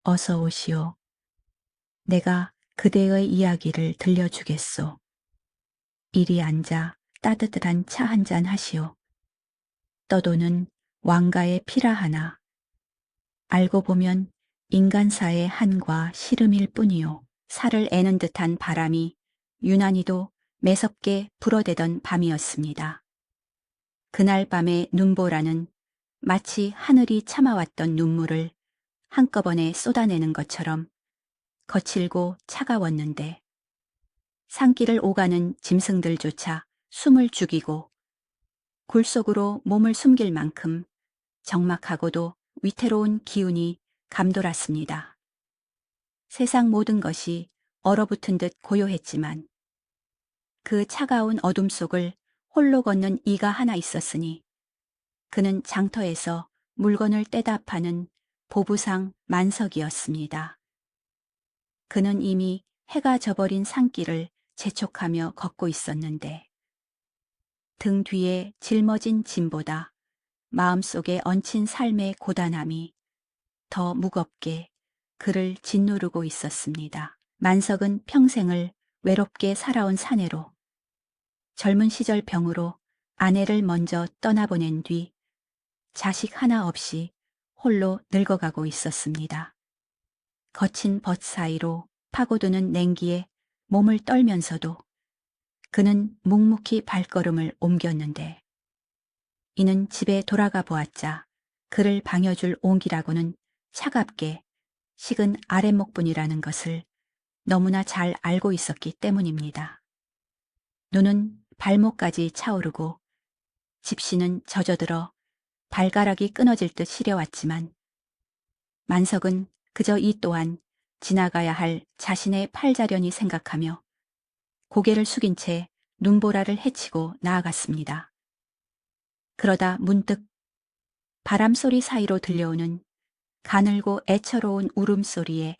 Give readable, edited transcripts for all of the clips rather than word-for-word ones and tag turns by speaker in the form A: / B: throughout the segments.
A: 어서 오시오. 내가 그대의 이야기를 들려주겠소. 이리 앉아 따뜻한 차 한 잔 하시오. 떠도는 왕가의 피라 하나. 알고 보면 인간사의 한과 시름일 뿐이요. 살을 애는 듯한 바람이 유난히도 매섭게 불어대던 밤이었습니다. 그날 밤의 눈보라는 마치 하늘이 참아왔던 눈물을 한꺼번에 쏟아내는 것처럼 거칠고 차가웠는데 산길을 오가는 짐승들조차 숨을 죽이고 굴 속으로 몸을 숨길 만큼 적막하고도 위태로운 기운이 감돌았습니다. 세상 모든 것이 얼어붙은 듯 고요했지만 그 차가운 어둠 속을 홀로 걷는 이가 하나 있었으니 그는 장터에서 물건을 떼다 파는 보부상 만석이었습니다. 그는 이미 해가 져버린 산길을 재촉하며 걷고 있었는데 등 뒤에 짊어진 짐보다 마음속에 얹힌 삶의 고단함이 더 무겁게 그를 짓누르고 있었습니다. 만석은 평생을 외롭게 살아온 사내로 젊은 시절 병으로 아내를 먼저 떠나보낸 뒤 자식 하나 없이 홀로 늙어가고 있었습니다. 거친 벗 사이로 파고드는 냉기에 몸을 떨면서도 그는 묵묵히 발걸음을 옮겼는데 이는 집에 돌아가 보았자 그를 방여줄 온기라고는 차갑게 식은 아랫목뿐이라는 것을 너무나 잘 알고 있었기 때문입니다. 눈은 발목까지 차오르고 집시는 젖어들어 발가락이 끊어질 듯 시려왔지만 만석은 그저 이 또한 지나가야 할 자신의 팔자련이 생각하며 고개를 숙인 채 눈보라를 헤치고 나아갔습니다. 그러다 문득 바람소리 사이로 들려오는 가늘고 애처로운 울음소리에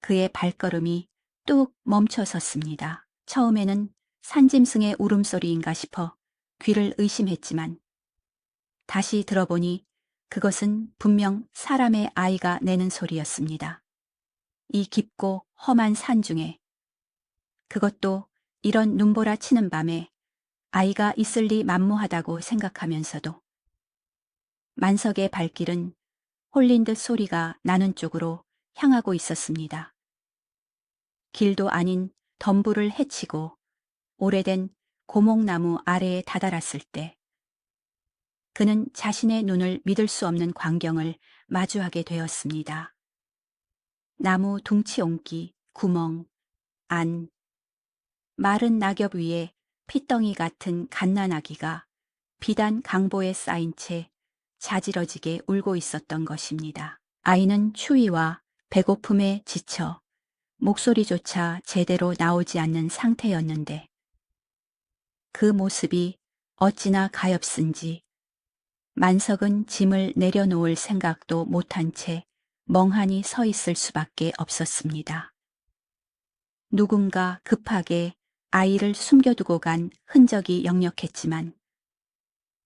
A: 그의 발걸음이 뚝 멈춰 섰습니다. 처음에는 산짐승의 울음소리인가 싶어 귀를 의심했지만 다시 들어보니 그것은 분명 사람의 아이가 내는 소리였습니다. 이 깊고 험한 산 중에 그것도 이런 눈보라 치는 밤에 아이가 있을 리 만무하다고 생각하면서도 만석의 발길은 홀린 듯 소리가 나는 쪽으로 향하고 있었습니다. 길도 아닌 덤불을 헤치고 오래된 고목나무 아래에 다다랐을 때 그는 자신의 눈을 믿을 수 없는 광경을 마주하게 되었습니다. 나무 둥치 옹기, 구멍, 안, 마른 낙엽 위에 핏덩이 같은 갓난아기가 비단 강보에 쌓인 채 자지러지게 울고 있었던 것입니다. 아이는 추위와 배고픔에 지쳐 목소리조차 제대로 나오지 않는 상태였는데 그 모습이 어찌나 가엾은지 만석은 짐을 내려놓을 생각도 못한 채 멍하니 서 있을 수밖에 없었습니다. 누군가 급하게 아이를 숨겨두고 간 흔적이 역력했지만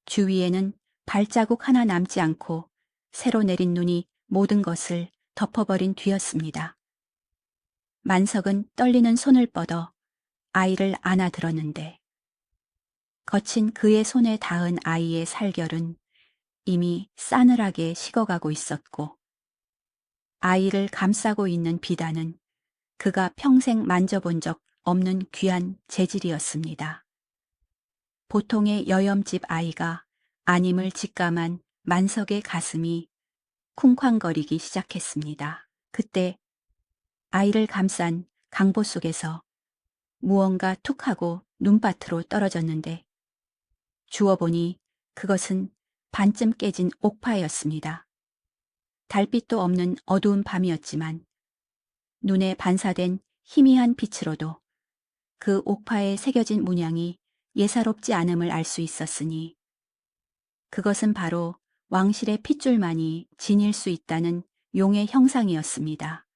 A: 주위에는 발자국 하나 남지 않고 새로 내린 눈이 모든 것을 덮어버린 뒤였습니다. 만석은 떨리는 손을 뻗어 아이를 안아들었는데 거친 그의 손에 닿은 아이의 살결은 이미 싸늘하게 식어가고 있었고 아이를 감싸고 있는 비단은 그가 평생 만져본 적 없는 귀한 재질이었습니다. 보통의 여염집 아이가 아님을 직감한 만석의 가슴이 쿵쾅거리기 시작했습니다. 그때 아이를 감싼 강보 속에서 무언가 툭 하고 눈밭으로 떨어졌는데 주워보니 그것은 반쯤 깨진 옥파였습니다. 달빛도 없는 어두운 밤이었지만 눈에 반사된 희미한 빛으로도 그 옥파에 새겨진 문양이 예사롭지 않음을 알 수 있었으니 그것은 바로 왕실의 핏줄만이 지닐 수 있다는 용의 형상이었습니다.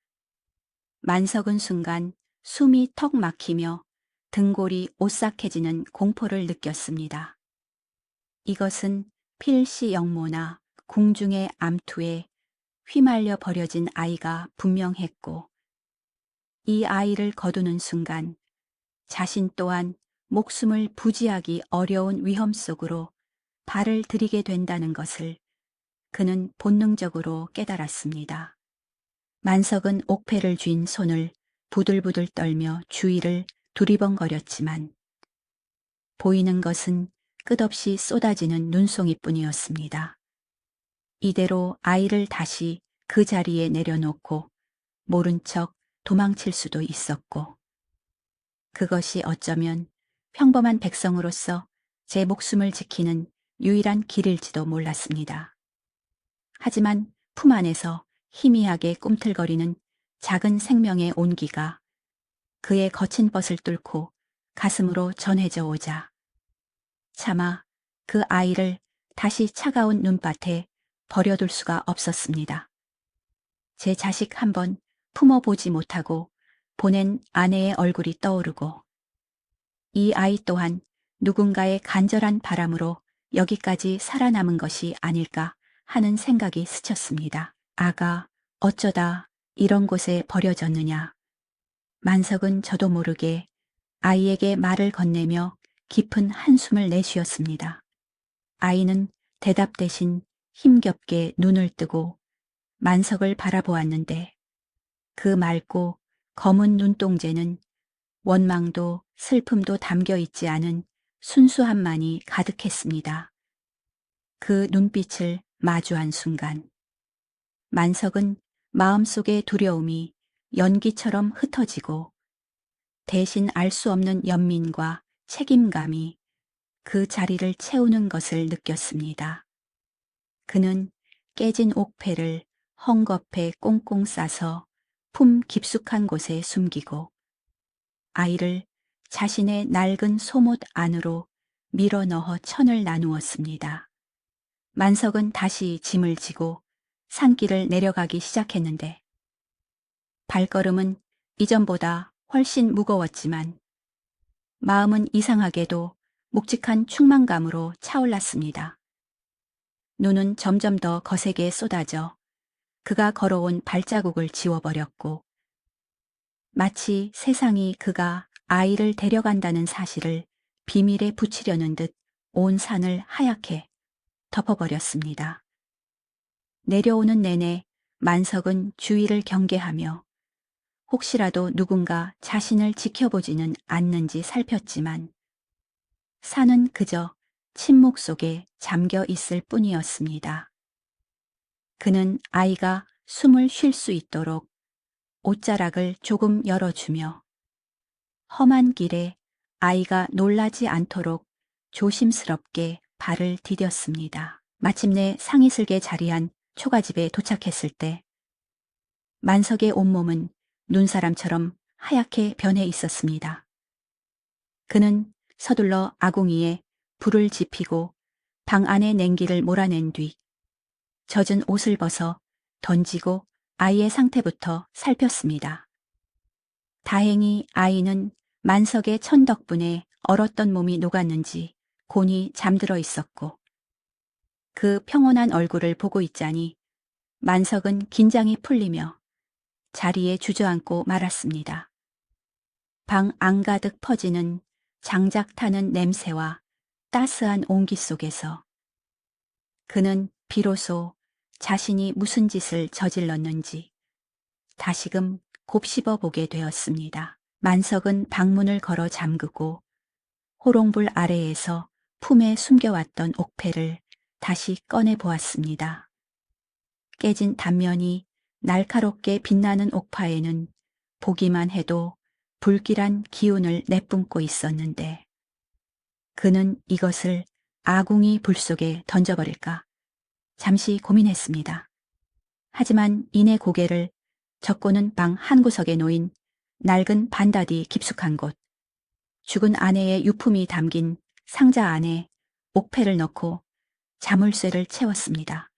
A: 만석은 순간 숨이 턱 막히며 등골이 오싹해지는 공포를 느꼈습니다. 이것은 필시 영모나 궁중의 암투에 휘말려 버려진 아이가 분명했고, 이 아이를 거두는 순간 자신 또한 목숨을 부지하기 어려운 위험 속으로 발을 들이게 된다는 것을 그는 본능적으로 깨달았습니다. 만석은 옥패를 쥔 손을 부들부들 떨며 주위를 두리번거렸지만 보이는 것은 끝없이 쏟아지는 눈송이뿐이었습니다. 이대로 아이를 다시 그 자리에 내려놓고 모른 척 도망칠 수도 있었고, 그것이 어쩌면 평범한 백성으로서 제 목숨을 지키는 유일한 길일지도 몰랐습니다. 하지만 품 안에서 희미하게 꿈틀거리는 작은 생명의 온기가 그의 거친 벗을 뚫고 가슴으로 전해져 오자 차마 그 아이를 다시 차가운 눈밭에 버려둘 수가 없었습니다. 제 자식 한번 품어보지 못하고 보낸 아내의 얼굴이 떠오르고 이 아이 또한 누군가의 간절한 바람으로 여기까지 살아남은 것이 아닐까 하는 생각이 스쳤습니다. 아가, 어쩌다 이런 곳에 버려졌느냐. 만석은 저도 모르게 아이에게 말을 건네며 깊은 한숨을 내쉬었습니다. 아이는 대답 대신 힘겹게 눈을 뜨고 만석을 바라보았는데 그 맑고 검은 눈동자는 원망도 슬픔도 담겨 있지 않은 순수함만이 가득했습니다. 그 눈빛을 마주한 순간 만석은 마음속의 두려움이 연기처럼 흩어지고 대신 알 수 없는 연민과 책임감이 그 자리를 채우는 것을 느꼈습니다. 그는 깨진 옥패를 헝겊에 꽁꽁 싸서 품 깊숙한 곳에 숨기고 아이를 자신의 낡은 소못 안으로 밀어 넣어 천을 나누었습니다. 만석은 다시 짐을 지고 산길을 내려가기 시작했는데 발걸음은 이전보다 훨씬 무거웠지만 마음은 이상하게도 묵직한 충만감으로 차올랐습니다. 눈은 점점 더 거세게 쏟아져 그가 걸어온 발자국을 지워버렸고 마치 세상이 그가 아이를 데려간다는 사실을 비밀에 붙이려는 듯 온 산을 하얗게 덮어버렸습니다. 내려오는 내내 만석은 주위를 경계하며 혹시라도 누군가 자신을 지켜보지는 않는지 살폈지만 산은 그저 침묵 속에 잠겨 있을 뿐이었습니다. 그는 아이가 숨을 쉴 수 있도록 옷자락을 조금 열어주며 험한 길에 아이가 놀라지 않도록 조심스럽게 발을 디뎠습니다. 마침내 상이슬게 자리한 초가집에 도착했을 때 만석의 온몸은 눈사람처럼 하얗게 변해 있었습니다. 그는 서둘러 아궁이에 불을 지피고 방 안의 냉기를 몰아낸 뒤 젖은 옷을 벗어 던지고 아이의 상태부터 살폈습니다. 다행히 아이는 만석의 천 덕분에 얼었던 몸이 녹았는지 곤히 잠들어 있었고 그 평온한 얼굴을 보고 있자니 만석은 긴장이 풀리며 자리에 주저앉고 말았습니다. 방 안가득 퍼지는 장작 타는 냄새와 따스한 온기 속에서 그는 비로소 자신이 무슨 짓을 저질렀는지 다시금 곱씹어 보게 되었습니다. 만석은 방문을 걸어 잠그고 호롱불 아래에서 품에 숨겨왔던 옥패를 다시 꺼내 보았습니다. 깨진 단면이 날카롭게 빛나는 옥파에는 보기만 해도 불길한 기운을 내뿜고 있었는데 그는 이것을 아궁이 불 속에 던져버릴까 잠시 고민했습니다. 하지만 이내 고개를 젓고는 방 한구석에 놓인 낡은 반다디 깊숙한 곳, 죽은 아내의 유품이 담긴 상자 안에 옥패를 넣고 자물쇠를 채웠습니다.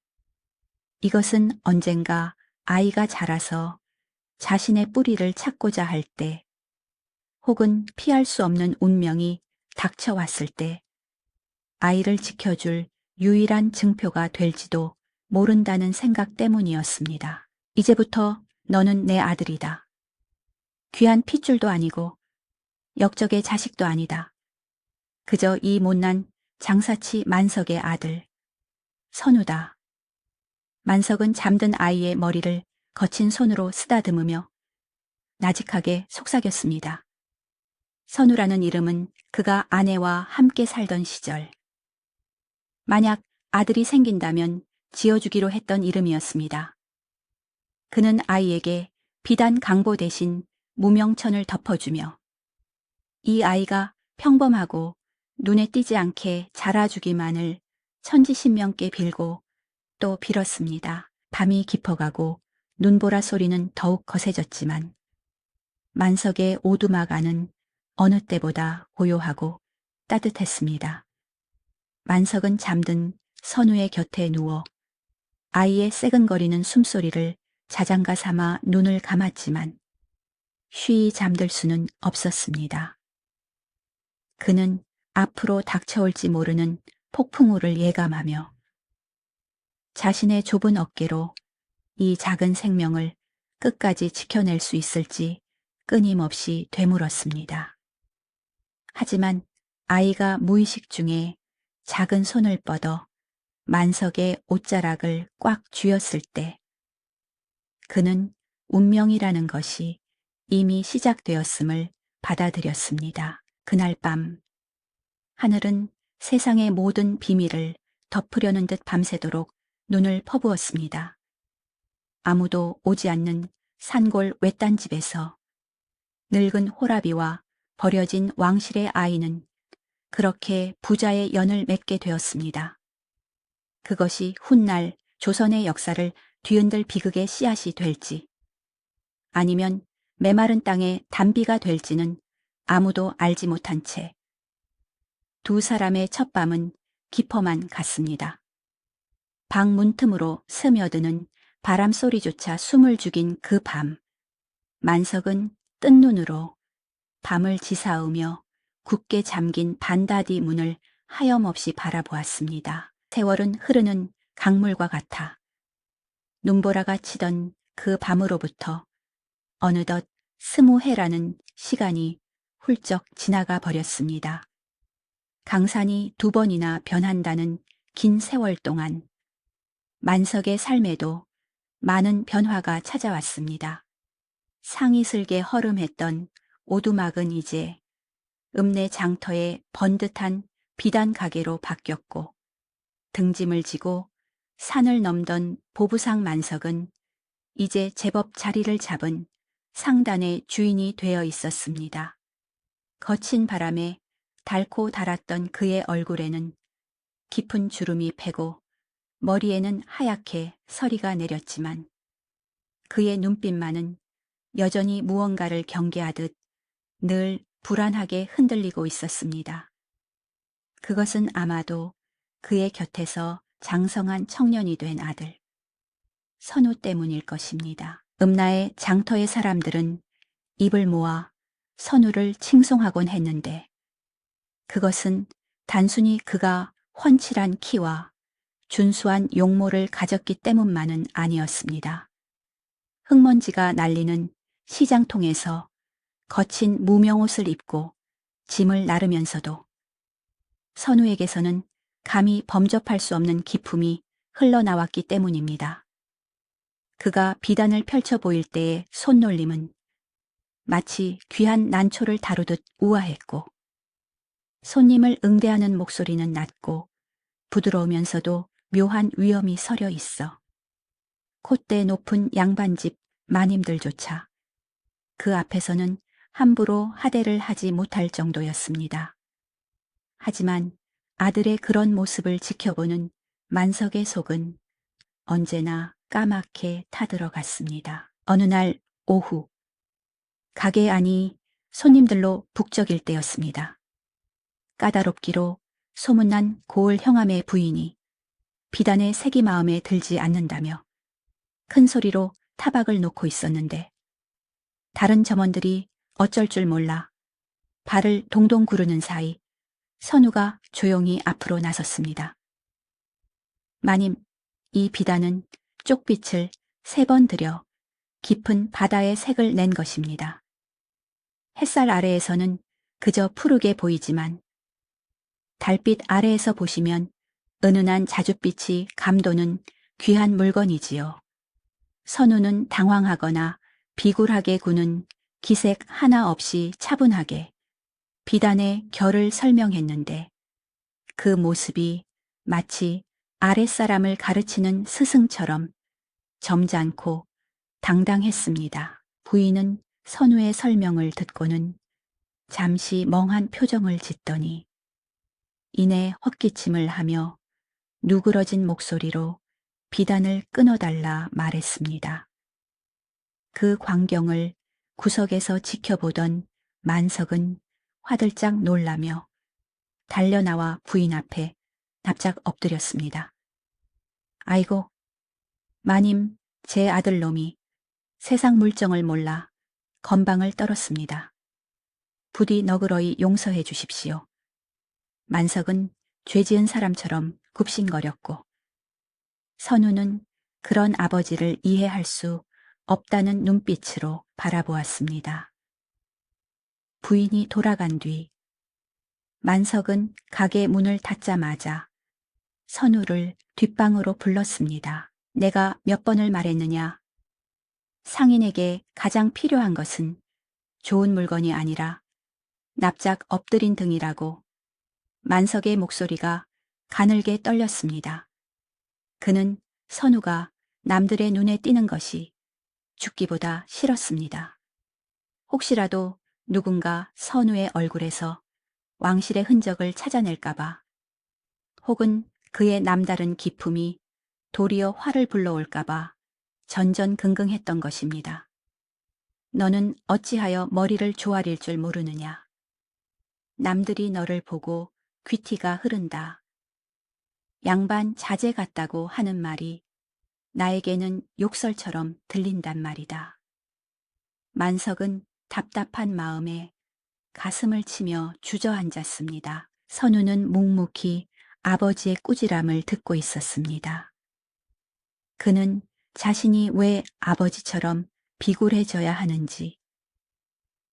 A: 이것은 언젠가 아이가 자라서 자신의 뿌리를 찾고자 할 때, 혹은 피할 수 없는 운명이 닥쳐왔을 때 아이를 지켜줄 유일한 증표가 될지도 모른다는 생각 때문이었습니다. 이제부터 너는 내 아들이다. 귀한 핏줄도 아니고 역적의 자식도 아니다. 그저 이 못난 장사치 만석의 아들, 선우다. 만석은 잠든 아이의 머리를 거친 손으로 쓰다듬으며 나직하게 속삭였습니다. 선우라는 이름은 그가 아내와 함께 살던 시절, 만약 아들이 생긴다면 지어주기로 했던 이름이었습니다. 그는 아이에게 비단 강보 대신 무명천을 덮어주며 이 아이가 평범하고 눈에 띄지 않게 자라주기만을 천지신명께 빌고 또 빌었습니다. 밤이 깊어가고 눈보라 소리는 더욱 거세졌지만 만석의 오두막 안은 어느 때보다 고요하고 따뜻했습니다. 만석은 잠든 선우의 곁에 누워 아이의 새근거리는 숨소리를 자장가 삼아 눈을 감았지만 쉬이 잠들 수는 없었습니다. 그는 앞으로 닥쳐올지 모르는 폭풍우를 예감하며 자신의 좁은 어깨로 이 작은 생명을 끝까지 지켜낼 수 있을지 끊임없이 되물었습니다. 하지만 아이가 무의식 중에 작은 손을 뻗어 만석의 옷자락을 꽉 쥐었을 때 그는 운명이라는 것이 이미 시작되었음을 받아들였습니다. 그날 밤 하늘은 세상의 모든 비밀을 덮으려는 듯 밤새도록 눈을 퍼부었습니다. 아무도 오지 않는 산골 외딴 집에서 늙은 호라비와 버려진 왕실의 아이는 그렇게 부자의 연을 맺게 되었습니다. 그것이 훗날 조선의 역사를 뒤흔들 비극의 씨앗이 될지 아니면 메마른 땅의 단비가 될지는 아무도 알지 못한 채 두 사람의 첫 밤은 깊어만 갔습니다. 방 문틈으로 스며드는 바람 소리조차 숨을 죽인 그 밤, 만석은 뜬 눈으로 밤을 지사으며 굳게 잠긴 반다디 문을 하염없이 바라보았습니다. 세월은 흐르는 강물과 같아 눈보라가 치던 그 밤으로부터 어느덧 20해라는 시간이 훌쩍 지나가 버렸습니다. 강산이 2번이나 변한다는 긴 세월 동안 만석의 삶에도 많은 변화가 찾아왔습니다. 상이슬게 허름했던 오두막은 이제 읍내 장터의 번듯한 비단 가게로 바뀌었고 등짐을 지고 산을 넘던 보부상 만석은 이제 제법 자리를 잡은 상단의 주인이 되어 있었습니다. 거친 바람에 닳고 닳았던 그의 얼굴에는 깊은 주름이 패고 머리에는 하얗게 서리가 내렸지만 그의 눈빛만은 여전히 무언가를 경계하듯 늘 불안하게 흔들리고 있었습니다. 그것은 아마도 그의 곁에서 장성한 청년이 된 아들, 선우 때문일 것입니다. 읍나의 장터의 사람들은 입을 모아 선우를 칭송하곤 했는데 그것은 단순히 그가 훤칠한 키와 준수한 용모를 가졌기 때문만은 아니었습니다. 흙먼지가 날리는 시장통에서 거친 무명옷을 입고 짐을 나르면서도 선우에게서는 감히 범접할 수 없는 기품이 흘러나왔기 때문입니다. 그가 비단을 펼쳐 보일 때의 손놀림은 마치 귀한 난초를 다루듯 우아했고 손님을 응대하는 목소리는 낮고 부드러우면서도 묘한 위엄이 서려 있어 콧대 높은 양반집 마님들조차 그 앞에서는 함부로 하대를 하지 못할 정도였습니다. 하지만 아들의 그런 모습을 지켜보는 만석의 속은 언제나 까맣게 타들어갔습니다. 어느 날 오후 가게 안이 손님들로 북적일 때였습니다. 까다롭기로 소문난 고을 형함의 부인이 비단의 색이 마음에 들지 않는다며 큰 소리로 타박을 놓고 있었는데 다른 점원들이 어쩔 줄 몰라 발을 동동 구르는 사이 선우가 조용히 앞으로 나섰습니다. 마님, 이 비단은 쪽빛을 3번 들여 깊은 바다의 색을 낸 것입니다. 햇살 아래에서는 그저 푸르게 보이지만 달빛 아래에서 보시면 은은한 자줏빛이 감도는 귀한 물건이지요. 선우는 당황하거나 비굴하게 구는 기색 하나 없이 차분하게 비단의 결을 설명했는데 그 모습이 마치 아랫사람을 가르치는 스승처럼 점잖고 당당했습니다. 부인은 선우의 설명을 듣고는 잠시 멍한 표정을 짓더니 이내 헛기침을 하며 누그러진 목소리로 비단을 끊어달라 말했습니다. 그 광경을 구석에서 지켜보던 만석은 화들짝 놀라며 달려나와 부인 앞에 납작 엎드렸습니다. 아이고, 마님, 제 아들놈이 세상 물정을 몰라 건방을 떨었습니다. 부디 너그러이 용서해 주십시오. 만석은 죄지은 사람처럼 굽신거렸고 선우는 그런 아버지를 이해할 수 없다는 눈빛으로 바라보았습니다. 부인이 돌아간 뒤 만석은 가게 문을 닫자마자 선우를 뒷방으로 불렀습니다. 내가 몇 번을 말했느냐. 상인에게 가장 필요한 것은 좋은 물건이 아니라 납작 엎드린 등이라고. 만석의 목소리가 가늘게 떨렸습니다. 그는 선우가 남들의 눈에 띄는 것이 죽기보다 싫었습니다. 혹시라도 누군가 선우의 얼굴에서 왕실의 흔적을 찾아낼까봐 혹은 그의 남다른 기품이 도리어 화를 불러올까봐 전전긍긍했던 것입니다. 너는 어찌하여 머리를 조아릴 줄 모르느냐. 남들이 너를 보고 귀티가 흐른다. 양반 자제 같다고 하는 말이 나에게는 욕설처럼 들린단 말이다. 만석은 답답한 마음에 가슴을 치며 주저앉았습니다. 선우는 묵묵히 아버지의 꾸지람을 듣고 있었습니다. 그는 자신이 왜 아버지처럼 비굴해져야 하는지,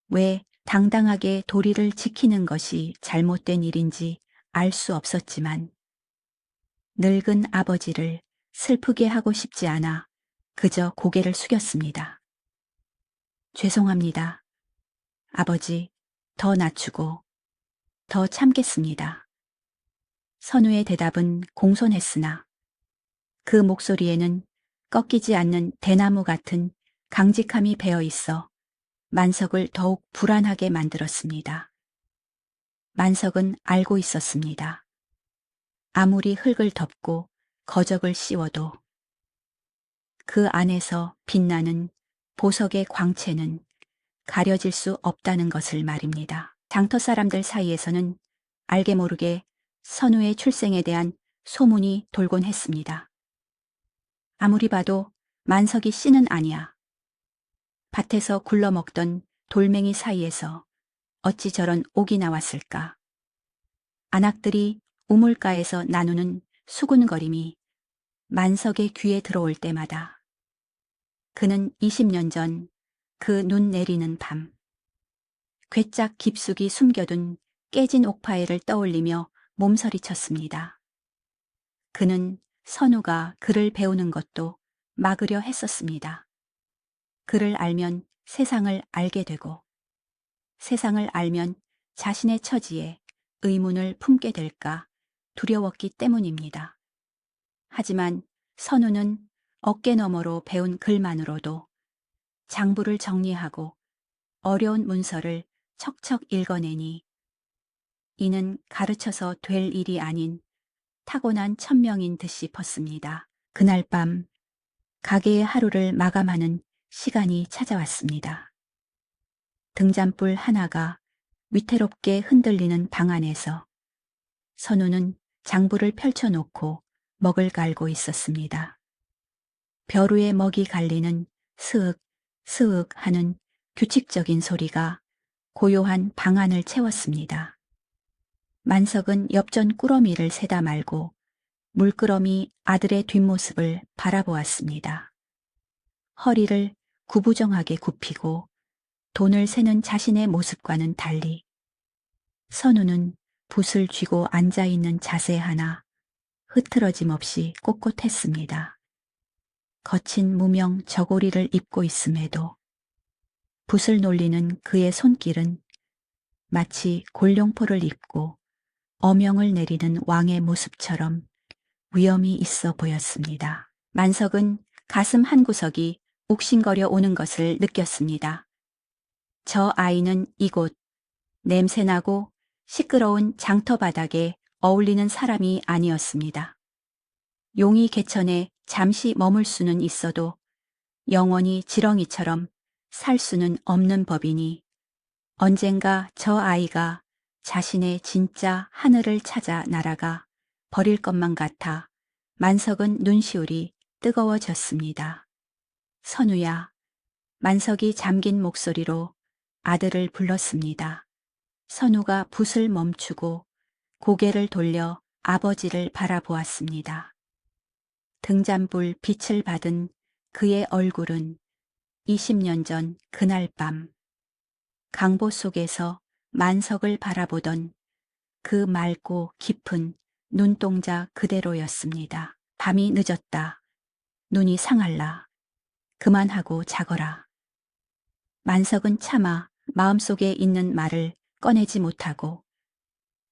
A: 왜 당당하게 도리를 지키는 것이 잘못된 일인지 알 수 없었지만 늙은 아버지를 슬프게 하고 싶지 않아 그저 고개를 숙였습니다. 죄송합니다. 아버지, 더 낮추고 더 참겠습니다. 선우의 대답은 공손했으나 그 목소리에는 꺾이지 않는 대나무 같은 강직함이 배어 있어 만석을 더욱 불안하게 만들었습니다. 만석은 알고 있었습니다. 아무리 흙을 덮고 거적을 씌워도 그 안에서 빛나는 보석의 광채는 가려질 수 없다는 것을 말입니다. 장터 사람들 사이에서는 알게 모르게 선우의 출생에 대한 소문이 돌곤 했습니다. 아무리 봐도 만석이 씨는 아니야. 밭에서 굴러먹던 돌멩이 사이에서 어찌 저런 옥이 나왔을까. 안악들이 우물가에서 나누는 수군거림이 만석의 귀에 들어올 때마다 그는 20년 전 그 눈 내리는 밤 괴짝 깊숙이 숨겨둔 깨진 옥파이를 떠올리며 몸서리쳤습니다. 그는 선우가 글을 배우는 것도 막으려 했었습니다. 글을 알면 세상을 알게 되고 세상을 알면 자신의 처지에 의문을 품게 될까 두려웠기 때문입니다. 하지만 선우는 어깨너머로 배운 글만으로도 장부를 정리하고 어려운 문서를 척척 읽어내니 이는 가르쳐서 될 일이 아닌 타고난 천명인 듯이 컸습니다. 그날 밤 가게의 하루를 마감하는 시간이 찾아왔습니다. 등잔불 하나가 위태롭게 흔들리는 방 안에서 선우는 장부를 펼쳐놓고 먹을 갈고 있었습니다. 벼루의 먹이 갈리는 스윽 스윽 하는 규칙적인 소리가 고요한 방 안을 채웠습니다. 만석은 엽전 꾸러미를 세다 말고 물끄러미 아들의 뒷모습을 바라보았습니다. 허리를 구부정하게 굽히고 돈을 세는 자신의 모습과는 달리 선우는 붓을 쥐고 앉아있는 자세 하나 흐트러짐 없이 꼿꼿했습니다. 거친 무명 저고리를 입고 있음에도 붓을 놀리는 그의 손길은 마치 골룡포를 입고 어명을 내리는 왕의 모습처럼 위엄이 있어 보였습니다. 만석은 가슴 한구석이 욱신거려 오는 것을 느꼈습니다. 저 아이는 이곳 냄새나고 시끄러운 장터 바닥에 어울리는 사람이 아니었습니다. 용이 개천에 잠시 머물 수는 있어도 영원히 지렁이처럼 살 수는 없는 법이니 언젠가 저 아이가 자신의 진짜 하늘을 찾아 날아가 버릴 것만 같아 만석은 눈시울이 뜨거워졌습니다. 선우야. 만석이 잠긴 목소리로 아들을 불렀습니다. 선우가 붓을 멈추고 고개를 돌려 아버지를 바라보았습니다. 등잔불 빛을 받은 그의 얼굴은 20년 전 그날 밤 강보 속에서 만석을 바라보던 그 맑고 깊은 눈동자 그대로였습니다. 밤이 늦었다. 눈이 상할라. 그만하고 자거라. 만석은 차마 마음속에 있는 말을 꺼내지 못하고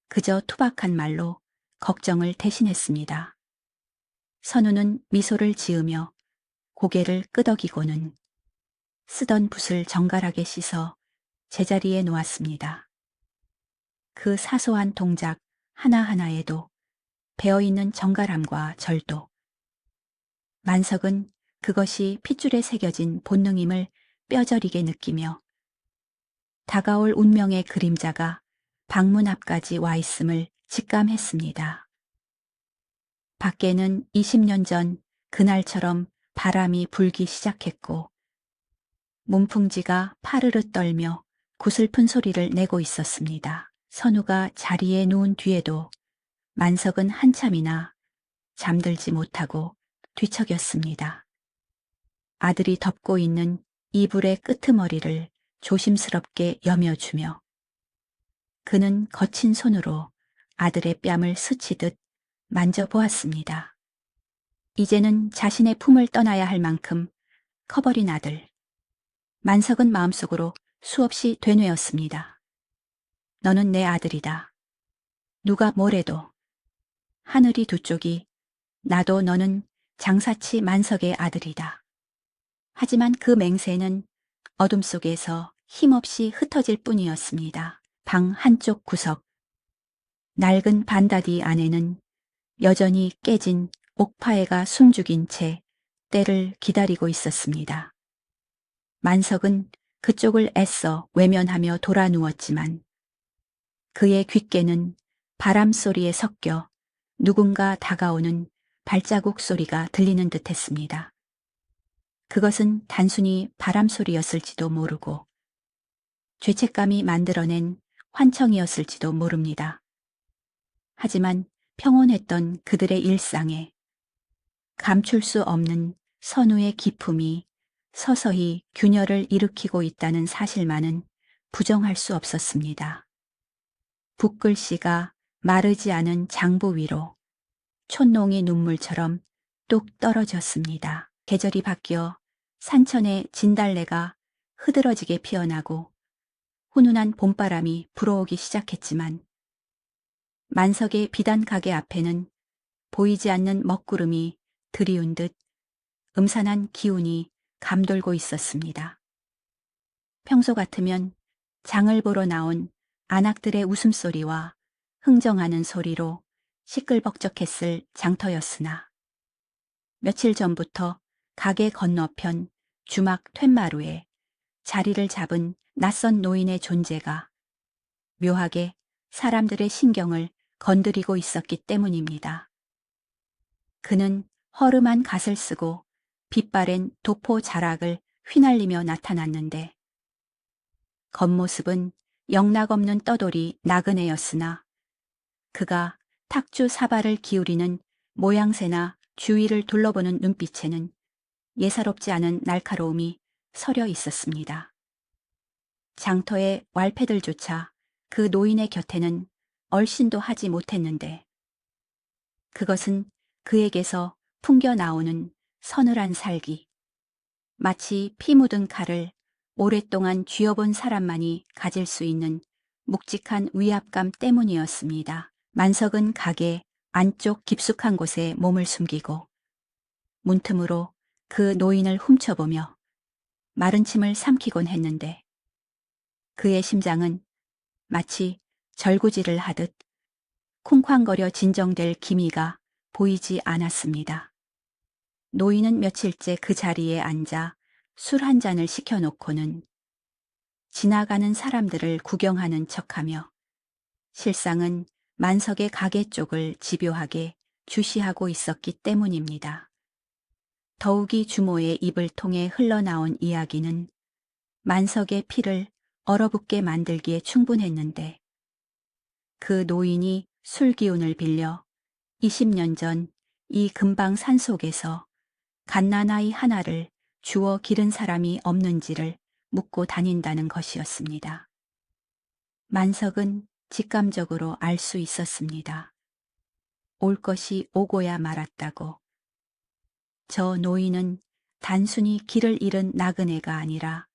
A: 그저 투박한 말로 걱정을 대신했습니다. 선우는 미소를 지으며 고개를 끄덕이고는 쓰던 붓을 정갈하게 씻어 제자리에 놓았습니다. 그 사소한 동작 하나하나에도 배어있는 정갈함과 절도. 만석은 그것이 핏줄에 새겨진 본능임을 뼈저리게 느끼며 다가올 운명의 그림자가 방문 앞까지 와 있음을 직감했습니다. 밖에는 20년 전 그날처럼 바람이 불기 시작했고 문풍지가 파르르 떨며 구슬픈 소리를 내고 있었습니다. 선우가 자리에 누운 뒤에도 만석은 한참이나 잠들지 못하고 뒤척였습니다. 아들이 덮고 있는 이불의 끄트머리를 조심스럽게 여며주며 그는 거친 손으로 아들의 뺨을 스치듯 만져보았습니다. 이제는 자신의 품을 떠나야 할 만큼 커버린 아들. 만석은 마음속으로 수없이 되뇌었습니다. 너는 내 아들이다. 누가 뭐래도. 하늘이 두 쪽이 나도 너는 장사치 만석의 아들이다. 하지만 그 맹세는 어둠 속에서 힘없이 흩어질 뿐이었습니다. 방 한쪽 구석. 낡은 반다디 안에는 여전히 깨진 옥파해가 숨죽인 채 때를 기다리고 있었습니다. 만석은 그쪽을 애써 외면하며 돌아 누웠지만 그의 귓게는 바람 소리에 섞여 누군가 다가오는 발자국 소리가 들리는 듯했습니다. 그것은 단순히 바람 소리였을지도 모르고 죄책감이 만들어낸 환청이었을지도 모릅니다. 하지만 평온했던 그들의 일상에 감출 수 없는 선우의 기품이 서서히 균열을 일으키고 있다는 사실만은 부정할 수 없었습니다. 붓글씨가 마르지 않은 장부 위로 촛농이 눈물처럼 뚝 떨어졌습니다. 계절이 바뀌어 산천의 진달래가 흐드러지게 피어나고 훈훈한 봄바람이 불어오기 시작했지만 만석의 비단 가게 앞에는 보이지 않는 먹구름이 드리운 듯 음산한 기운이 감돌고 있었습니다. 평소 같으면 장을 보러 나온 안악들의 웃음소리와 흥정하는 소리로 시끌벅적했을 장터였으나 며칠 전부터 가게 건너편 주막 툇마루에 자리를 잡은 낯선 노인의 존재가 묘하게 사람들의 신경을 건드리고 있었기 때문입니다. 그는 허름한 갓을 쓰고 빛바랜 도포 자락을 휘날리며 나타났는데 겉모습은 영락없는 떠돌이 나그네였으나 그가 탁주 사발을 기울이는 모양새나 주위를 둘러보는 눈빛에는 예사롭지 않은 날카로움이 서려 있었습니다. 장터의 왈패들조차 그 노인의 곁에는 얼씬도 하지 못했는데 그것은 그에게서 풍겨 나오는 서늘한 살기, 마치 피 묻은 칼을 오랫동안 쥐어본 사람만이 가질 수 있는 묵직한 위압감 때문이었습니다. 만석은 가게 안쪽 깊숙한 곳에 몸을 숨기고 문틈으로 그 노인을 훔쳐보며 마른 침을 삼키곤 했는데 그의 심장은 마치 절구질을 하듯 쿵쾅거려 진정될 기미가 보이지 않았습니다. 노인은 며칠째 그 자리에 앉아 술 한 잔을 시켜놓고는 지나가는 사람들을 구경하는 척하며 실상은 만석의 가게 쪽을 집요하게 주시하고 있었기 때문입니다. 더욱이 주모의 입을 통해 흘러나온 이야기는 만석의 피를 얼어붙게 만들기에 충분했는데 그 노인이 술 기운을 빌려 20년 전 이 근방 산속에서 갓난아이 하나를 주워 기른 사람이 없는지를 묻고 다닌다는 것이었습니다. 만석은 직감적으로 알 수 있었습니다. 올 것이 오고야 말았다고. 저 노인은 단순히 길을 잃은 나그네가 아니라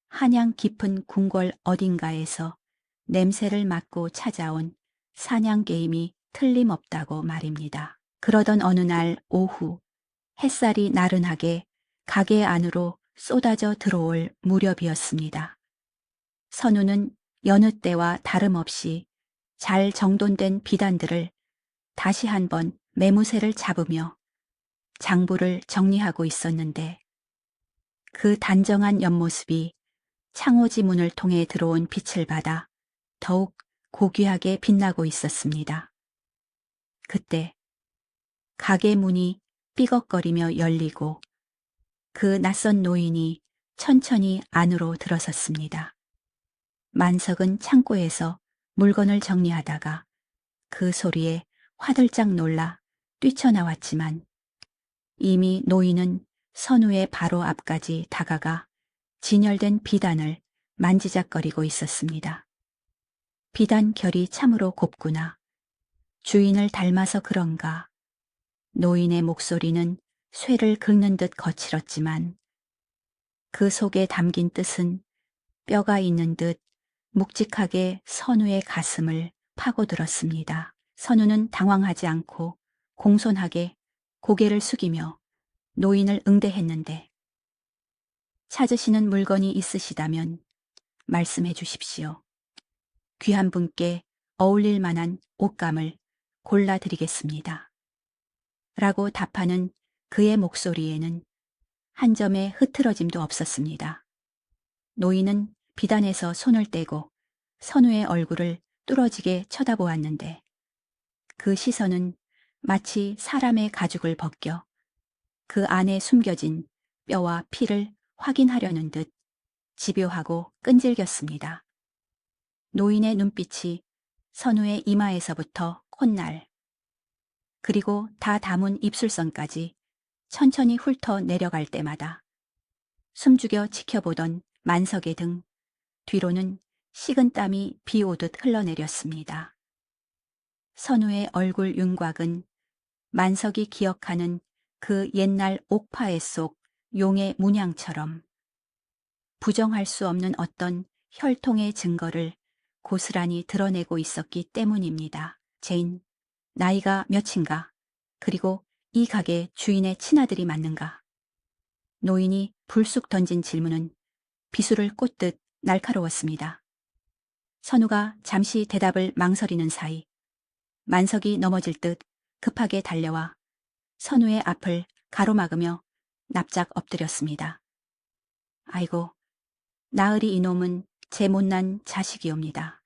A: 한양 깊은 궁궐 어딘가에서 냄새를 맡고 찾아온 사냥개임이 틀림없다고 말입니다. 그러던 어느 날 오후 햇살이 나른하게 가게 안으로 쏟아져 들어올 무렵이었습니다. 선우는 여느 때와 다름없이 잘 정돈된 비단들을 다시 한번 매무새를 잡으며 장부를 정리하고 있었는데 그 단정한 옆모습이 창호지 문을 통해 들어온 빛을 받아 더욱 고귀하게 빛나고 있었습니다. 그때 가게 문이 삐걱거리며 열리고 그 낯선 노인이 천천히 안으로 들어섰습니다. 만석은 창고에서 물건을 정리하다가 그 소리에 화들짝 놀라 뛰쳐나왔지만 이미 노인은 선우의 바로 앞까지 다가가 진열된 비단을 만지작거리고 있었습니다. 비단 결이 참으로 곱구나. 주인을 닮아서 그런가. 노인의 목소리는 쇠를 긁는 듯 거칠었지만 그 속에 담긴 뜻은 뼈가 있는 듯 묵직하게 선우의 가슴을 파고들었습니다. 선우는 당황하지 않고 공손하게 고개를 숙이며 노인을 응대했는데 찾으시는 물건이 있으시다면 말씀해 주십시오. 귀한 분께 어울릴 만한 옷감을 골라드리겠습니다. 라고 답하는 그의 목소리에는 한 점의 흐트러짐도 없었습니다. 노인은 비단에서 손을 떼고 선우의 얼굴을 뚫어지게 쳐다보았는데 그 시선은 마치 사람의 가죽을 벗겨 그 안에 숨겨진 뼈와 피를 확인하려는 듯 집요하고 끈질겼습니다. 노인의 눈빛이 선우의 이마에서부터 콧날, 그리고 다 담은 입술선까지 천천히 훑어 내려갈 때마다 숨죽여 지켜보던 만석의 등 뒤로는 식은 땀이 비 오듯 흘러내렸습니다. 선우의 얼굴 윤곽은 만석이 기억하는 그 옛날 옥파애 속 용의 문양처럼 부정할 수 없는 어떤 혈통의 증거를 고스란히 드러내고 있었기 때문입니다. 제인, 나이가 몇인가? 그리고 이 가게 주인의 친아들이 맞는가? 노인이 불쑥 던진 질문은 비수를 꽂듯 날카로웠습니다. 선우가 잠시 대답을 망설이는 사이 만석이 넘어질 듯 급하게 달려와 선우의 앞을 가로막으며 납작 엎드렸습니다. 아이고, 나으리 이놈은 제 못난 자식이옵니다.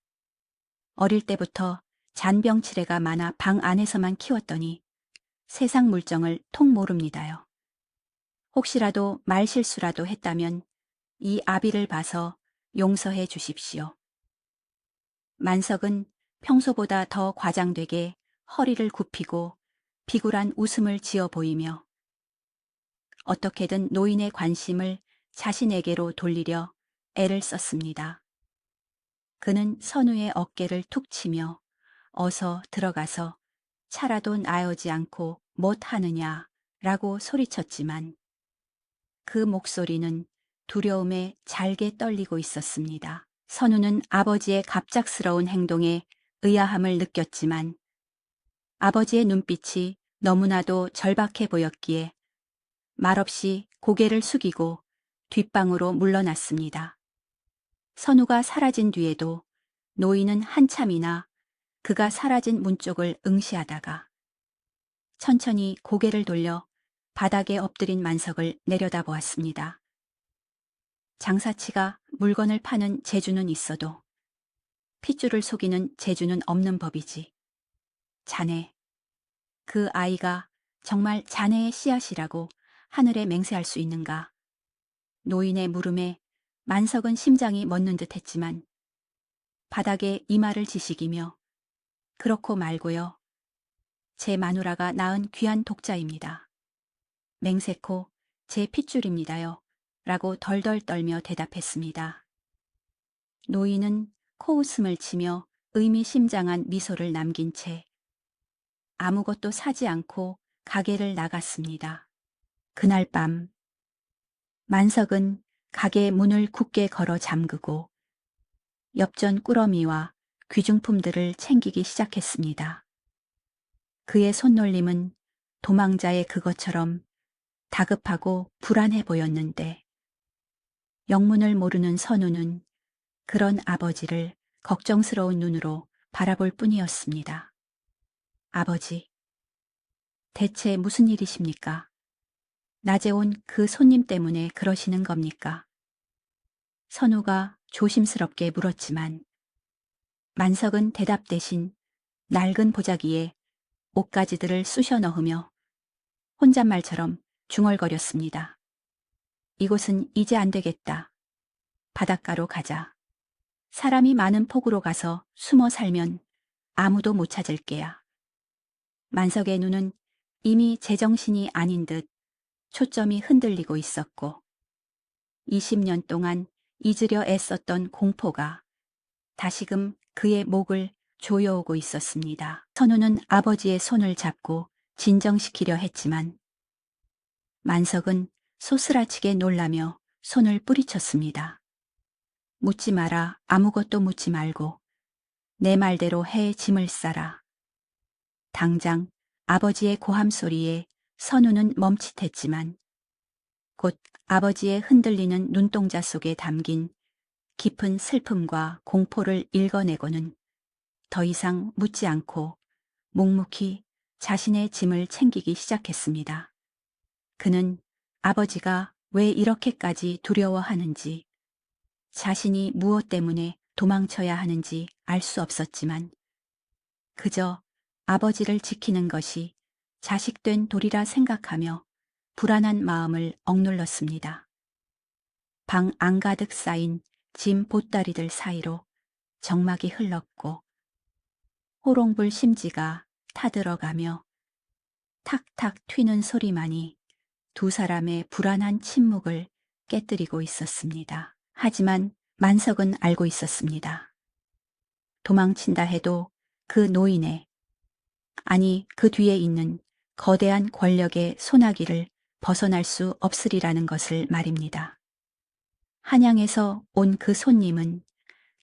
A: 어릴 때부터 잔병치레가 많아 방 안에서만 키웠더니 세상 물정을 통 모릅니다요. 혹시라도 말실수라도 했다면 이 아비를 봐서 용서해 주십시오. 만석은 평소보다 더 과장되게 허리를 굽히고 비굴한 웃음을 지어 보이며 어떻게든 노인의 관심을 자신에게로 돌리려 애를 썼습니다. 그는 선우의 어깨를 툭 치며 어서 들어가서 차라도 나오지 않고 못하느냐 라고 소리쳤지만 그 목소리는 두려움에 잘게 떨리고 있었습니다. 선우는 아버지의 갑작스러운 행동에 의아함을 느꼈지만 아버지의 눈빛이 너무나도 절박해 보였기에 말없이 고개를 숙이고 뒷방으로 물러났습니다. 선우가 사라진 뒤에도 노인은 한참이나 그가 사라진 문 쪽을 응시하다가 천천히 고개를 돌려 바닥에 엎드린 만석을 내려다보았습니다. 장사치가 물건을 파는 재주는 있어도 핏줄을 속이는 재주는 없는 법이지. 자네, 그 아이가 정말 자네의 씨앗이라고 하늘에 맹세할 수 있는가? 노인의 물음에 만석은 심장이 멎는 듯 했지만 바닥에 이마를 지식이며 그렇고 말고요. 제 마누라가 낳은 귀한 독자입니다. 맹세코 제 핏줄입니다요. 라고 덜덜 떨며 대답했습니다. 노인은 코웃음을 치며 의미심장한 미소를 남긴 채 아무것도 사지 않고 가게를 나갔습니다. 그날 밤 만석은 가게 문을 굳게 걸어 잠그고 엽전 꾸러미와 귀중품들을 챙기기 시작했습니다. 그의 손놀림은 도망자의 그것처럼 다급하고 불안해 보였는데 영문을 모르는 선우는 그런 아버지를 걱정스러운 눈으로 바라볼 뿐이었습니다. 아버지, 대체 무슨 일이십니까? 낮에 온 그 손님 때문에 그러시는 겁니까? 선우가 조심스럽게 물었지만 만석은 대답 대신 낡은 보자기에 옷가지들을 쑤셔 넣으며 혼잣말처럼 중얼거렸습니다. 이곳은 이제 안 되겠다. 바닷가로 가자. 사람이 많은 폭으로 가서 숨어 살면 아무도 못 찾을 게야. 만석의 눈은 이미 제정신이 아닌 듯 초점이 흔들리고 있었고 20년 동안 잊으려 애썼던 공포가 다시금 그의 목을 조여오고 있었습니다. 선우는 아버지의 손을 잡고 진정시키려 했지만 만석은 소스라치게 놀라며 손을 뿌리쳤습니다. 묻지 마라. 아무것도 묻지 말고 내 말대로 해 짐을 싸라. 당장 아버지의 고함 소리에 선우는 멈칫했지만 곧 아버지의 흔들리는 눈동자 속에 담긴 깊은 슬픔과 공포를 읽어내고는 더 이상 묻지 않고 묵묵히 자신의 짐을 챙기기 시작했습니다. 그는 아버지가 왜 이렇게까지 두려워하는지, 자신이 무엇 때문에 도망쳐야 하는지 알 수 없었지만 그저 아버지를 지키는 것이 자식된 도리라 생각하며 불안한 마음을 억눌렀습니다. 방 안가득 쌓인 짐 보따리들 사이로 정막이 흘렀고 호롱불 심지가 타들어가며 탁탁 튀는 소리만이 두 사람의 불안한 침묵을 깨뜨리고 있었습니다. 하지만 만석은 알고 있었습니다. 도망친다 해도 그 노인의, 아니 그 뒤에 있는 거대한 권력의 소나기를 벗어날 수 없으리라는 것을 말입니다. 한양에서 온 그 손님은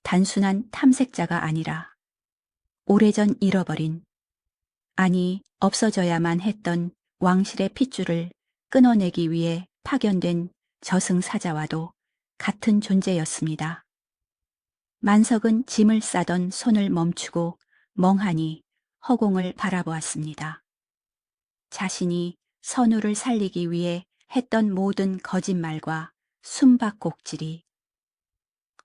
A: 단순한 탐색자가 아니라 오래전 잃어버린, 아니 없어져야만 했던 왕실의 핏줄을 끊어내기 위해 파견된 저승사자와도 같은 존재였습니다. 만석은 짐을 싸던 손을 멈추고 멍하니 허공을 바라보았습니다. 자신이 선우를 살리기 위해 했던 모든 거짓말과 숨바꼭질이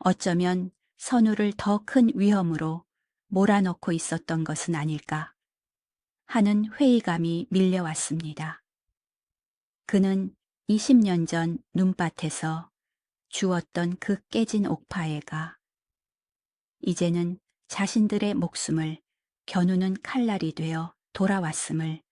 A: 어쩌면 선우를 더 큰 위험으로 몰아넣고 있었던 것은 아닐까 하는 회의감이 밀려왔습니다. 그는 20년 전 눈밭에서 주웠던 그 깨진 옥파애가 이제는 자신들의 목숨을 겨누는 칼날이 되어 돌아왔음을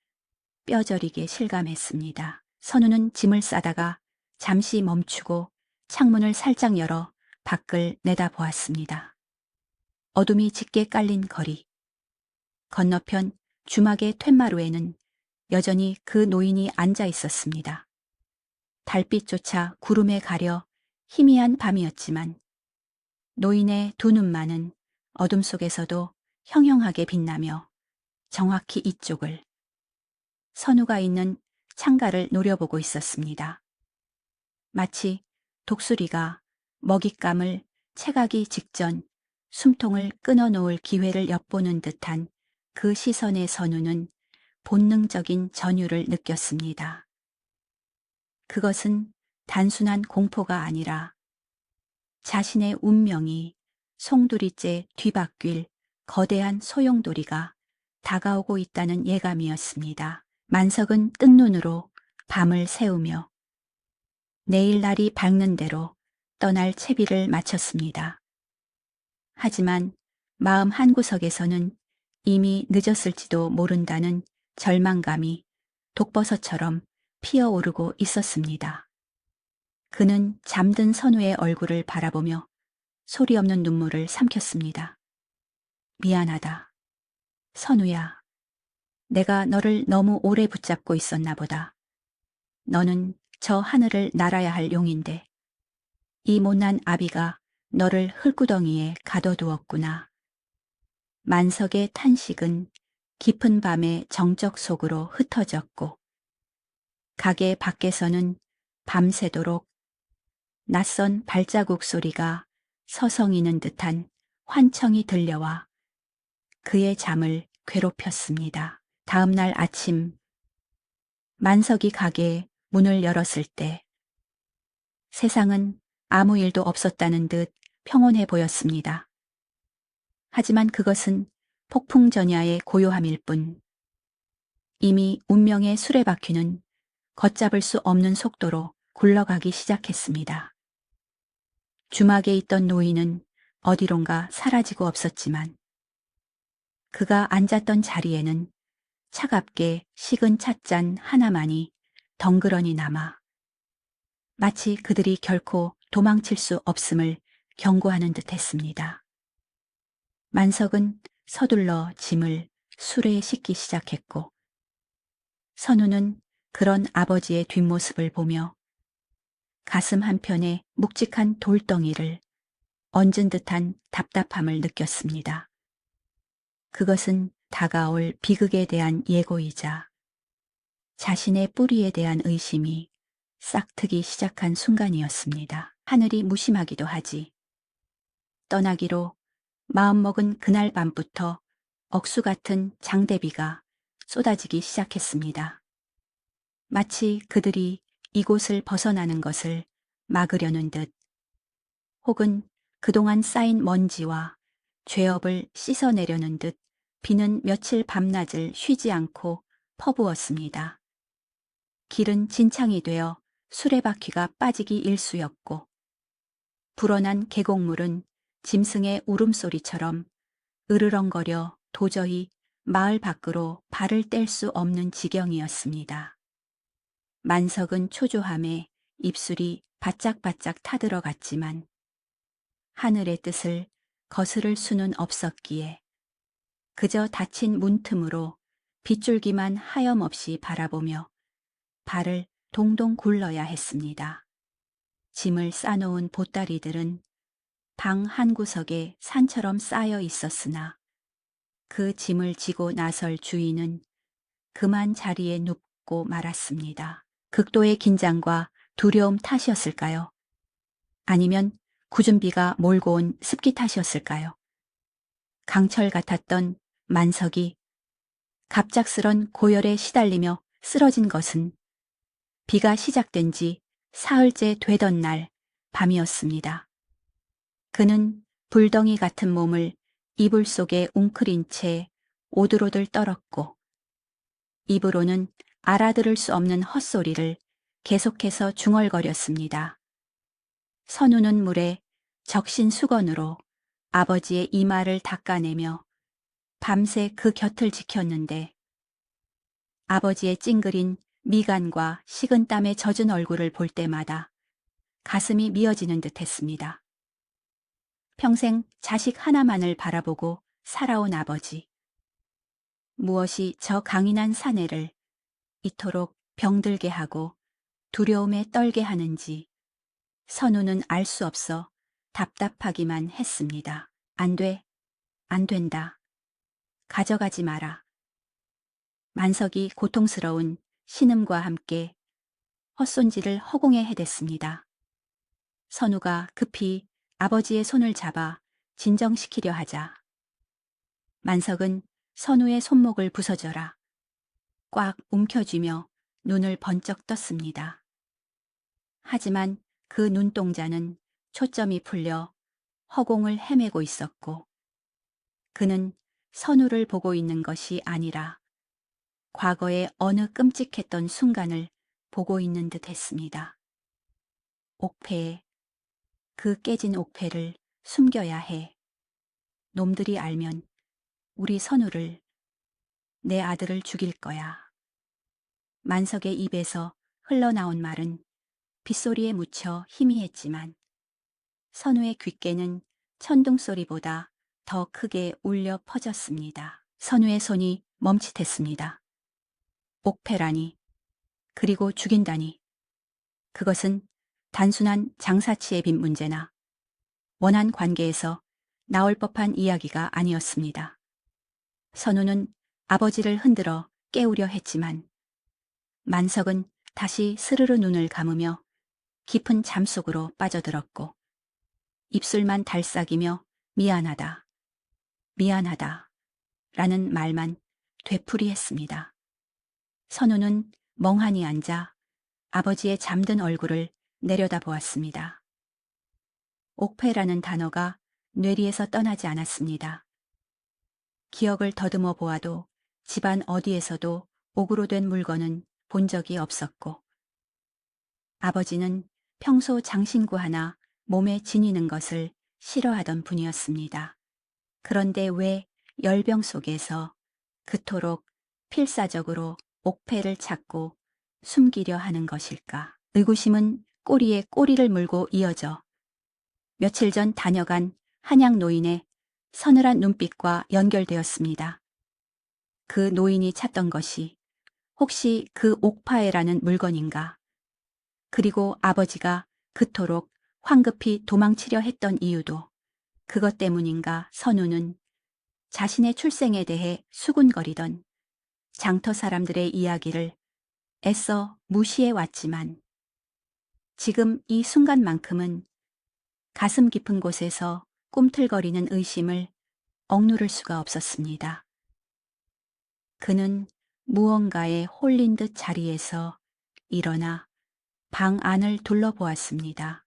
A: 뼈저리게 실감했습니다. 선우는 짐을 싸다가 잠시 멈추고 창문을 살짝 열어 밖을 내다보았습니다. 어둠이 짙게 깔린 거리. 건너편 주막의 툇마루에는 여전히 그 노인이 앉아 있었습니다. 달빛조차 구름에 가려 희미한 밤이었지만 노인의 두 눈만은 어둠 속에서도 형형하게 빛나며 정확히 이쪽을, 선우가 있는 창가를 노려보고 있었습니다. 마치 독수리가 먹잇감을 채가기 직전 숨통을 끊어놓을 기회를 엿보는 듯한 그 시선의 선우는 본능적인 전율을 느꼈습니다. 그것은 단순한 공포가 아니라 자신의 운명이 송두리째 뒤바뀔 거대한 소용돌이가 다가오고 있다는 예감이었습니다. 만석은 뜬 눈으로 밤을 새우며 내일 날이 밝는 대로 떠날 채비를 마쳤습니다. 하지만 마음 한구석에서는 이미 늦었을지도 모른다는 절망감이 독버섯처럼 피어오르고 있었습니다. 그는 잠든 선우의 얼굴을 바라보며 소리 없는 눈물을 삼켰습니다. 미안하다. 선우야. 내가 너를 너무 오래 붙잡고 있었나 보다. 너는 저 하늘을 날아야 할 용인데 이 못난 아비가 너를 흙구덩이에 가둬두었구나. 만석의 탄식은 깊은 밤의 정적 속으로 흩어졌고 가게 밖에서는 밤새도록 낯선 발자국 소리가 서성이는 듯한 환청이 들려와 그의 잠을 괴롭혔습니다. 다음 날 아침 만석이 가게에 문을 열었을 때 세상은 아무 일도 없었다는 듯 평온해 보였습니다. 하지만 그것은 폭풍전야의 고요함일 뿐 이미 운명의 수레바퀴는 걷잡을 수 없는 속도로 굴러가기 시작했습니다. 주막에 있던 노인은 어디론가 사라지고 없었지만 그가 앉았던 자리에는 차갑게 식은 찻잔 하나만이 덩그러니 남아 마치 그들이 결코 도망칠 수 없음을 경고하는 듯 했습니다. 만석은 서둘러 짐을 수레에 싣기 시작했고 선우는 그런 아버지의 뒷모습을 보며 가슴 한편에 묵직한 돌덩이를 얹은 듯한 답답함을 느꼈습니다. 그것은 다가올 비극에 대한 예고이자 자신의 뿌리에 대한 의심이 싹트기 시작한 순간이었습니다. 하늘이 무심하기도 하지. 떠나기로 마음먹은 그날 밤부터 억수 같은 장대비가 쏟아지기 시작했습니다. 마치 그들이 이곳을 벗어나는 것을 막으려는 듯, 혹은 그동안 쌓인 먼지와 죄업을 씻어내려는 듯 비는 며칠 밤낮을 쉬지 않고 퍼부었습니다. 길은 진창이 되어 수레바퀴가 빠지기 일쑤였고 불어난 계곡물은 짐승의 울음소리처럼 으르렁거려 도저히 마을 밖으로 발을 뗄 수 없는 지경이었습니다. 만석은 초조함에 입술이 바짝바짝 타들어갔지만 하늘의 뜻을 거스를 수는 없었기에 그저 닫힌 문틈으로 빗줄기만 하염없이 바라보며 발을 동동 굴러야 했습니다. 짐을 싸놓은 보따리들은 방 한구석에 산처럼 쌓여 있었으나 그 짐을 지고 나설 주인은 그만 자리에 눕고 말았습니다. 극도의 긴장과 두려움 탓이었을까요? 아니면 굳은 비가 몰고 온 습기 탓이었을까요? 강철 같았던 만석이 갑작스런 고열에 시달리며 쓰러진 것은 비가 시작된 지 사흘째 되던 날 밤이었습니다. 그는 불덩이 같은 몸을 이불 속에 웅크린 채 오들오들 떨었고 입으로는 알아들을 수 없는 헛소리를 계속해서 중얼거렸습니다. 선우는 물에 적신 수건으로 아버지의 이마를 닦아내며 밤새 그 곁을 지켰는데 아버지의 찡그린 미간과 식은 땀에 젖은 얼굴을 볼 때마다 가슴이 미어지는 듯 했습니다. 평생 자식 하나만을 바라보고 살아온 아버지. 무엇이 저 강인한 사내를 이토록 병들게 하고 두려움에 떨게 하는지 선우는 알 수 없어 답답하기만 했습니다. 안 돼, 안 된다. 가져가지 마라. 만석이 고통스러운 신음과 함께 헛손질을 허공에 해댔습니다. 선우가 급히 아버지의 손을 잡아 진정시키려 하자 만석은 선우의 손목을 부서져라 꽉 움켜쥐며 눈을 번쩍 떴습니다. 하지만 그 눈동자는 초점이 풀려 허공을 헤매고 있었고 그는 선우를 보고 있는 것이 아니라 과거의 어느 끔찍했던 순간을 보고 있는 듯 했습니다. 옥패에 그 깨진 옥패를 숨겨야 해. 놈들이 알면 우리 선우를, 내 아들을 죽일 거야. 만석의 입에서 흘러나온 말은 빗소리에 묻혀 희미했지만 선우의 귓게는 천둥 소리보다 더 크게 울려 퍼졌습니다. 선우의 손이 멈칫했습니다. 옥패라니, 그리고 죽인다니. 그것은 단순한 장사치의 빚 문제나 원한 관계에서 나올 법한 이야기가 아니었습니다. 선우는 아버지를 흔들어 깨우려 했지만 만석은 다시 스르르 눈을 감으며 깊은 잠 속으로 빠져들었고 입술만 달싹이며 미안하다, 미안하다 라는 말만 되풀이했습니다. 선우는 멍하니 앉아 아버지의 잠든 얼굴을 내려다보았습니다. 옥패라는 단어가 뇌리에서 떠나지 않았습니다. 기억을 더듬어 보아도 집안 어디에서도 옥으로 된 물건은 본 적이 없었고 아버지는 평소 장신구 하나 몸에 지니는 것을 싫어하던 분이었습니다. 그런데 왜 열병 속에서 그토록 필사적으로 옥패를 찾고 숨기려 하는 것일까? 의구심은 꼬리에 꼬리를 물고 이어져 며칠 전 다녀간 한양 노인의 서늘한 눈빛과 연결되었습니다. 그 노인이 찾던 것이 혹시 그 옥파에라는 물건인가? 그리고 아버지가 그토록 황급히 도망치려 했던 이유도 그것 때문인가? 선우는 자신의 출생에 대해 수군거리던 장터 사람들의 이야기를 애써 무시해 왔지만 지금 이 순간만큼은 가슴 깊은 곳에서 꿈틀거리는 의심을 억누를 수가 없었습니다. 그는 무언가에 홀린 듯 자리에서 일어나 방 안을 둘러보았습니다.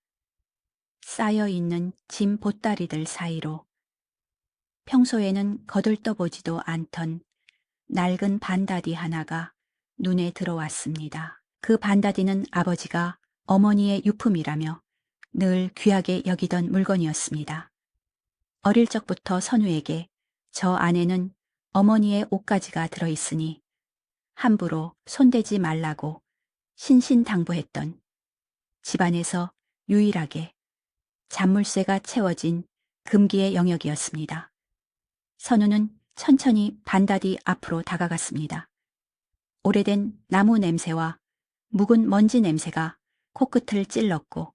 A: 쌓여있는 짐 보따리들 사이로 평소에는 거들떠보지도 않던 낡은 반다디 하나가 눈에 들어왔습니다. 그 반다디는 아버지가 어머니의 유품이라며 늘 귀하게 여기던 물건이었습니다. 어릴 적부터 선우에게 저 안에는 어머니의 옷가지가 들어있으니 함부로 손대지 말라고 신신당부했던 집안에서 유일하게 잔물쇠가 채워진 금기의 영역이었습니다. 선우는 천천히 반다디 앞으로 다가갔습니다. 오래된 나무 냄새와 묵은 먼지 냄새가 코끝을 찔렀고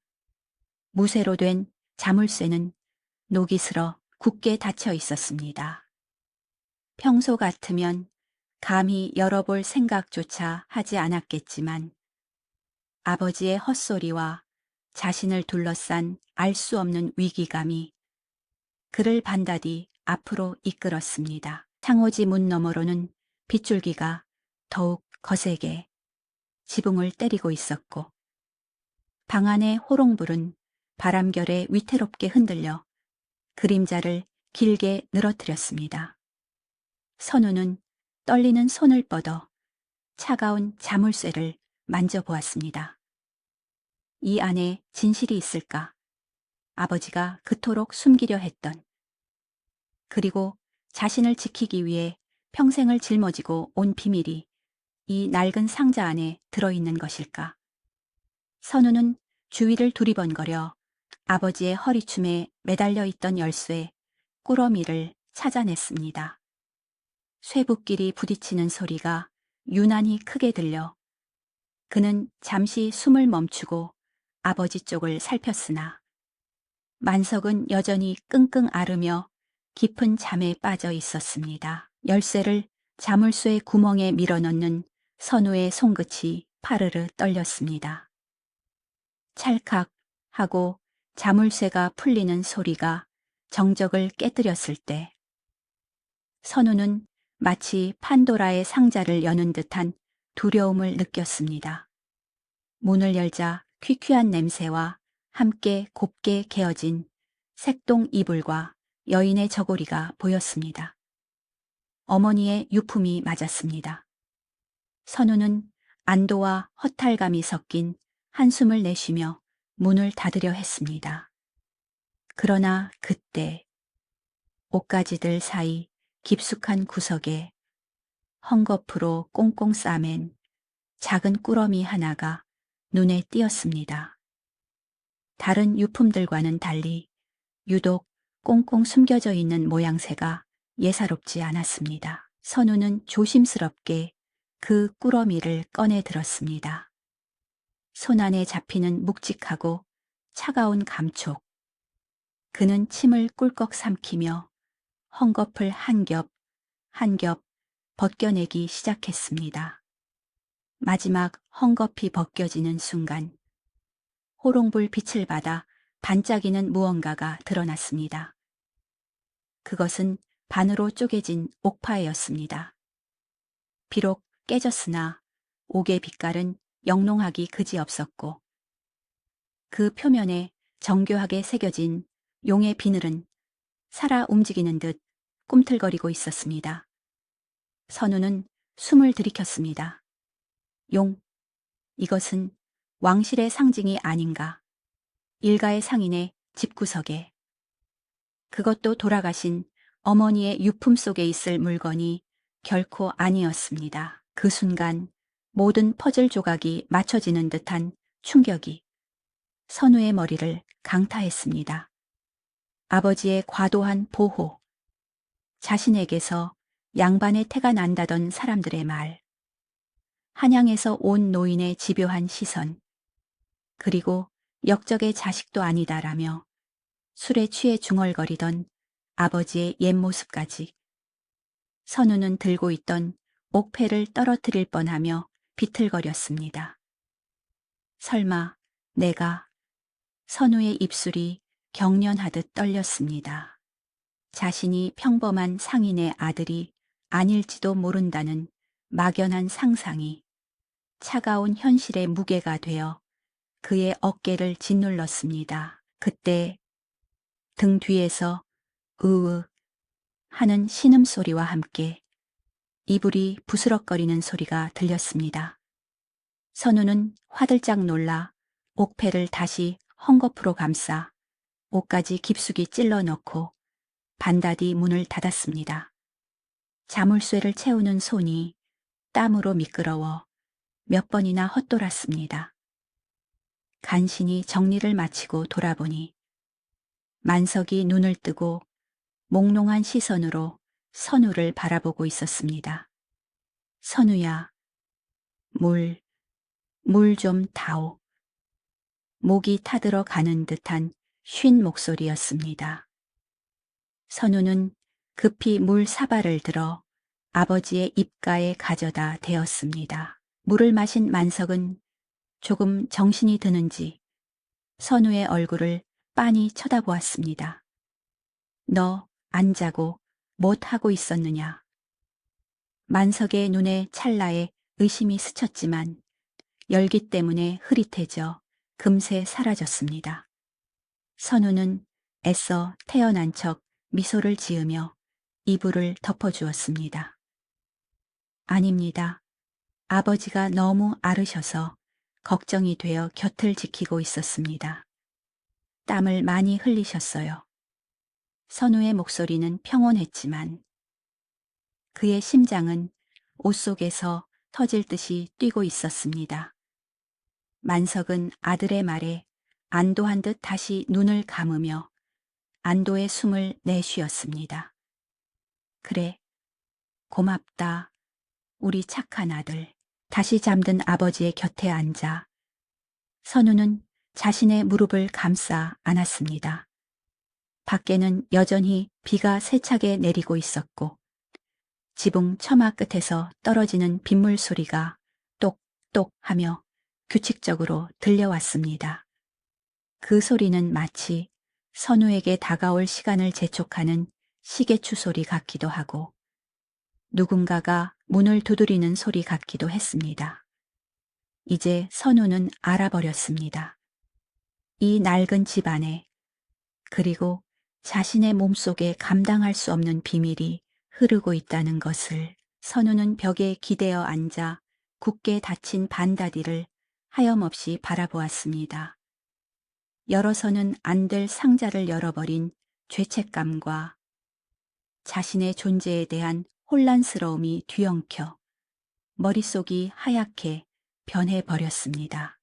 A: 무쇠로 된 자물쇠는 녹이 슬어 굳게 닫혀 있었습니다. 평소 같으면 감히 열어볼 생각조차 하지 않았겠지만 아버지의 헛소리와 자신을 둘러싼 알 수 없는 위기감이 그를 반다디 앞으로 이끌었습니다. 창호지 문 너머로는 빗줄기가 더욱 거세게 지붕을 때리고 있었고 방 안의 호롱불은 바람결에 위태롭게 흔들려 그림자를 길게 늘어뜨렸습니다. 선우는 떨리는 손을 뻗어 차가운 자물쇠를 만져보았습니다. 이 안에 진실이 있을까? 아버지가 그토록 숨기려 했던 그리고 자신을 지키기 위해 평생을 짊어지고 온 비밀이 이 낡은 상자 안에 들어있는 것일까? 선우는 주위를 두리번거려 아버지의 허리춤에 매달려 있던 열쇠, 꾸러미를 찾아냈습니다. 쇠붙길이 부딪히는 소리가 유난히 크게 들려 그는 잠시 숨을 멈추고 아버지 쪽을 살폈으나 만석은 여전히 끙끙 앓으며 깊은 잠에 빠져 있었습니다. 열쇠를 자물쇠 구멍에 밀어넣는 선우의 손끝이 파르르 떨렸습니다. 찰칵 하고 자물쇠가 풀리는 소리가 정적을 깨뜨렸을 때 선우는 마치 판도라의 상자를 여는 듯한 두려움을 느꼈습니다. 문을 열자 퀴퀴한 냄새와 함께 곱게 개어진 색동 이불과 여인의 저고리가 보였습니다. 어머니의 유품이 맞았습니다. 선우는 안도와 허탈감이 섞인 한숨을 내쉬며 문을 닫으려 했습니다. 그러나 그때 옷가지들 사이 깊숙한 구석에 헝겊으로 꽁꽁 싸맨 작은 꾸러미 하나가 눈에 띄었습니다. 다른 유품들과는 달리 유독 꽁꽁 숨겨져 있는 모양새가 예사롭지 않았습니다. 선우는 조심스럽게 그 꾸러미를 꺼내 들었습니다. 손안에 잡히는 묵직하고 차가운 감촉. 그는 침을 꿀꺽 삼키며 헝겊을 한 겹 한 겹 벗겨내기 시작했습니다. 마지막 헝겊이 벗겨지는 순간 호롱불 빛을 받아 반짝이는 무언가가 드러났습니다. 그것은 반으로 쪼개진 옥파였습니다. 비록 깨졌으나 옥의 빛깔은 영롱하기 그지없었고 그 표면에 정교하게 새겨진 용의 비늘은 살아 움직이는 듯 꿈틀거리고 있었습니다. 선우는 숨을 들이켰습니다. 용, 이것은 왕실의 상징이 아닌가. 일가의 상인의 집구석에. 그것도 돌아가신 어머니의 유품 속에 있을 물건이 결코 아니었습니다. 그 순간 모든 퍼즐 조각이 맞춰지는 듯한 충격이 선우의 머리를 강타했습니다. 아버지의 과도한 보호, 자신에게서 양반의 태가 난다던 사람들의 말, 한양에서 온 노인의 집요한 시선, 그리고 역적의 자식도 아니다라며 술에 취해 중얼거리던 아버지의 옛 모습까지. 선우는 들고 있던 옥패를 떨어뜨릴 뻔하며 비틀거렸습니다. 설마 내가. 선우의 입술이 경련하듯 떨렸습니다. 자신이 평범한 상인의 아들이 아닐지도 모른다는 막연한 상상이 차가운 현실의 무게가 되어 그의 어깨를 짓눌렀습니다. 그때 등 뒤에서 으으 하는 신음소리와 함께 이불이 부스럭거리는 소리가 들렸습니다. 선우는 화들짝 놀라 옥패를 다시 헝겊으로 감싸 옷까지 깊숙이 찔러 넣고 반다디 문을 닫았습니다. 자물쇠를 채우는 손이 땀으로 미끄러워 몇 번이나 헛돌았습니다. 간신히 정리를 마치고 돌아보니 만석이 눈을 뜨고 몽롱한 시선으로 선우를 바라보고 있었습니다. 선우야, 물 좀 다오. 목이 타들어 가는 듯한 쉰 목소리였습니다. 선우는 급히 물 사발을 들어 아버지의 입가에 가져다 대었습니다. 물을 마신 만석은 조금 정신이 드는지 선우의 얼굴을 빤히 쳐다보았습니다. 너 안 자고 못 하고 있었느냐? 만석의 눈에 찰나에 의심이 스쳤지만 열기 때문에 흐릿해져 금세 사라졌습니다. 선우는 애써 태어난 척 미소를 지으며 이불을 덮어주었습니다. 아닙니다. 아버지가 너무 앓으셔서 걱정이 되어 곁을 지키고 있었습니다. 땀을 많이 흘리셨어요. 선우의 목소리는 평온했지만 그의 심장은 옷 속에서 터질 듯이 뛰고 있었습니다. 만석은 아들의 말에 안도한 듯 다시 눈을 감으며 안도의 숨을 내쉬었습니다. 그래, 고맙다, 우리 착한 아들. 다시 잠든 아버지의 곁에 앉아 선우는 자신의 무릎을 감싸 안았습니다. 밖에는 여전히 비가 세차게 내리고 있었고 지붕 처마 끝에서 떨어지는 빗물 소리가 똑똑 하며 규칙적으로 들려왔습니다. 그 소리는 마치 선우에게 다가올 시간을 재촉하는 시계추 소리 같기도 하고 누군가가 문을 두드리는 소리 같기도 했습니다. 이제 선우는 알아버렸습니다. 이 낡은 집 안에 그리고 자신의 몸속에 감당할 수 없는 비밀이 흐르고 있다는 것을. 선우는 벽에 기대어 앉아 굳게 닫힌 반다디를 하염없이 바라보았습니다. 열어서는 안 될 상자를 열어버린 죄책감과 자신의 존재에 대한 혼란스러움이 뒤엉켜 머릿속이 하얗게 변해버렸습니다.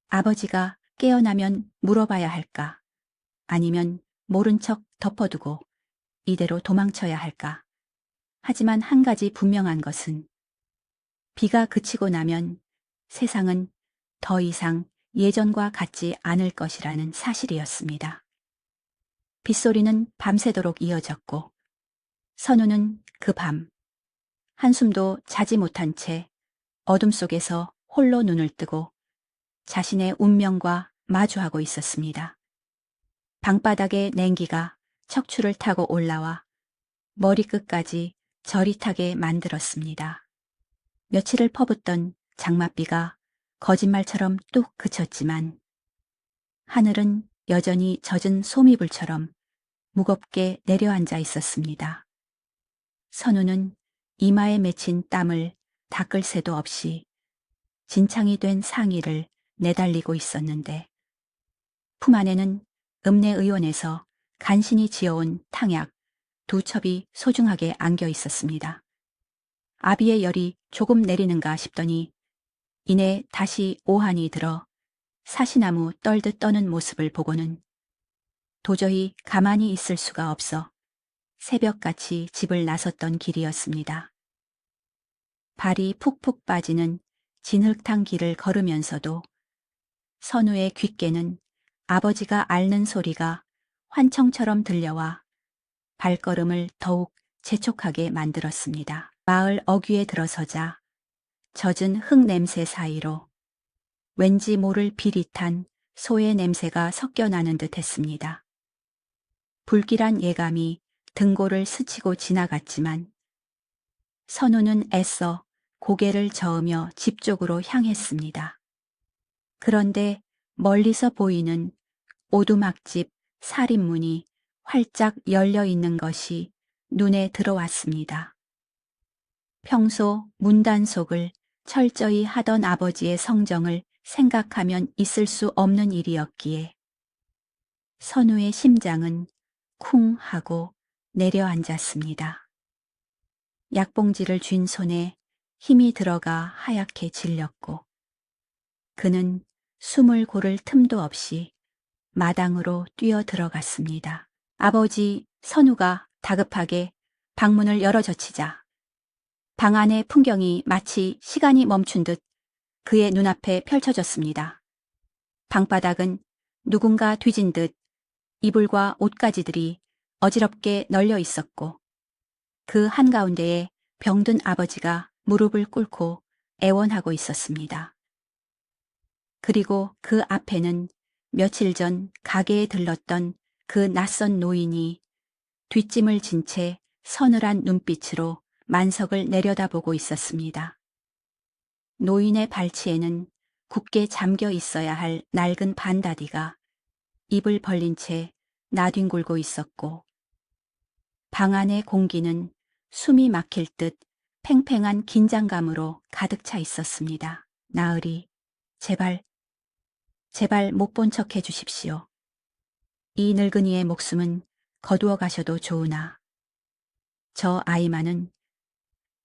A: 아버지가 깨어나면 물어봐야 할까? 아니면 모른 척 덮어두고 이대로 도망쳐야 할까? 하지만 한 가지 분명한 것은 비가 그치고 나면 세상은 더 이상 예전과 같지 않을 것이라는 사실이었습니다. 빗소리는 밤새도록 이어졌고 선우는 그 밤 한숨도 자지 못한 채 어둠 속에서 홀로 눈을 뜨고 자신의 운명과 마주하고 있었습니다. 방바닥에 냉기가 척추를 타고 올라와 머리끝까지 저릿하게 만들었습니다. 며칠을 퍼붓던 장맛비가 거짓말처럼 뚝 그쳤지만 하늘은 여전히 젖은 소미불처럼 무겁게 내려앉아 있었습니다. 선우는 이마에 맺힌 땀을 닦을 새도 없이 진창이 된 상의를 내달리고 있었는데 품 안에는 읍내의원에서 간신히 지어온 탕약 2첩이 소중하게 안겨 있었습니다. 아비의 열이 조금 내리는가 싶더니 이내 다시 오한이 들어 사시나무 떨듯 떠는 모습을 보고는 도저히 가만히 있을 수가 없어 새벽같이 집을 나섰던 길이었습니다. 발이 푹푹 빠지는 진흙탕 길을 걸으면서도 선우의 귓께는 아버지가 앓는 소리가 환청처럼 들려와 발걸음을 더욱 재촉하게 만들었습니다. 마을 어귀에 들어서자 젖은 흙 냄새 사이로 왠지 모를 비릿한 소의 냄새가 섞여 나는 듯 했습니다. 불길한 예감이 등골을 스치고 지나갔지만 선우는 애써 고개를 저으며 집 쪽으로 향했습니다. 그런데 멀리서 보이는 오두막집 살인문이 활짝 열려 있는 것이 눈에 들어왔습니다. 평소 문단속을 철저히 하던 아버지의 성정을 생각하면 있을 수 없는 일이었기에 선우의 심장은 쿵 하고 내려앉았습니다. 약봉지를 쥔 손에 힘이 들어가 하얗게 질렸고 그는 숨을 고를 틈도 없이 마당으로 뛰어 들어갔습니다. 아버지, 선우가 다급하게 방문을 열어젖히자 방 안의 풍경이 마치 시간이 멈춘 듯 그의 눈앞에 펼쳐졌습니다. 방바닥은 누군가 뒤진 듯 이불과 옷가지들이 어지럽게 널려 있었고 그 한가운데에 병든 아버지가 무릎을 꿇고 애원하고 있었습니다. 그리고 그 앞에는 며칠 전 가게에 들렀던 그 낯선 노인이 뒷짐을 진 채 서늘한 눈빛으로 만석을 내려다보고 있었습니다. 노인의 발치에는 굳게 잠겨 있어야 할 낡은 반다디가 입을 벌린 채 나뒹굴고 있었고 방 안의 공기는 숨이 막힐 듯 팽팽한 긴장감으로 가득 차 있었습니다. 나으리, 제발 못 본 척 해주십시오. 이 늙은이의 목숨은 거두어 가셔도 좋으나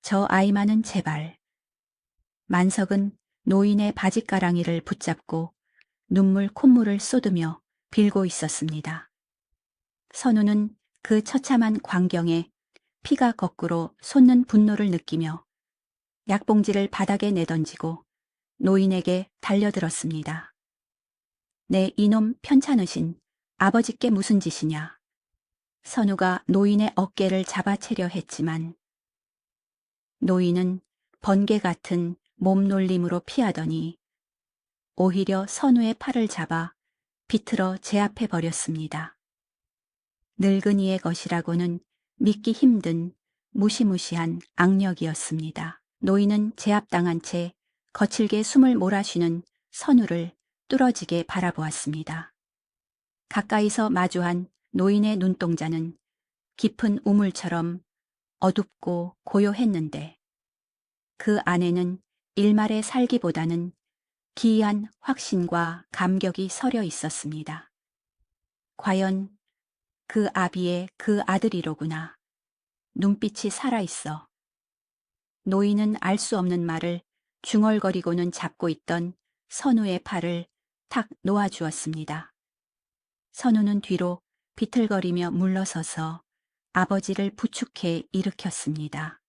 A: 저 아이만은 제발 만석은 노인의 바짓가랑이를 붙잡고 눈물 콧물을 쏟으며 빌고 있었습니다. 선우는 그 처참한 광경에 피가 거꾸로 솟는 분노를 느끼며 약봉지를 바닥에 내던지고 노인에게 달려들었습니다. 내 이놈 편찮으신 아버지께 무슨 짓이냐. 선우가 노인의 어깨를 잡아채려 했지만 노인은 번개 같은 몸놀림으로 피하더니 오히려 선우의 팔을 잡아 비틀어 제압해 버렸습니다. 늙은이의 것이라고는 믿기 힘든 무시무시한 악력이었습니다. 노인은 제압당한 채 거칠게 숨을 몰아쉬는 선우를 뚫어지게 바라보았습니다. 가까이서 마주한 노인의 눈동자는 깊은 우물처럼 어둡고 고요했는데 그 안에는 일말의 살기보다는 기이한 확신과 감격이 서려 있었습니다. 과연 그 아비의 그 아들이로구나. 눈빛이 살아있어. 노인은 알 수 없는 말을 중얼거리고는 잡고 있던 선우의 팔을 탁 놓아주었습니다. 선우는 뒤로 비틀거리며 물러서서 아버지를 부축해 일으켰습니다.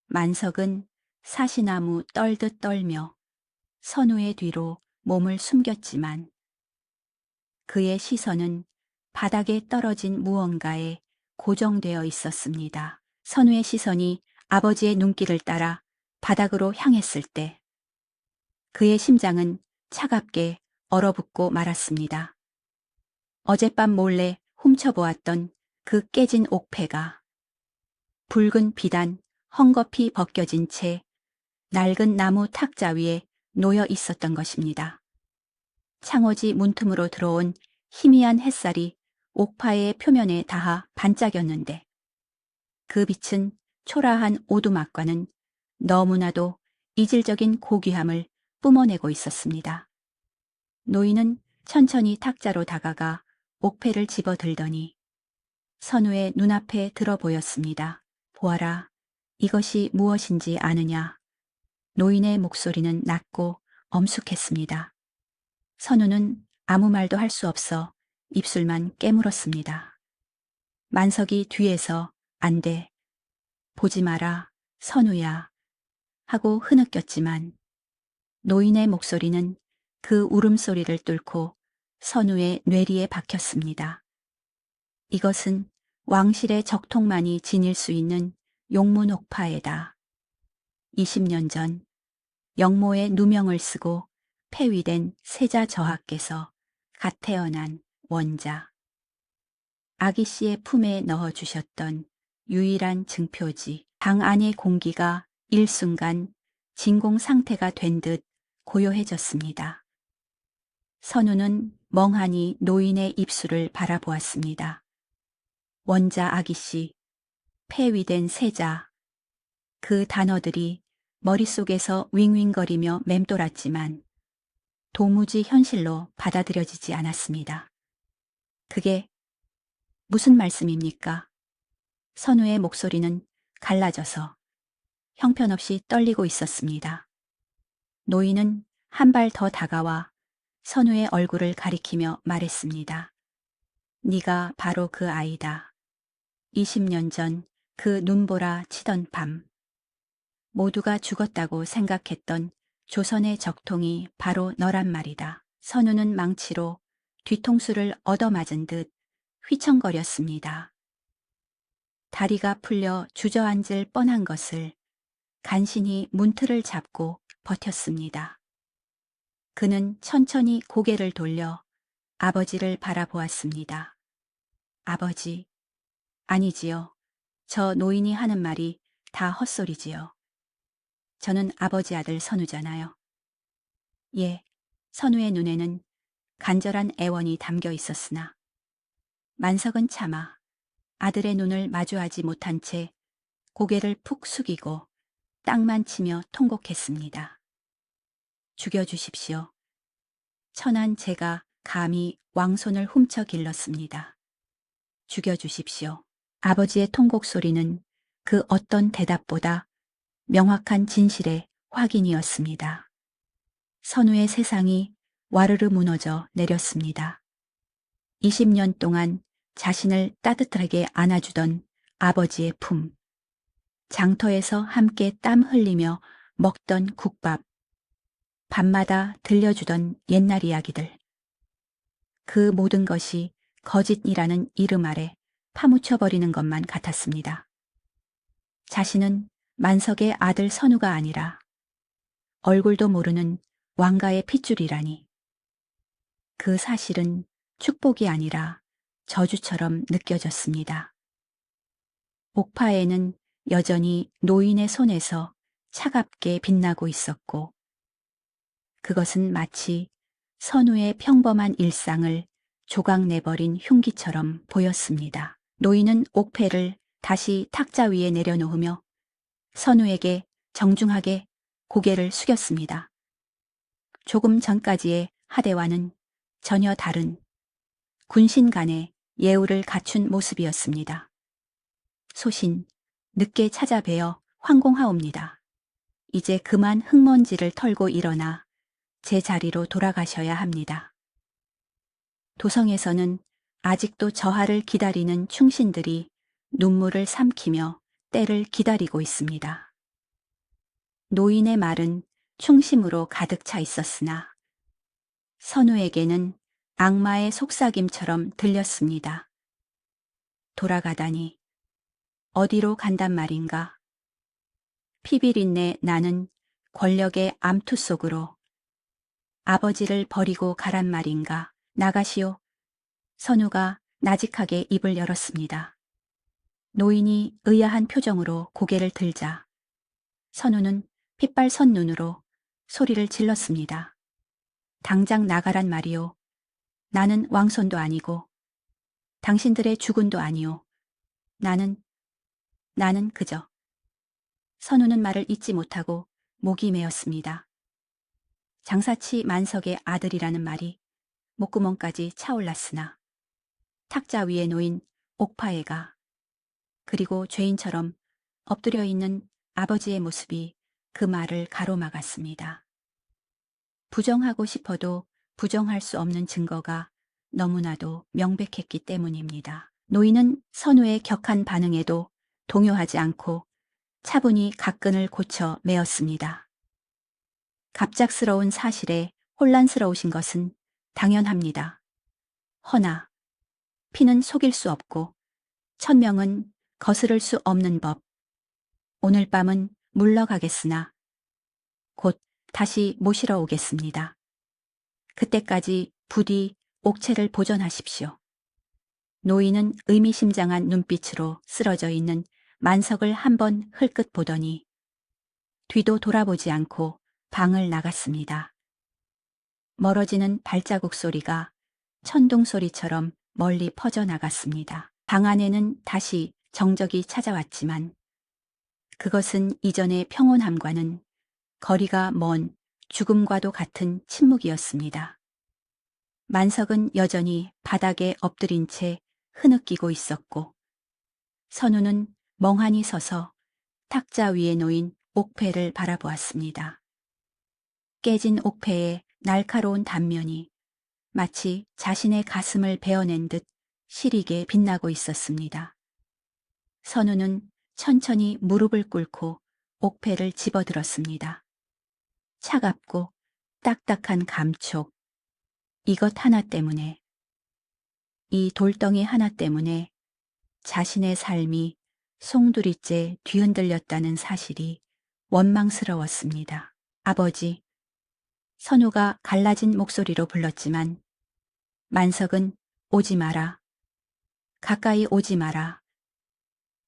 A: 만석은 사시나무 떨듯 떨며 선우의 뒤로 몸을 숨겼지만 그의 시선은 바닥에 떨어진 무언가에 고정되어 있었습니다. 선우의 시선이 아버지의 눈길을 따라 바닥으로 향했을 때 그의 심장은 차갑게 얼어붙고 말았습니다. 어젯밤 몰래 훔쳐보았던 그 깨진 옥패가 붉은 비단 헝겊이 벗겨진 채 낡은 나무 탁자 위에 놓여 있었던 것입니다. 창호지 문틈으로 들어온 희미한 햇살이 옥파의 표면에 닿아 반짝였는데 그 빛은 초라한 오두막과는 너무나도 이질적인 고귀함을 뿜어내고 있었습니다. 노인은 천천히 탁자로 다가가 옥패를 집어들더니 선우의 눈앞에 들어 보였습니다. 보아라, 이것이 무엇인지 아느냐. 노인의 목소리는 낮고 엄숙했습니다. 선우는 아무 말도 할 수 없어 입술만 깨물었습니다. 만석이 뒤에서 안 돼, 보지 마라, 선우야 하고 흐느꼈지만 노인의 목소리는 그 울음소리를 뚫고 선우의 뇌리에 박혔습니다. 이것은 왕실의 적통만이 지닐 수 있는 용문옥파에다. 20년 전 영모의 누명을 쓰고 폐위된 세자 저하께서 갓 태어난 원자. 아기 씨의 품에 넣어주셨던 유일한 증표지. 방 안의 공기가 일순간 진공 상태가 된 듯 고요해졌습니다. 선우는 멍하니 노인의 입술을 바라보았습니다. 원자 아기 씨, 폐위된 세자. 그 단어들이 머릿속에서 윙윙거리며 맴돌았지만 도무지 현실로 받아들여지지 않았습니다. 그게 무슨 말씀입니까? 선우의 목소리는 갈라져서 형편없이 떨리고 있었습니다. 노인은 한 발 더 다가와 선우의 얼굴을 가리키며 말했습니다. 네가 바로 그 아이다. 20년 전 그 눈보라 치던 밤. 모두가 죽었다고 생각했던 조선의 적통이 바로 너란 말이다. 선우는 망치로 뒤통수를 얻어맞은 듯 휘청거렸습니다. 다리가 풀려 주저앉을 뻔한 것을 간신히 문틀을 잡고 버텼습니다. 그는 천천히 고개를 돌려 아버지를 바라보았습니다. 아버지, 아니지요. 저 노인이 하는 말이 다 헛소리지요. 저는 아버지 아들 선우잖아요. 예, 선우의 눈에는 간절한 애원이 담겨 있었으나 만석은 차마 아들의 눈을 마주하지 못한 채 고개를 푹 숙이고 땅만 치며 통곡했습니다. 죽여주십시오. 천한 제가 감히 왕손을 훔쳐 길렀습니다. 죽여주십시오. 아버지의 통곡 소리는 그 어떤 대답보다 명확한 진실에 확인이었습니다. 선우의 세상이 와르르 무너져 내렸습니다. 20년 동안 자신을 따뜻하게 안아주던 아버지의 품, 장터에서 함께 땀 흘리며 먹던 국밥, 밤마다 들려주던 옛날 이야기들. 그 모든 것이 거짓이라는 이름 아래 파묻혀버리는 것만 같았습니다. 자신은 만석의 아들 선우가 아니라 얼굴도 모르는 왕가의 핏줄이라니. 그 사실은 축복이 아니라 저주처럼 느껴졌습니다. 옥파에는 여전히 노인의 손에서 차갑게 빛나고 있었고, 그것은 마치 선우의 평범한 일상을 조각내버린 흉기처럼 보였습니다. 노인은 옥패를 다시 탁자 위에 내려놓으며 선우에게 정중하게 고개를 숙였습니다. 조금 전까지의 하대와는 전혀 다른 군신 간의 예우를 갖춘 모습이었습니다. 소신, 늦게 찾아뵈어 황공하옵니다. 이제 그만 흙먼지를 털고 일어나 제 자리로 돌아가셔야 합니다. 도성에서는 아직도 저하를 기다리는 충신들이 눈물을 삼키며 때를 기다리고 있습니다. 노인의 말은 충심으로 가득 차 있었으나 선우에게는 악마의 속삭임처럼 들렸습니다. 돌아가다니 어디로 간단 말인가? 피비린내 나는 권력의 암투 속으로 아버지를 버리고 가란 말인가? 나가시오. 선우가 나직하게 입을 열었습니다. 노인이 의아한 표정으로 고개를 들자 선우는 핏발선 눈으로 소리를 질렀습니다. 당장 나가란 말이오. 나는 왕손도 아니고 당신들의 주군도 아니오. 나는 그저. 선우는 말을 잇지 못하고 목이 메었습니다. 장사치 만석의 아들이라는 말이 목구멍까지 차올랐으나 탁자 위에 놓인 옥파애가 그리고 죄인처럼 엎드려 있는 아버지의 모습이 그 말을 가로막았습니다. 부정하고 싶어도 부정할 수 없는 증거가 너무나도 명백했기 때문입니다. 노인은 선우의 격한 반응에도 동요하지 않고 차분히 각근을 고쳐 메었습니다. 갑작스러운 사실에 혼란스러우신 것은 당연합니다. 허나 피는 속일 수 없고 천명은 거스를 수 없는 법. 오늘 밤은 물러가겠으나 곧 다시 모시러 오겠습니다. 그때까지 부디 옥체를 보존하십시오. 노인은 의미심장한 눈빛으로 쓰러져 있는 만석을 한번 흘끗 보더니 뒤도 돌아보지 않고 방을 나갔습니다. 멀어지는 발자국 소리가 천둥 소리처럼 멀리 퍼져나갔습니다. 방 안에는 다시 정적이 찾아왔지만 그것은 이전의 평온함과는 거리가 먼 죽음과도 같은 침묵이었습니다. 만석은 여전히 바닥에 엎드린 채 흐느끼고 있었고 선우는 멍하니 서서 탁자 위에 놓인 옥패를 바라보았습니다. 깨진 옥패의 날카로운 단면이 마치 자신의 가슴을 베어낸 듯 시리게 빛나고 있었습니다. 선우는 천천히 무릎을 꿇고 옥패를 집어들었습니다. 차갑고 딱딱한 감촉, 이것 하나 때문에, 이 돌덩이 하나 때문에 자신의 삶이 송두리째 뒤흔들렸다는 사실이 원망스러웠습니다. 아버지, 선우가 갈라진 목소리로 불렀지만 만석은 오지 마라. 가까이 오지 마라.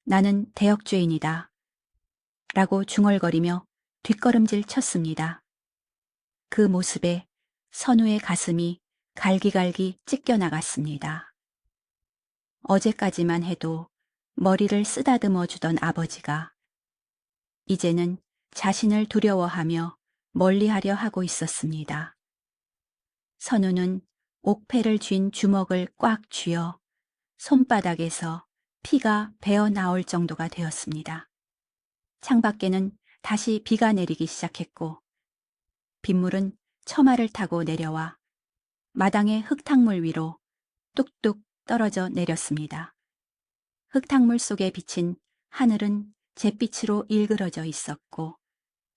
A: 나는 대역죄인이다. 라고 중얼거리며 뒷걸음질 쳤습니다. 그 모습에 선우의 가슴이 갈기갈기 찢겨나갔습니다. 어제까지만 해도 머리를 쓰다듬어 주던 아버지가 이제는 자신을 두려워하며 멀리하려 하고 있었습니다. 선우는 옥패를 쥔 주먹을 꽉 쥐어 손바닥에서 피가 배어 나올 정도가 되었습니다. 창밖에는 다시 비가 내리기 시작했고 빗물은 처마를 타고 내려와 마당의 흙탕물 위로 뚝뚝 떨어져 내렸습니다. 흙탕물 속에 비친 하늘은 잿빛으로 일그러져 있었고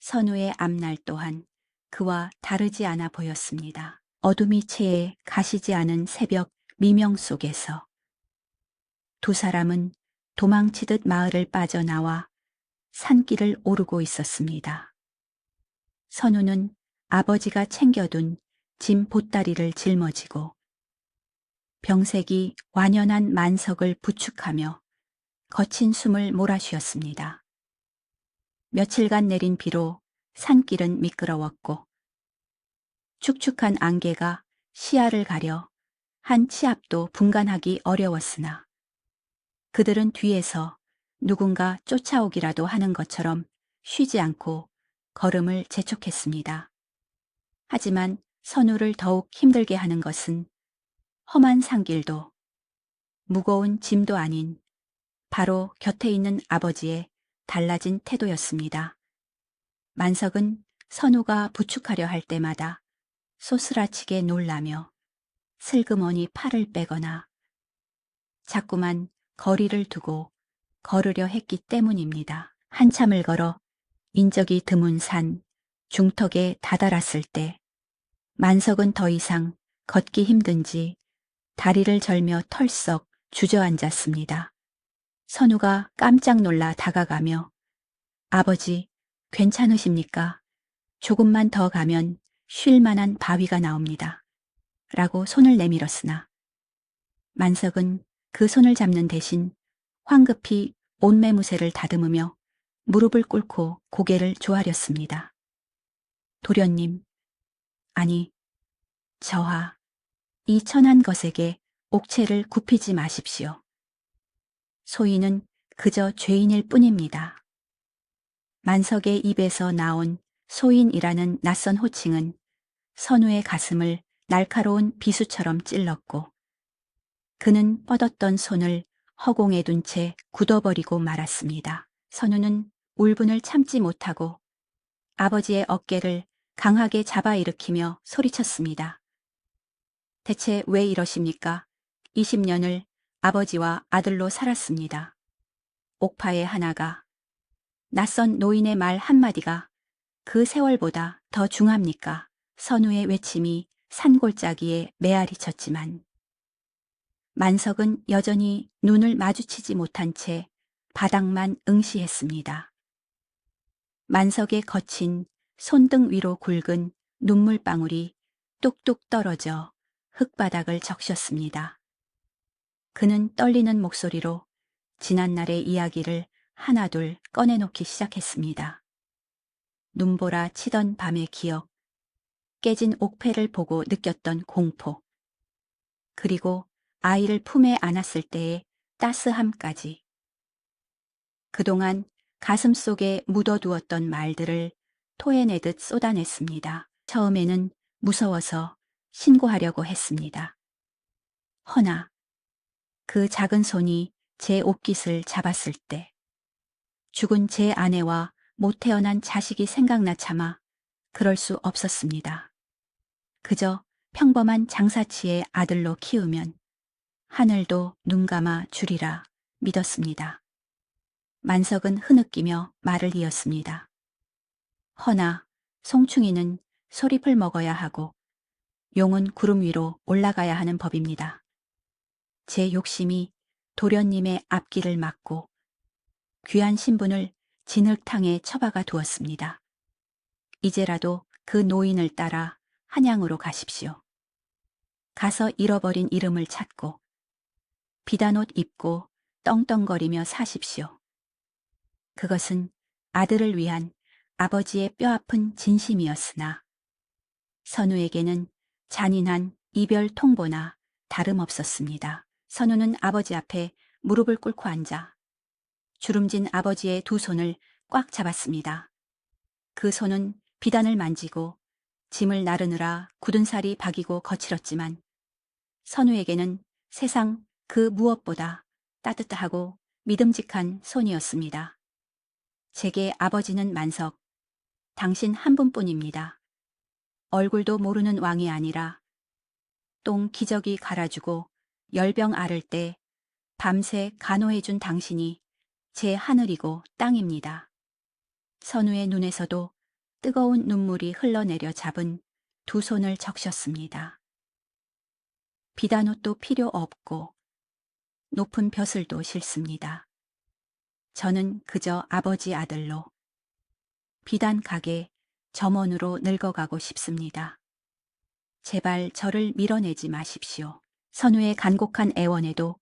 A: 선우의 앞날 또한 그와 다르지 않아 보였습니다. 어둠이 채에 가시지 않은 새벽 미명 속에서 두 사람은 도망치듯 마을을 빠져나와 산길을 오르고 있었습니다. 선우는 아버지가 챙겨둔 짐 보따리를 짊어지고 병색이 완연한 만석을 부축하며 거친 숨을 몰아쉬었습니다. 며칠간 내린 비로 산길은 미끄러웠고 축축한 안개가 시야를 가려 한 치 앞도 분간하기 어려웠으나 그들은 뒤에서 누군가 쫓아오기라도 하는 것처럼 쉬지 않고 걸음을 재촉했습니다. 하지만 선우를 더욱 힘들게 하는 것은 험한 산길도 무거운 짐도 아닌 바로 곁에 있는 아버지의 달라진 태도였습니다. 만석은 선우가 부축하려 할 때마다 소스라치게 놀라며 슬그머니 팔을 빼거나 자꾸만 거리를 두고 걸으려 했기 때문입니다. 한참을 걸어 인적이 드문 산 중턱에 다다랐을 때 만석은 더 이상 걷기 힘든지 다리를 절며 털썩 주저앉았습니다. 선우가 깜짝 놀라 다가가며 아버지 괜찮으십니까? 조금만 더 가면 쉴 만한 바위가 나옵니다. 라고 손을 내밀었으나 만석은 그 손을 잡는 대신 황급히 옷매무새를 다듬으며 무릎을 꿇고 고개를 조아렸습니다. 도련님, 아니, 저하, 이 천한 것에게 옥체를 굽히지 마십시오. 소인은 그저 죄인일 뿐입니다. 만석의 입에서 나온 소인이라는 낯선 호칭은 선우의 가슴을 날카로운 비수처럼 찔렀고 그는 뻗었던 손을 허공에 둔 채 굳어버리고 말았습니다. 선우는 울분을 참지 못하고 아버지의 어깨를 강하게 잡아일으키며 소리쳤습니다. 대체 왜 이러십니까? 20년을 아버지와 아들로 살았습니다. 옥파의 하나가, 낯선 노인의 말 한마디가 그 세월보다 더 중합니까? 선우의 외침이 산골짜기에 메아리 쳤지만 만석은 여전히 눈을 마주치지 못한 채 바닥만 응시했습니다. 만석의 거친 손등 위로 굵은 눈물방울이 뚝뚝 떨어져 흙바닥을 적셨습니다. 그는 떨리는 목소리로 지난날의 이야기를 하나둘 꺼내놓기 시작했습니다. 눈보라 치던 밤의 기억, 깨진 옥패를 보고 느꼈던 공포, 그리고 아이를 품에 안았을 때의 따스함까지. 그동안 가슴 속에 묻어두었던 말들을 토해내듯 쏟아냈습니다. 처음에는 무서워서 신고하려고 했습니다. 허나 그 작은 손이 제 옷깃을 잡았을 때 죽은 제 아내와 못 태어난 자식이 생각나 차마 그럴 수 없었습니다. 그저 평범한 장사치의 아들로 키우면 하늘도 눈감아 주리라 믿었습니다. 만석은 흐느끼며 말을 이었습니다. 허나 송충이는 소립을 먹어야 하고 용은 구름 위로 올라가야 하는 법입니다. 제 욕심이 도련님의 앞길을 막고 귀한 신분을 진흙탕에 처박아 두었습니다. 이제라도 그 노인을 따라 한양으로 가십시오. 가서 잃어버린 이름을 찾고 비단옷 입고 떵떵거리며 사십시오. 그것은 아들을 위한 아버지의 뼈아픈 진심이었으나 선우에게는 잔인한 이별 통보나 다름없었습니다. 선우는 아버지 앞에 무릎을 꿇고 앉아 주름진 아버지의 두 손을 꽉 잡았습니다. 그 손은 비단을 만지고 짐을 나르느라 굳은 살이 박이고 거칠었지만 선우에게는 세상 그 무엇보다 따뜻하고 믿음직한 손이었습니다. 제게 아버지는 만석, 당신 한 분뿐입니다. 얼굴도 모르는 왕이 아니라 똥 기저귀 갈아주고 열병 앓을 때 밤새 간호해준 당신이 제 하늘이고 땅입니다. 선우의 눈에서도 뜨거운 눈물이 흘러내려 잡은 두 손을 적셨습니다. 비단 옷도 필요 없고 높은 벼슬도 싫습니다. 저는 그저 아버지 아들로 비단 가게 점원으로 늙어가고 싶습니다. 제발 저를 밀어내지 마십시오. 선우의 간곡한 애원에도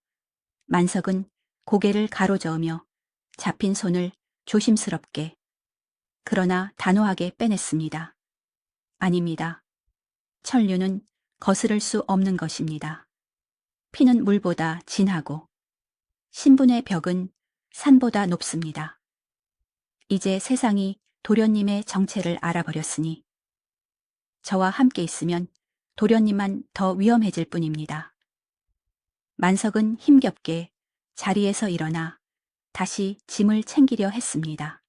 A: 만석은 고개를 가로저으며 잡힌 손을 조심스럽게 그러나 단호하게 빼냈습니다. 아닙니다. 천류는 거스를 수 없는 것입니다. 피는 물보다 진하고 신분의 벽은 산보다 높습니다. 이제 세상이 도련님의 정체를 알아버렸으니 저와 함께 있으면 도련님만 더 위험해질 뿐입니다. 만석은 힘겹게 자리에서 일어나 다시 짐을 챙기려 했습니다.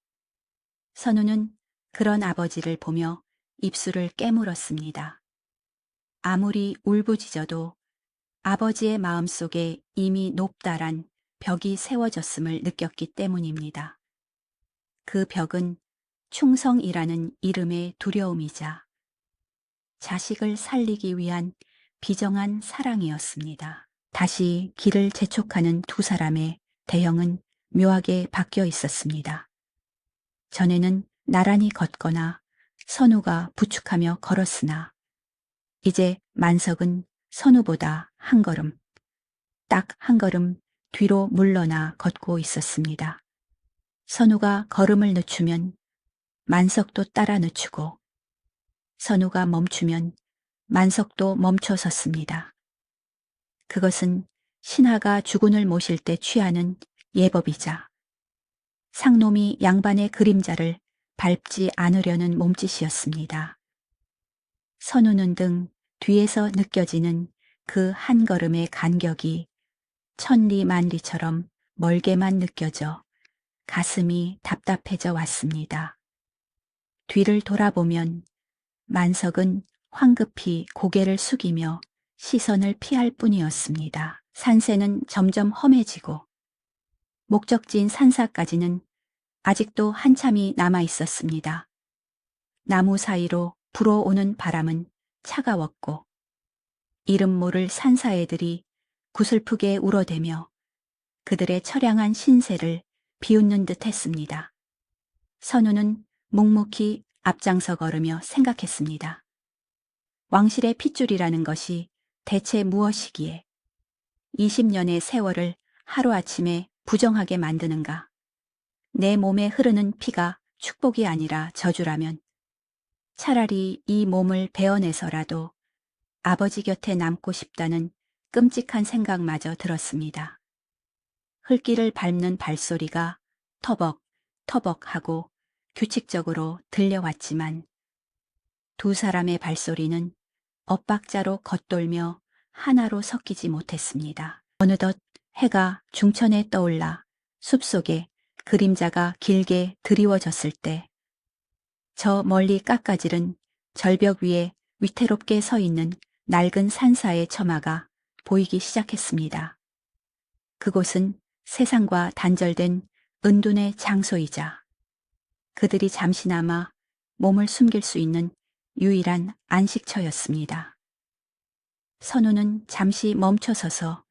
A: 선우는 그런 아버지를 보며 입술을 깨물었습니다. 아무리 울부짖어도 아버지의 마음속에 이미 높다란 벽이 세워졌음을 느꼈기 때문입니다. 그 벽은 충성이라는 이름의 두려움이자 자식을 살리기 위한 비정한 사랑이었습니다. 다시 길을 재촉하는 두 사람의 대형은 묘하게 바뀌어 있었습니다. 전에는 나란히 걷거나 선우가 부축하며 걸었으나 이제 만석은 선우보다 한 걸음, 딱 한 걸음 뒤로 물러나 걷고 있었습니다. 선우가 걸음을 늦추면 만석도 따라 늦추고 선우가 멈추면 만석도 멈춰 섰습니다. 그것은 신하가 주군을 모실 때 취하는 예법이자 상놈이 양반의 그림자를 밟지 않으려는 몸짓이었습니다. 선우는 등 뒤에서 느껴지는 그 한 걸음의 간격이 천리만리처럼 멀게만 느껴져 가슴이 답답해져 왔습니다. 뒤를 돌아보면 만석은 황급히 고개를 숙이며 시선을 피할 뿐이었습니다. 산세는 점점 험해지고 목적지인 산사까지는 아직도 한참이 남아 있었습니다. 나무 사이로 불어오는 바람은 차가웠고 이름 모를 산사애들이 구슬프게 울어대며 그들의 처량한 신세를 비웃는 듯 했습니다. 선우는 묵묵히 앞장서 걸으며 생각했습니다. 왕실의 핏줄이라는 것이 대체 무엇이기에 20년의 세월을 하루아침에 부정하게 만드는가? 내 몸에 흐르는 피가 축복이 아니라 저주라면 차라리 이 몸을 베어내서라도 아버지 곁에 남고 싶다는 끔찍한 생각마저 들었습니다. 흙길을 밟는 발소리가 터벅 터벅하고 규칙적으로 들려왔지만 두 사람의 발소리는 엇박자로 겉돌며 하나로 섞이지 못했습니다. 어느덧 해가 중천에 떠올라 숲속에 그림자가 길게 드리워졌을 때 저 멀리 깎아지른 절벽 위에 위태롭게 서 있는 낡은 산사의 처마가 보이기 시작했습니다. 그곳은 세상과 단절된 은둔의 장소이자 그들이 잠시나마 몸을 숨길 수 있는 유일한 안식처였습니다. 선우는 잠시 멈춰서서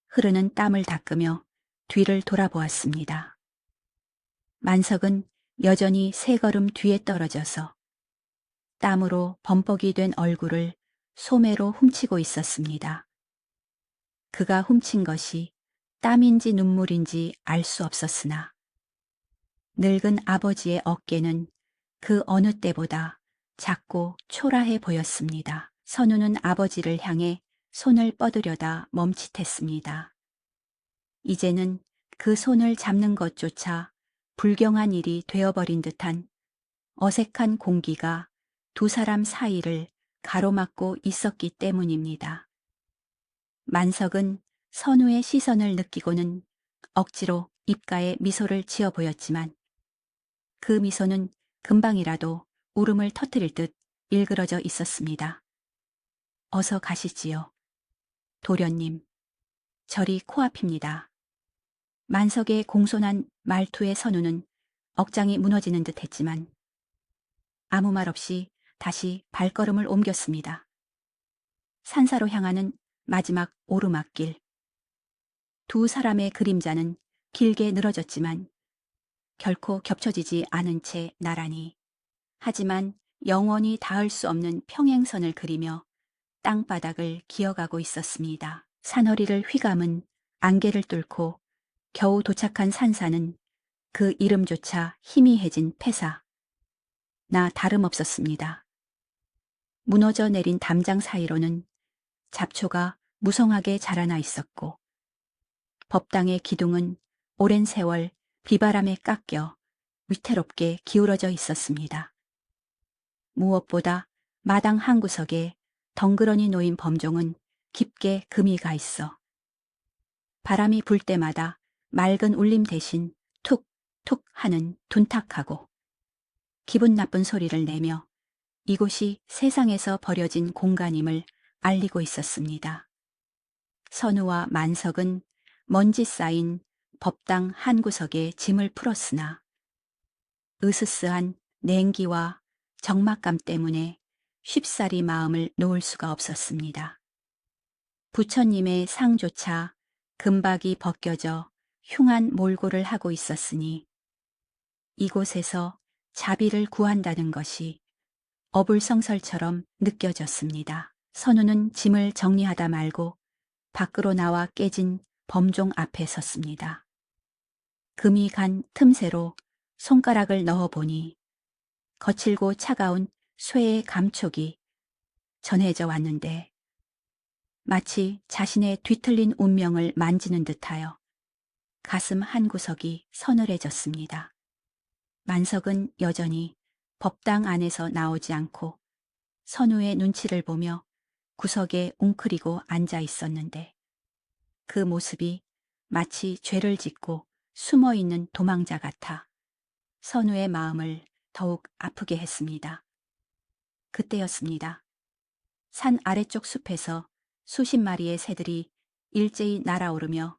A: 흐르는 땀을 닦으며 뒤를 돌아보았습니다. 만석은 여전히 세 걸음 뒤에 떨어져서 땀으로 범벅이 된 얼굴을 소매로 훔치고 있었습니다. 그가 훔친 것이 땀인지 눈물인지 알 수 없었으나 늙은 아버지의 어깨는 그 어느 때보다 작고 초라해 보였습니다. 선우는 아버지를 향해 손을 뻗으려다 멈칫했습니다. 이제는 그 손을 잡는 것조차 불경한 일이 되어버린 듯한 어색한 공기가 두 사람 사이를 가로막고 있었기 때문입니다. 만석은 선우의 시선을 느끼고는 억지로 입가에 미소를 지어 보였지만 그 미소는 금방이라도 울음을 터뜨릴 듯 일그러져 있었습니다. 어서 가시지요. 도련님. 절이 코앞입니다. 만석의 공손한 말투의 선우는 억장이 무너지는 듯 했지만 아무 말 없이 다시 발걸음을 옮겼습니다. 산사로 향하는 마지막 오르막길. 두 사람의 그림자는 길게 늘어졌지만 결코 겹쳐지지 않은 채 나란히, 하지만 영원히 닿을 수 없는 평행선을 그리며 땅바닥을 기어가고 있었습니다. 산허리를 휘감은 안개를 뚫고 겨우 도착한 산사는 그 이름조차 희미해진 폐사. 나 다름없었습니다. 무너져 내린 담장 사이로는 잡초가 무성하게 자라나 있었고 법당의 기둥은 오랜 세월 비바람에 깎여 위태롭게 기울어져 있었습니다. 무엇보다 마당 한 구석에 덩그러니 놓인 범종은 깊게 금이 가 있어 바람이 불 때마다 맑은 울림 대신 툭툭 하는 둔탁하고 기분 나쁜 소리를 내며 이곳이 세상에서 버려진 공간임을 알리고 있었습니다. 선우와 만석은 먼지 쌓인 법당 한 구석에 짐을 풀었으나 으스스한 냉기와 적막감 때문에 쉽사리 마음을 놓을 수가 없었습니다. 부처님의 상조차 금박이 벗겨져 흉한 몰골을 하고 있었으니 이곳에서 자비를 구한다는 것이 어불성설처럼 느껴졌습니다. 선우는 짐을 정리하다 말고 밖으로 나와 깨진 범종 앞에 섰습니다. 금이 간 틈새로 손가락을 넣어보니 거칠고 차가운 쇠의 감촉이 전해져 왔는데 마치 자신의 뒤틀린 운명을 만지는 듯하여 가슴 한구석이 서늘해졌습니다. 만석은 여전히 법당 안에서 나오지 않고 선우의 눈치를 보며 구석에 웅크리고 앉아 있었는데 그 모습이 마치 죄를 짓고 숨어있는 도망자 같아 선우의 마음을 더욱 아프게 했습니다. 그때였습니다. 산 아래쪽 숲에서 수십 마리의 새들이 일제히 날아오르며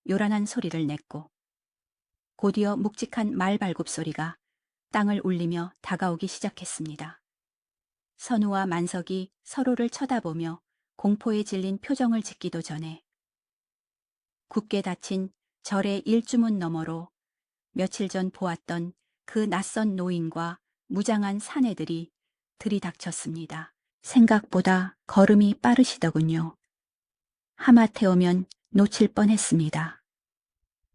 A: 요란한 소리를 냈고 곧이어 묵직한 말발굽 소리가 땅을 울리며 다가오기 시작했습니다. 선우와 만석이 서로를 쳐다보며 공포에 질린 표정을 짓기도 전에 굳게 닫힌 절의 일주문 너머로 며칠 전 보았던 그 낯선 노인과 무장한 사내들이 들이닥쳤습니다. 생각보다 걸음이 빠르시더군요. 하마태우면 놓칠 뻔했습니다.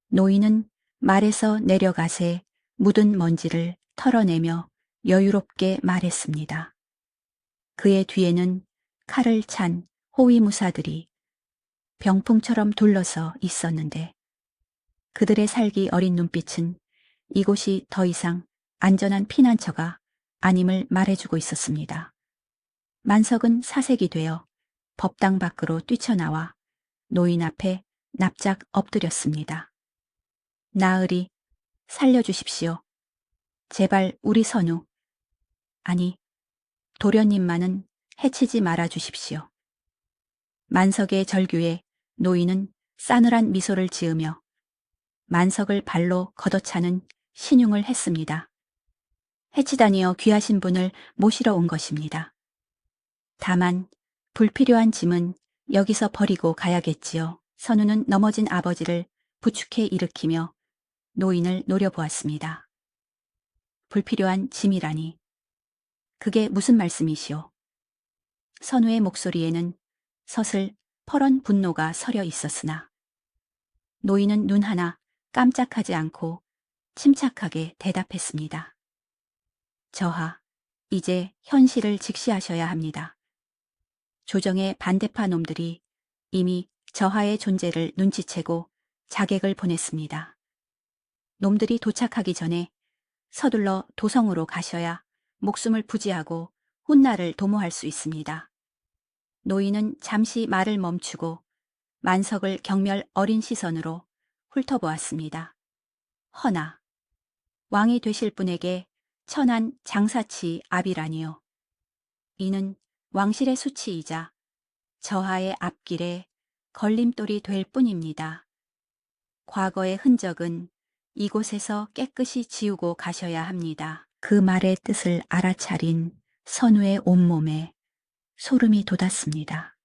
A: 노인은 말에서 내려가세 묻은 먼지를 털어내며 여유롭게 말했습니다. 그의 뒤에는 칼을 찬 호위무사들이 병풍처럼 둘러서 있었는데 그들의 살기 어린 눈빛은 이곳이 더 이상 안전한 피난처가 아님을 말해주고 있었습니다. 만석은 사색이 되어 법당 밖으로 뛰쳐나와 노인 앞에 납작 엎드렸습니다. 나으리, 살려주십시오. 제발 우리 선우, 아니 도련님만은 해치지 말아 주십시오. 만석의 절규에 노인은 싸늘한 미소를 지으며 만석을 발로 걷어차는 신용을 했습니다. 해치다니어 귀하신 분을 모시러 온 것입니다. 다만 불필요한 짐은 여기서 버리고 가야겠지요. 선우는 넘어진 아버지를 부축해 일으키며 노인을 노려보았습니다. 불필요한 짐이라니. 그게 무슨 말씀이시오? 선우의 목소리에는 서슬 퍼런 분노가 서려 있었으나 노인은 눈 하나 깜짝하지 않고 침착하게 대답했습니다. 저하, 이제 현실을 직시하셔야 합니다. 조정의 반대파 놈들이 이미 저하의 존재를 눈치채고 자객을 보냈습니다. 놈들이 도착하기 전에 서둘러 도성으로 가셔야 목숨을 부지하고 훗날을 도모할 수 있습니다. 노인은 잠시 말을 멈추고 만석을 경멸 어린 시선으로 훑어보았습니다. 허나 왕이 되실 분에게 천한 장사치 압이라니요. 이는 왕실의 수치이자 저하의 앞길에 걸림돌이 될 뿐입니다. 과거의 흔적은 이곳에서 깨끗이 지우고 가셔야 합니다. 그 말의 뜻을 알아차린 선우의 온몸에 소름이 돋았습니다.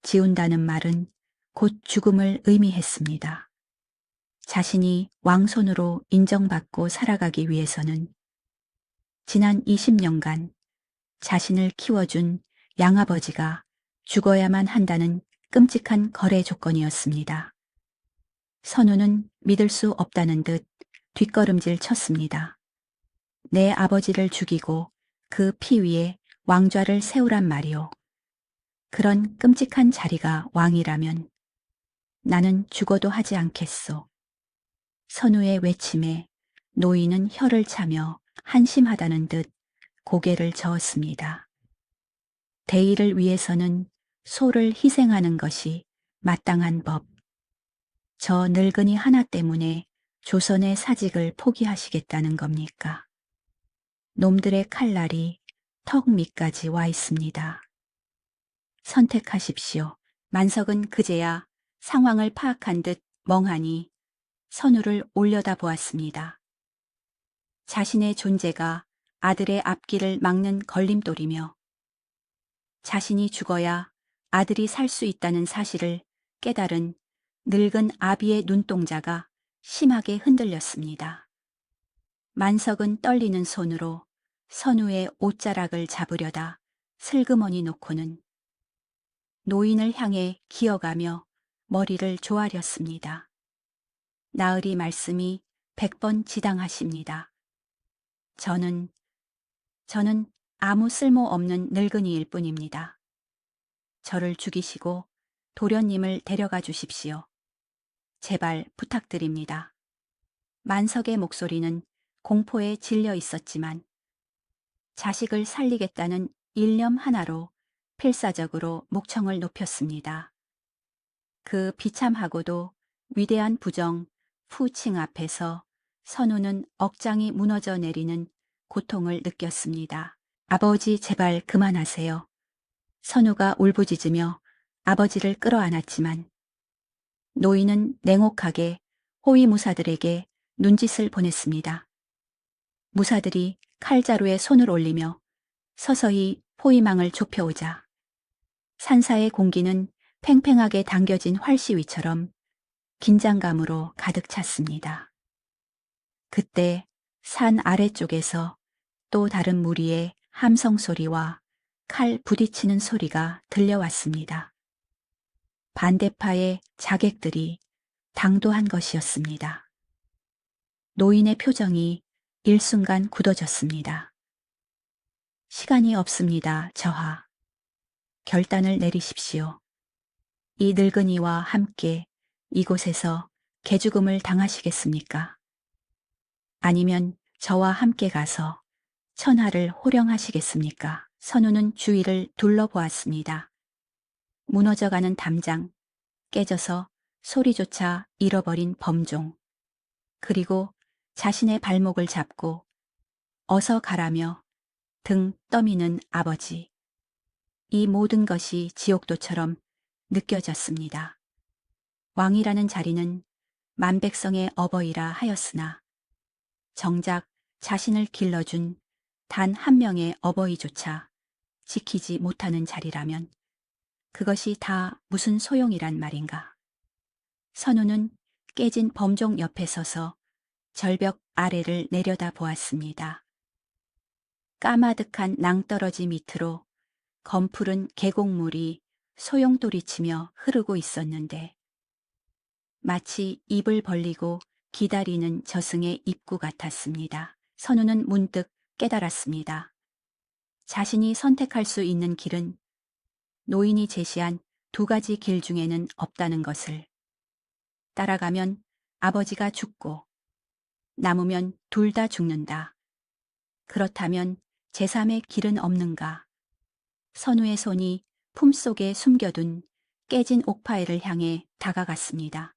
A: 지운다는 말은 곧 죽음을 의미했습니다. 자신이 왕손으로 인정받고 살아가기 위해서는 지난 20년간 자신을 키워준 양아버지가 죽어야만 한다는 끔찍한 거래 조건이었습니다. 선우는 믿을 수 없다는 듯 뒷걸음질 쳤습니다. 내 아버지를 죽이고 그 피 위에 왕좌를 세우란 말이오. 그런 끔찍한 자리가 왕이라면 나는 죽어도 하지 않겠소. 선우의 외침에 노인은 혀를 차며 한심하다는 듯 고개를 저었습니다. 대의를 위해서는 소를 희생하는 것이 마땅한 법. 저 늙은이 하나 때문에 조선의 사직을 포기하시겠다는 겁니까? 놈들의 칼날이 턱 밑까지 와 있습니다. 선택하십시오. 만석은 그제야 상황을 파악한 듯 멍하니 선우를 올려다보았습니다. 자신의 존재가 아들의 앞길을 막는 걸림돌이며 자신이 죽어야 아들이 살 수 있다는 사실을 깨달은 늙은 아비의 눈동자가 심하게 흔들렸습니다. 만석은 떨리는 손으로 선우의 옷자락을 잡으려다 슬그머니 놓고는 노인을 향해 기어가며 머리를 조아렸습니다. 나으리 말씀이 100번 지당하십니다. 저는 아무 쓸모없는 늙은이일 뿐입니다. 저를 죽이시고 도련님을 데려가 주십시오. 제발 부탁드립니다. 만석의 목소리는 공포에 질려 있었지만 자식을 살리겠다는 일념 하나로 필사적으로 목청을 높였습니다. 그 비참하고도 위대한 부정, 푸칭 앞에서 선우는 억장이 무너져 내리는 고통을 느꼈습니다. 아버지 제발 그만하세요. 선우가 울부짖으며 아버지를 끌어안았지만 노인은 냉혹하게 호위무사들에게 눈짓을 보냈습니다. 무사들이 칼자루에 손을 올리며 서서히 포위망을 좁혀오자 산사의 공기는 팽팽하게 당겨진 활시위처럼 긴장감으로 가득 찼습니다. 그때 산 아래쪽에서 또 다른 무리의 함성 소리와 칼 부딪히는 소리가 들려왔습니다. 반대파의 자객들이 당도한 것이었습니다. 노인의 표정이 일순간 굳어졌습니다. 시간이 없습니다, 저하. 결단을 내리십시오. 이 늙은이와 함께 이곳에서 개죽음을 당하시겠습니까? 아니면 저와 함께 가서 천하를 호령하시겠습니까? 선우는 주위를 둘러보았습니다. 무너져가는 담장, 깨져서 소리조차 잃어버린 범종, 그리고 자신의 발목을 잡고 어서 가라며 등 떠미는 아버지. 이 모든 것이 지옥도처럼 느껴졌습니다. 왕이라는 자리는 만백성의 어버이라 하였으나 정작 자신을 길러준 단 한 명의 어버이조차 지키지 못하는 자리라면 그것이 다 무슨 소용이란 말인가. 선우는 깨진 범종 옆에 서서 절벽 아래를 내려다 보았습니다. 까마득한 낭떠러지 밑으로 검푸른 계곡물이 소용돌이치며 흐르고 있었는데 마치 입을 벌리고 기다리는 저승의 입구 같았습니다. 선우는 문득 깨달았습니다. 자신이 선택할 수 있는 길은 노인이 제시한 두 가지 길 중에는 없다는 것을. 따라가면 아버지가 죽고 남으면 둘 다 죽는다. 그렇다면 제3의 길은 없는가. 선우의 손이 품속에 숨겨둔 깨진 옥파이를 향해 다가갔습니다.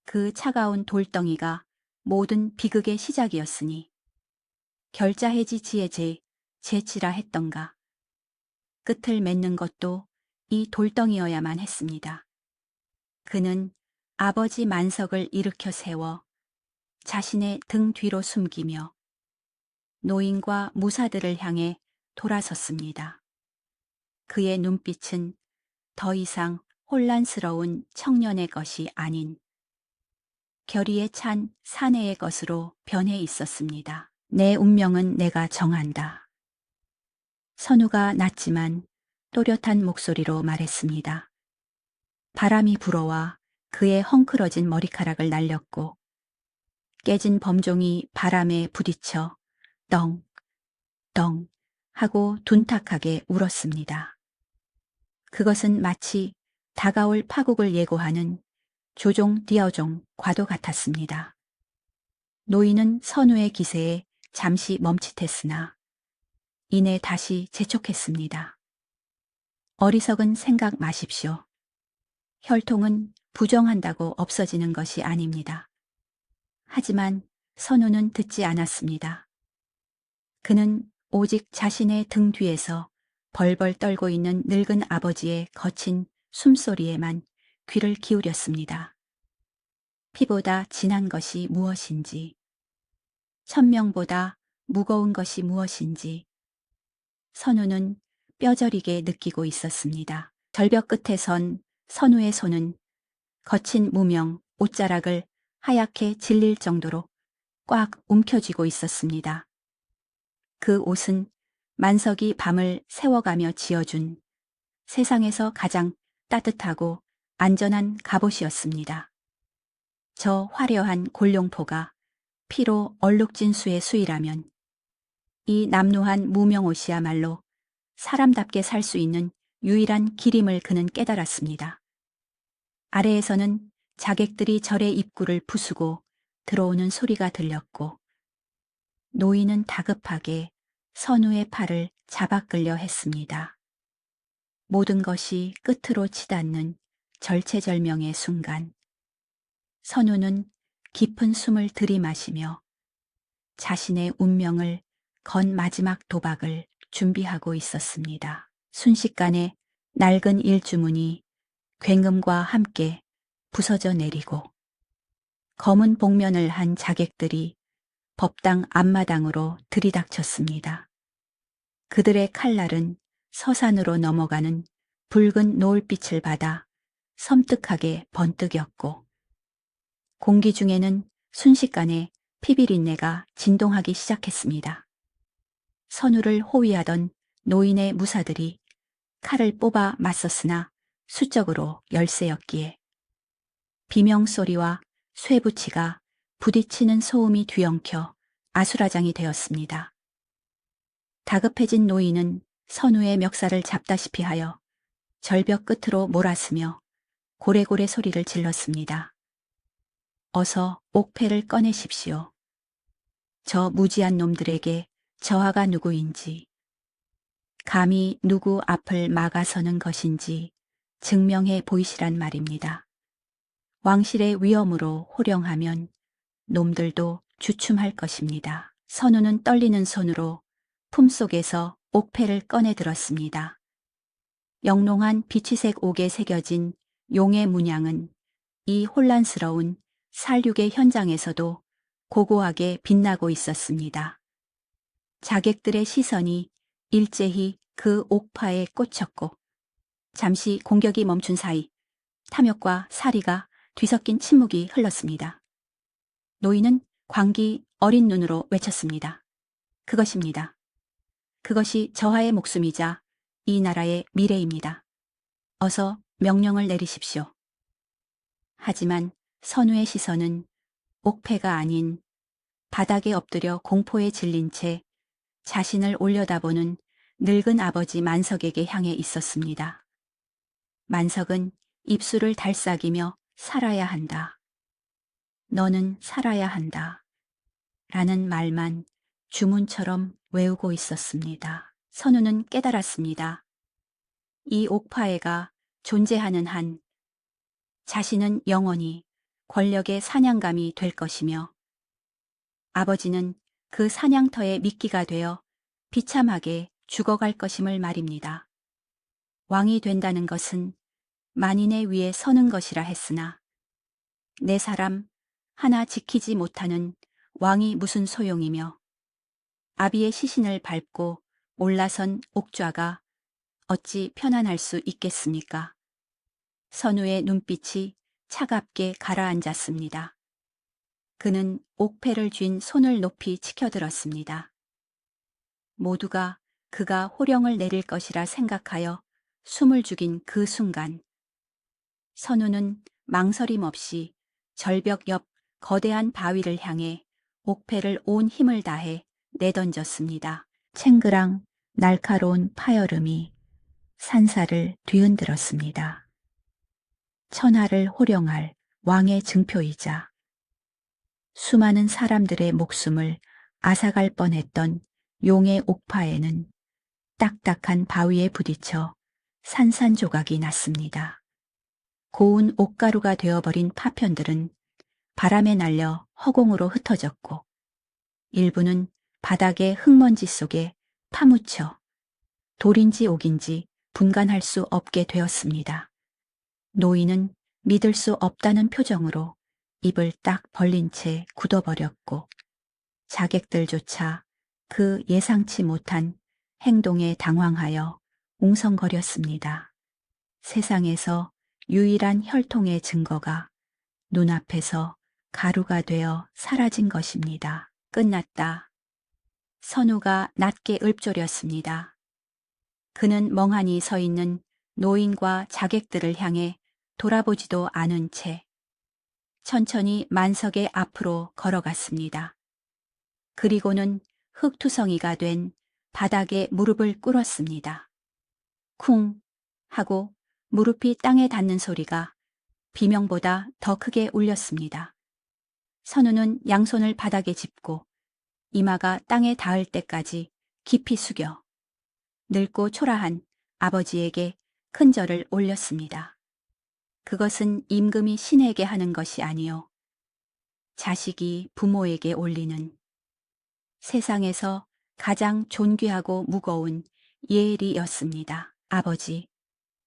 A: 그 차가운 돌덩이가 모든 비극의 시작이었으니 결자해지 지혜제 제치라 했던가. 끝을 맺는 것도 이 돌덩이여야만 했습니다. 그는 아버지 만석을 일으켜 세워 자신의 등 뒤로 숨기며 노인과 무사들을 향해 돌아섰습니다. 그의 눈빛은 더 이상 혼란스러운 청년의 것이 아닌 결의에 찬 사내의 것으로 변해 있었습니다. 내 운명은 내가 정한다. 선우가 낮지만 또렷한 목소리로 말했습니다. 바람이 불어와 그의 헝클어진 머리카락을 날렸고 깨진 범종이 바람에 부딪혀 덩, 덩 하고 둔탁하게 울었습니다. 그것은 마치 다가올 파국을 예고하는 조종 디어종 과도 같았습니다. 노인은 선우의 기세에 잠시 멈칫했으나 이내 다시 재촉했습니다. 어리석은 생각 마십시오. 혈통은 부정한다고 없어지는 것이 아닙니다. 하지만 선우는 듣지 않았습니다. 그는 오직 자신의 등 뒤에서 벌벌 떨고 있는 늙은 아버지의 거친 숨소리에만 귀를 기울였습니다. 피보다 진한 것이 무엇인지, 천명보다 무거운 것이 무엇인지 선우는 뼈저리게 느끼고 있었습니다. 절벽 끝에 선 선우의 손은 거친 무명 옷자락을 하얗게 질릴 정도로 꽉 움켜쥐고 있었습니다. 그 옷은 만석이 밤을 세워가며 지어준 세상에서 가장 따뜻하고 안전한 갑옷이었습니다. 저 화려한 골룡포가 피로 얼룩진 수의 수이라면 이 남루한 무명옷이야말로 사람답게 살 수 있는 유일한 길임을 그는 깨달았습니다. 아래에서는 자객들이 절의 입구를 부수고 들어오는 소리가 들렸고 노인은 다급하게 선우의 팔을 잡아 끌려 했습니다. 모든 것이 끝으로 치닫는 절체절명의 순간 선우는 깊은 숨을 들이마시며 자신의 운명을 건 마지막 도박을 준비하고 있었습니다. 순식간에 낡은 일주문이 굉음과 함께 부서져 내리고 검은 복면을 한 자객들이 법당 앞마당으로 들이닥쳤습니다. 그들의 칼날은 서산으로 넘어가는 붉은 노을빛을 받아 섬뜩하게 번뜩였고 공기 중에는 순식간에 피비린내가 진동하기 시작했습니다. 선우를 호위하던 노인의 무사들이 칼을 뽑아 맞섰으나 수적으로 열세였기에 비명소리와 쇠붙이가 부딪히는 소음이 뒤엉켜 아수라장이 되었습니다. 다급해진 노인은 선우의 멱살을 잡다시피 하여 절벽 끝으로 몰았으며 고래고래 소리를 질렀습니다. 어서 옥패를 꺼내십시오. 저 무지한 놈들에게 저하가 누구인지, 감히 누구 앞을 막아서는 것인지 증명해 보이시란 말입니다. 왕실의 위엄으로 호령하면 놈들도 주춤할 것입니다. 선우는 떨리는 손으로 품속에서 옥패를 꺼내 들었습니다. 영롱한 비치색 옥에 새겨진 용의 문양은 이 혼란스러운 살육의 현장에서도 고고하게 빛나고 있었습니다. 자객들의 시선이 일제히 그 옥파에 꽂혔고 잠시 공격이 멈춘 사이 탐욕과 사리가 뒤섞인 침묵이 흘렀습니다. 노인은 광기 어린 눈으로 외쳤습니다. 그것입니다. 그것이 저하의 목숨이자 이 나라의 미래입니다. 어서 명령을 내리십시오. 하지만 선우의 시선은 옥패가 아닌 바닥에 엎드려 공포에 질린 채 자신을 올려다보는 늙은 아버지 만석에게 향해 있었습니다. 만석은 입술을 달싹이며 살아야 한다. 너는 살아야 한다. 라는 말만 주문처럼 외우고 있었습니다. 선우는 깨달았습니다. 이 옥파에가 존재하는 한 자신은 영원히 권력의 사냥감이 될 것이며 아버지는 그 사냥터의 미끼가 되어 비참하게 죽어갈 것임을 말입니다. 왕이 된다는 것은 만인의 위에 서는 것이라 했으나 내 사람 하나 지키지 못하는 왕이 무슨 소용이며 아비의 시신을 밟고 올라선 옥좌가 어찌 편안할 수 있겠습니까? 선우의 눈빛이 차갑게 가라앉았습니다. 그는 옥패를 쥔 손을 높이 치켜들었습니다. 모두가 그가 호령을 내릴 것이라 생각하여 숨을 죽인 그 순간 선우는 망설임 없이 절벽 옆 거대한 바위를 향해 옥패를 온 힘을 다해 내던졌습니다. 챙그랑 날카로운 파열음이 산사를 뒤흔들었습니다. 천하를 호령할 왕의 증표이자 수많은 사람들의 목숨을 앗아갈 뻔했던 용의 옥파에는 딱딱한 바위에 부딪혀 산산조각이 났습니다. 고운 옥가루가 되어버린 파편들은 바람에 날려 허공으로 흩어졌고 일부는 바닥의 흙먼지 속에 파묻혀 돌인지 옥인지 분간할 수 없게 되었습니다. 노인은 믿을 수 없다는 표정으로 입을 딱 벌린 채 굳어버렸고 자객들조차 그 예상치 못한 행동에 당황하여 웅성거렸습니다. 세상에서 유일한 혈통의 증거가 눈앞에서 가루가 되어 사라진 것입니다. 끝났다. 선우가 낮게 읊조렸습니다. 그는 멍하니 서 있는 노인과 자객들을 향해 돌아보지도 않은 채 천천히 만석의 앞으로 걸어갔습니다. 그리고는 흙투성이가 된 바닥에 무릎을 꿇었습니다. 쿵 하고 무릎이 땅에 닿는 소리가 비명보다 더 크게 울렸습니다. 선우는 양손을 바닥에 짚고 이마가 땅에 닿을 때까지 깊이 숙여 늙고 초라한 아버지에게 큰 절을 올렸습니다. 그것은 임금이 신에게 하는 것이 아니요 자식이 부모에게 올리는 세상에서 가장 존귀하고 무거운 예의였습니다. 아버지.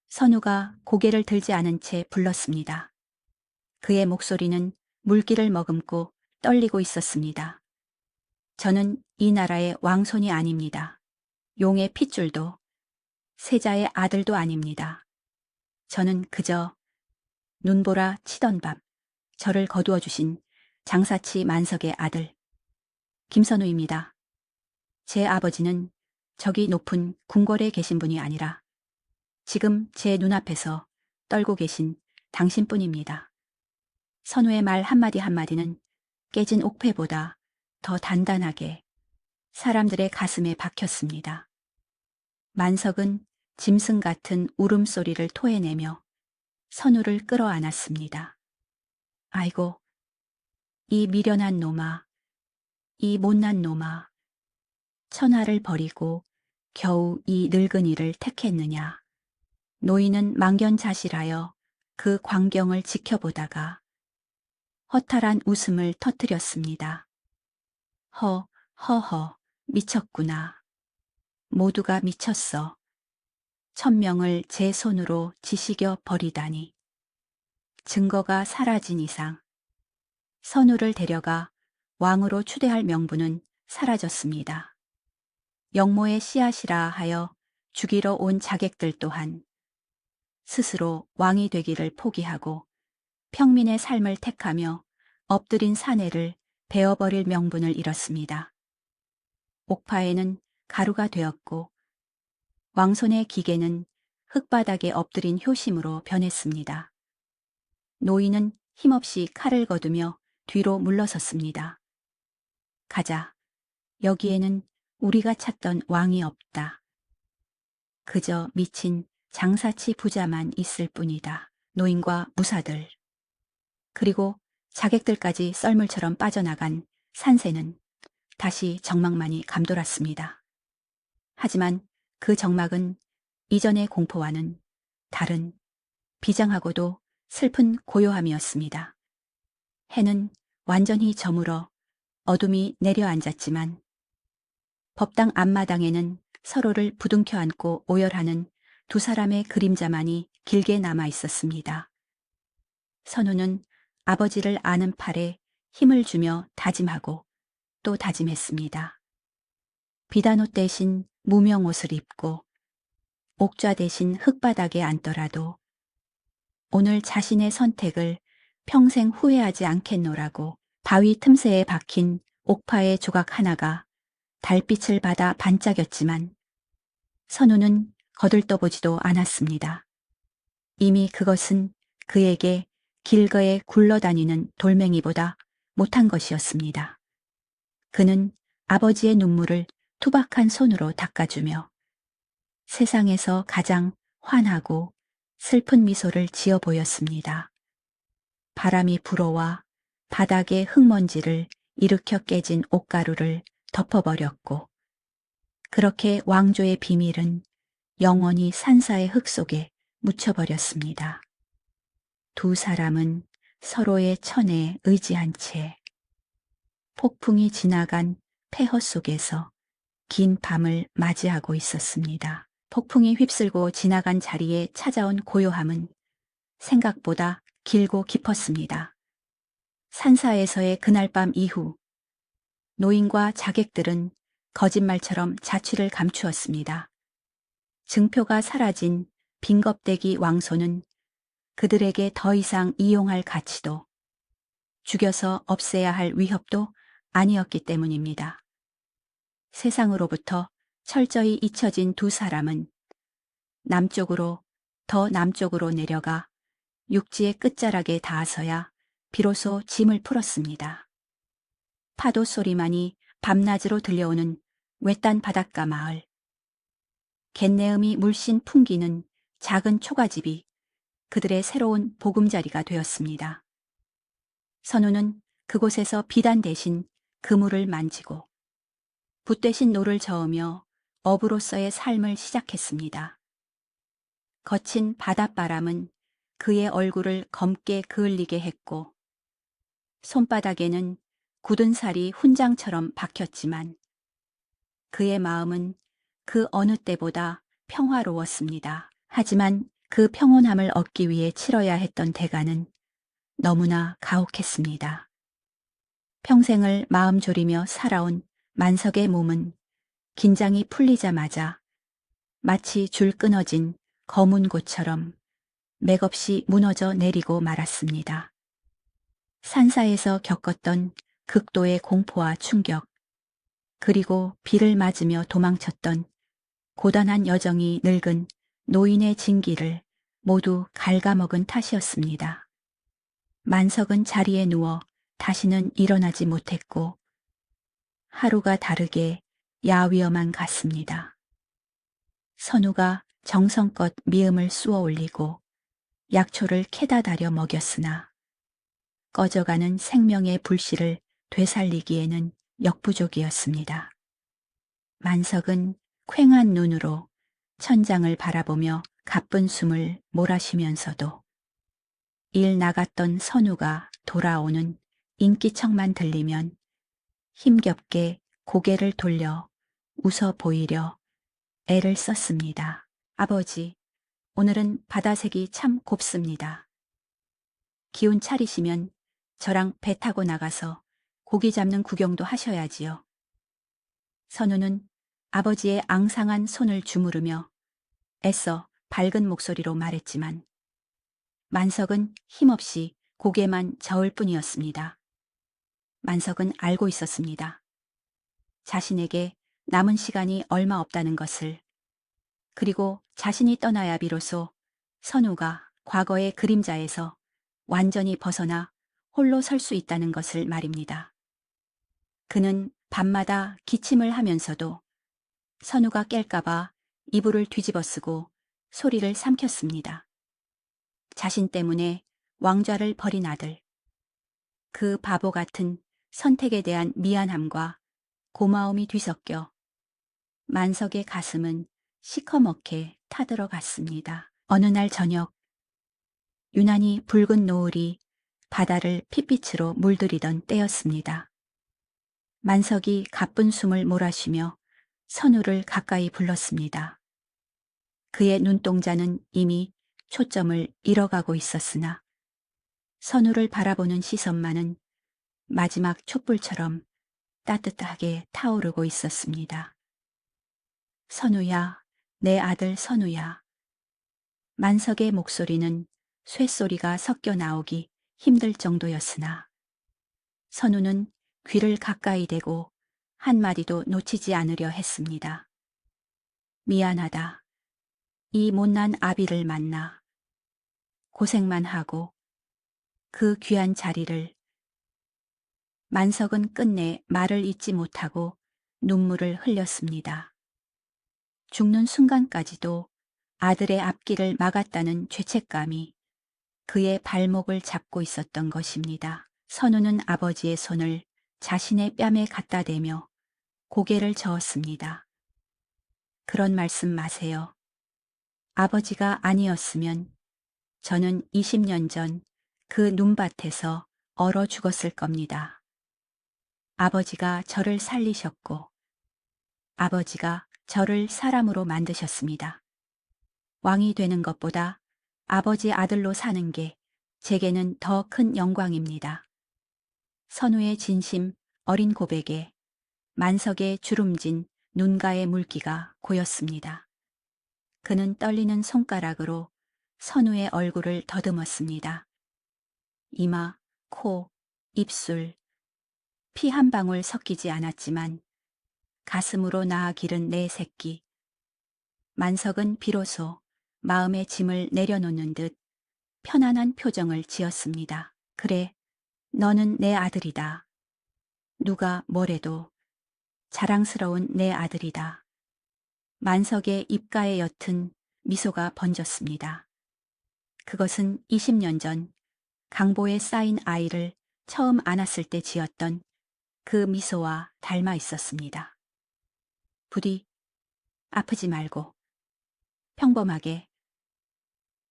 A: 선우가 고개를 들지 않은 채 불렀습니다. 그의 목소리는 물기를 머금고 떨리고 있었습니다. 저는 이 나라의 왕손이 아닙니다. 용의 핏줄도 세자의 아들도 아닙니다. 저는 그저 눈보라 치던 밤 저를 거두어 주신 장사치 만석의 아들 김선우입니다. 제 아버지는 저기 높은 궁궐에 계신 분이 아니라 지금 제 눈앞에서 떨고 계신 당신뿐입니다. 선우의 말 한마디 한마디는 깨진 옥패보다 더 단단하게 사람들의 가슴에 박혔습니다. 만석은 짐승 같은 울음소리를 토해내며 선우를 끌어안았습니다. 아이고, 이 미련한 놈아, 이 못난 놈아, 천하를 버리고 겨우 이 늙은이를 택했느냐. 노인은 망견자실하여 그 광경을 지켜보다가 허탈한 웃음을 터뜨렸습니다. 허허, 미쳤구나. 모두가 미쳤어. 1000명을 제 손으로 지시겨 버리다니. 증거가 사라진 이상 선우를 데려가 왕으로 추대할 명분은 사라졌습니다. 영모의 씨앗이라 하여 죽이러 온 자객들 또한 스스로 왕이 되기를 포기하고 평민의 삶을 택하며 엎드린 사내를 베어버릴 명분을 잃었습니다. 옥파에는 가루가 되었고 왕손의 기계는 흙바닥에 엎드린 효심으로 변했습니다. 노인은 힘없이 칼을 거두며 뒤로 물러섰습니다. 가자. 여기에는 우리가 찾던 왕이 없다. 그저 미친 장사치 부자만 있을 뿐이다. 노인과 무사들. 그리고 자객들까지 썰물처럼 빠져나간 산새는 다시 정막만이 감돌았습니다. 하지만 그 정막은 이전의 공포와는 다른 비장하고도 슬픈 고요함이었습니다. 해는 완전히 저물어 어둠이 내려앉았지만 법당 앞마당에는 서로를 부둥켜 안고 오열하는 두 사람의 그림자만이 길게 남아 있었습니다. 선우는 아버지를 아는 팔에 힘을 주며 다짐하고 또 다짐했습니다. 비단옷 대신 무명옷을 입고 옥좌 대신 흙바닥에 앉더라도 오늘 자신의 선택을 평생 후회하지 않겠노라고 바위 틈새에 박힌 옥파의 조각 하나가 달빛을 받아 반짝였지만 선우는 거들떠보지도 않았습니다. 이미 그것은 그에게 길거에 굴러다니는 돌멩이보다 못한 것이었습니다. 그는 아버지의 눈물을 투박한 손으로 닦아주며 세상에서 가장 환하고 슬픈 미소를 지어 보였습니다. 바람이 불어와 바닥의 흙먼지를 일으켜 깨진 옥가루를 덮어버렸고 그렇게 왕조의 비밀은 영원히 산사의 흙 속에 묻혀버렸습니다. 두 사람은 서로의 천에 의지한 채 폭풍이 지나간 폐허 속에서 긴 밤을 맞이하고 있었습니다. 폭풍이 휩쓸고 지나간 자리에 찾아온 고요함은 생각보다 길고 깊었습니다. 산사에서의 그날 밤 이후 노인과 자객들은 거짓말처럼 자취를 감추었습니다. 증표가 사라진 빈겁대기 왕소는 그들에게 더 이상 이용할 가치도 죽여서 없애야 할 위협도 아니었기 때문입니다. 세상으로부터 철저히 잊혀진 두 사람은 남쪽으로 더 남쪽으로 내려가 육지의 끝자락에 닿아서야 비로소 짐을 풀었습니다. 파도 소리만이 밤낮으로 들려오는 외딴 바닷가 마을. 갯내음이 물씬 풍기는 작은 초가집이 그들의 새로운 보금자리가 되었습니다. 선우는 그곳에서 비단 대신 그물을 만지고 붓 대신 노를 저으며 어부로서의 삶을 시작했습니다. 거친 바닷바람은 그의 얼굴을 검게 그을리게 했고 손바닥에는 굳은 살이 훈장처럼 박혔지만 그의 마음은 그 어느 때보다 평화로웠습니다. 하지만 그 평온함을 얻기 위해 치러야 했던 대가는 너무나 가혹했습니다. 평생을 마음 졸이며 살아온 만석의 몸은 긴장이 풀리자마자 마치 줄 끊어진 검은 곳처럼 맥없이 무너져 내리고 말았습니다. 산사에서 겪었던 극도의 공포와 충격, 그리고 비를 맞으며 도망쳤던 고단한 여정이 늙은 노인의 진기를 모두 갉아먹은 탓이었습니다. 만석은 자리에 누워 다시는 일어나지 못했고 하루가 다르게 야위어만 갔습니다. 선우가 정성껏 미음을 쑤어 올리고 약초를 캐다 다려 먹였으나 꺼져가는 생명의 불씨를 되살리기에는 역부족이었습니다. 만석은 퀭한 눈으로 천장을 바라보며 가쁜 숨을 몰아쉬면서도 일 나갔던 선우가 돌아오는 인기척만 들리면 힘겹게 고개를 돌려 웃어 보이려 애를 썼습니다. 아버지, 오늘은 바다색이 참 곱습니다. 기운 차리시면 저랑 배 타고 나가서 고기 잡는 구경도 하셔야지요. 선우는 아버지의 앙상한 손을 주무르며 애써 밝은 목소리로 말했지만 만석은 힘없이 고개만 저을 뿐이었습니다. 만석은 알고 있었습니다. 자신에게 남은 시간이 얼마 없다는 것을, 그리고 자신이 떠나야 비로소 선우가 과거의 그림자에서 완전히 벗어나 홀로 설 수 있다는 것을 말입니다. 그는 밤마다 기침을 하면서도 선우가 깰까봐 이불을 뒤집어쓰고 소리를 삼켰습니다. 자신 때문에 왕좌를 버린 아들, 그 바보 같은 선택에 대한 미안함과 고마움이 뒤섞여 만석의 가슴은 시커멓게 타들어갔습니다. 어느 날 저녁, 유난히 붉은 노을이 바다를 핏빛으로 물들이던 때였습니다. 만석이 가쁜 숨을 몰아쉬며 선우를 가까이 불렀습니다. 그의 눈동자는 이미 초점을 잃어가고 있었으나 선우를 바라보는 시선만은 마지막 촛불처럼 따뜻하게 타오르고 있었습니다. 선우야, 내 아들 선우야. 만석의 목소리는 쇳소리가 섞여 나오기 힘들 정도였으나 선우는 귀를 가까이 대고 한마디도 놓치지 않으려 했습니다. 미안하다. 이 못난 아비를 만나 고생만 하고 그 귀한 자리를. 만석은 끝내 말을 잇지 못하고 눈물을 흘렸습니다. 죽는 순간까지도 아들의 앞길을 막았다는 죄책감이 그의 발목을 잡고 있었던 것입니다. 선우는 아버지의 손을 자신의 뺨에 갖다 대며 고개를 저었습니다. 그런 말씀 마세요. 아버지가 아니었으면 저는 20년 전 그 눈밭에서 얼어 죽었을 겁니다. 아버지가 저를 살리셨고 아버지가 저를 사람으로 만드셨습니다. 왕이 되는 것보다 아버지 아들로 사는 게 제게는 더 큰 영광입니다. 선우의 진심 어린 고백에 만석의 주름진 눈가의 물기가 고였습니다. 그는 떨리는 손가락으로 선우의 얼굴을 더듬었습니다. 이마, 코, 입술, 피 한 방울 섞이지 않았지만 가슴으로 낳아 기른 내 새끼. 만석은 비로소 마음의 짐을 내려놓는 듯 편안한 표정을 지었습니다. 그래, 너는 내 아들이다. 누가 뭐래도 자랑스러운 내 아들이다. 만석의 입가에 옅은 미소가 번졌습니다. 그것은 20년 전 강보에 쌓인 아이를 처음 안았을 때 지었던 그 미소와 닮아 있었습니다. 부디 아프지 말고 평범하게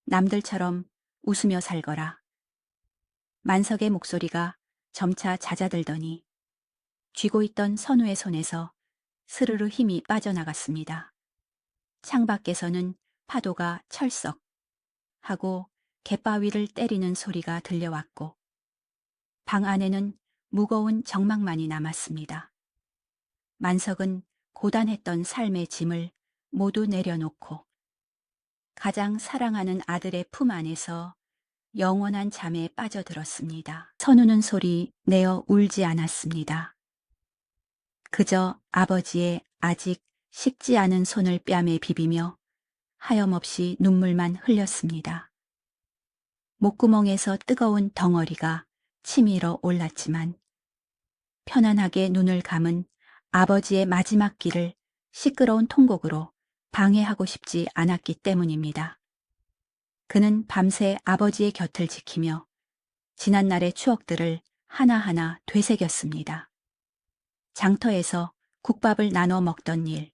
A: 남들처럼 웃으며 살거라. 만석의 목소리가 점차 잦아들더니 쥐고 있던 선우의 손에서 스르르 힘이 빠져나갔습니다. 창밖에서는 파도가 철썩 하고 갯바위를 때리는 소리가 들려왔고 방 안에는 무거운 정막만이 남았습니다. 만석은 고단했던 삶의 짐을 모두 내려놓고 가장 사랑하는 아들의 품 안에서 영원한 잠에 빠져들었습니다. 선우는 소리 내어 울지 않았습니다. 그저 아버지의 아직 식지 않은 손을 뺨에 비비며 하염없이 눈물만 흘렸습니다. 목구멍에서 뜨거운 덩어리가 치밀어 올랐지만 편안하게 눈을 감은 아버지의 마지막 길을 시끄러운 통곡으로 방해하고 싶지 않았기 때문입니다. 그는 밤새 아버지의 곁을 지키며 지난날의 추억들을 하나하나 되새겼습니다. 장터에서 국밥을 나눠 먹던 일,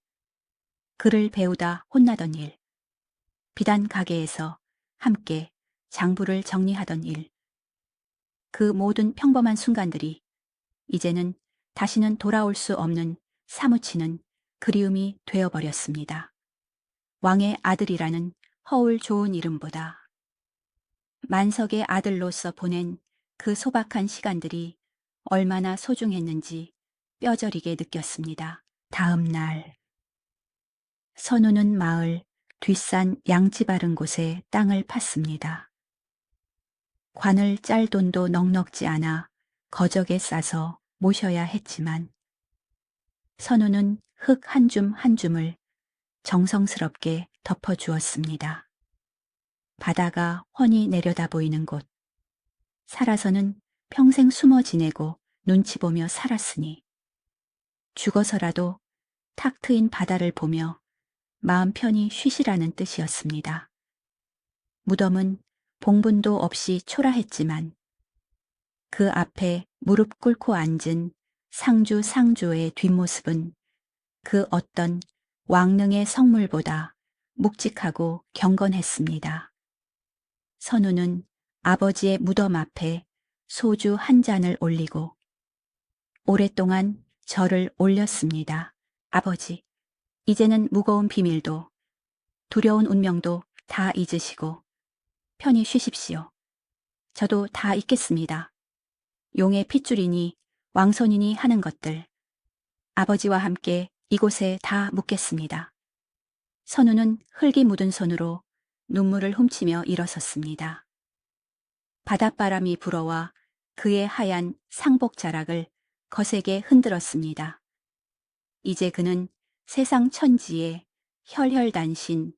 A: 글을 배우다 혼나던 일, 비단 가게에서 함께 장부를 정리하던 일, 그 모든 평범한 순간들이 이제는 다시는 돌아올 수 없는 사무치는 그리움이 되어버렸습니다. 왕의 아들이라는 허울 좋은 이름보다 만석의 아들로서 보낸 그 소박한 시간들이 얼마나 소중했는지 뼈저리게 느꼈습니다. 다음 날 선우는 마을 뒷산 양지 바른 곳에 땅을 팠습니다. 관을 짤 돈도 넉넉지 않아 거적에 싸서 모셔야 했지만 선우는 흙 한 줌 한 줌을 정성스럽게 덮어주었습니다. 바다가 훤히 내려다 보이는 곳, 살아서는 평생 숨어 지내고 눈치 보며 살았으니 죽어서라도 탁 트인 바다를 보며 마음 편히 쉬시라는 뜻이었습니다. 무덤은 봉분도 없이 초라했지만 그 앞에 무릎 꿇고 앉은 상주의 뒷모습은 그 어떤 왕릉의 성물보다 묵직하고 경건했습니다. 선우는 아버지의 무덤 앞에 소주 한 잔을 올리고 오랫동안 절을 올렸습니다. 아버지, 이제는 무거운 비밀도 두려운 운명도 다 잊으시고 편히 쉬십시오. 저도 다 잊겠습니다. 용의 핏줄이니 왕손이니 하는 것들 아버지와 함께 이곳에 다 묻겠습니다. 선우는 흙이 묻은 손으로 눈물을 훔치며 일어섰습니다. 바닷바람이 불어와 그의 하얀 상복 자락을 거세게 흔들었습니다. 이제 그는 세상 천지에 혈혈단신,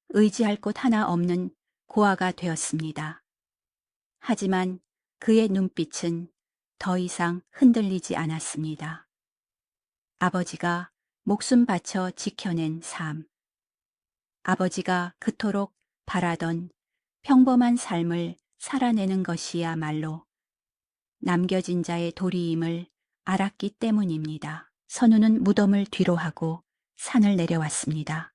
A: 의지할 곳 하나 없는 고아가 되었습니다. 하지만 그의 눈빛은 더 이상 흔들리지 않았습니다. 아버지가 목숨 바쳐 지켜낸 삶. 아버지가 그토록 바라던 평범한 삶을 살아내는 것이야말로 남겨진 자의 도리임을 알았기 때문입니다. 선우는 무덤을 뒤로하고 산을 내려왔습니다.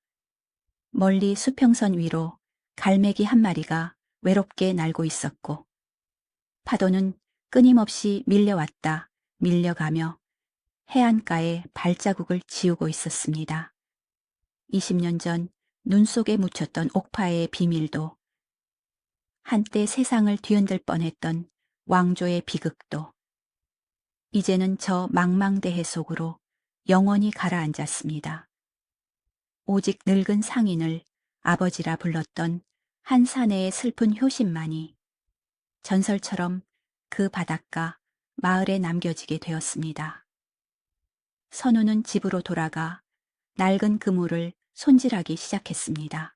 A: 멀리 수평선 위로 갈매기 한 마리가 외롭게 날고 있었고 파도는 끊임없이 밀려왔다 밀려가며 해안가에 발자국을 지우고 있었습니다. 20년 전 눈 속에 묻혔던 옥파의 비밀도 한때 세상을 뒤흔들 뻔했던 왕조의 비극도 이제는 저 망망대해 속으로 영원히 가라앉았습니다. 오직 늙은 상인을 아버지라 불렀던 한 사내의 슬픈 효심만이 전설처럼 그 바닷가 마을에 남겨지게 되었습니다. 선우는 집으로 돌아가 낡은 그물을 손질하기 시작했습니다.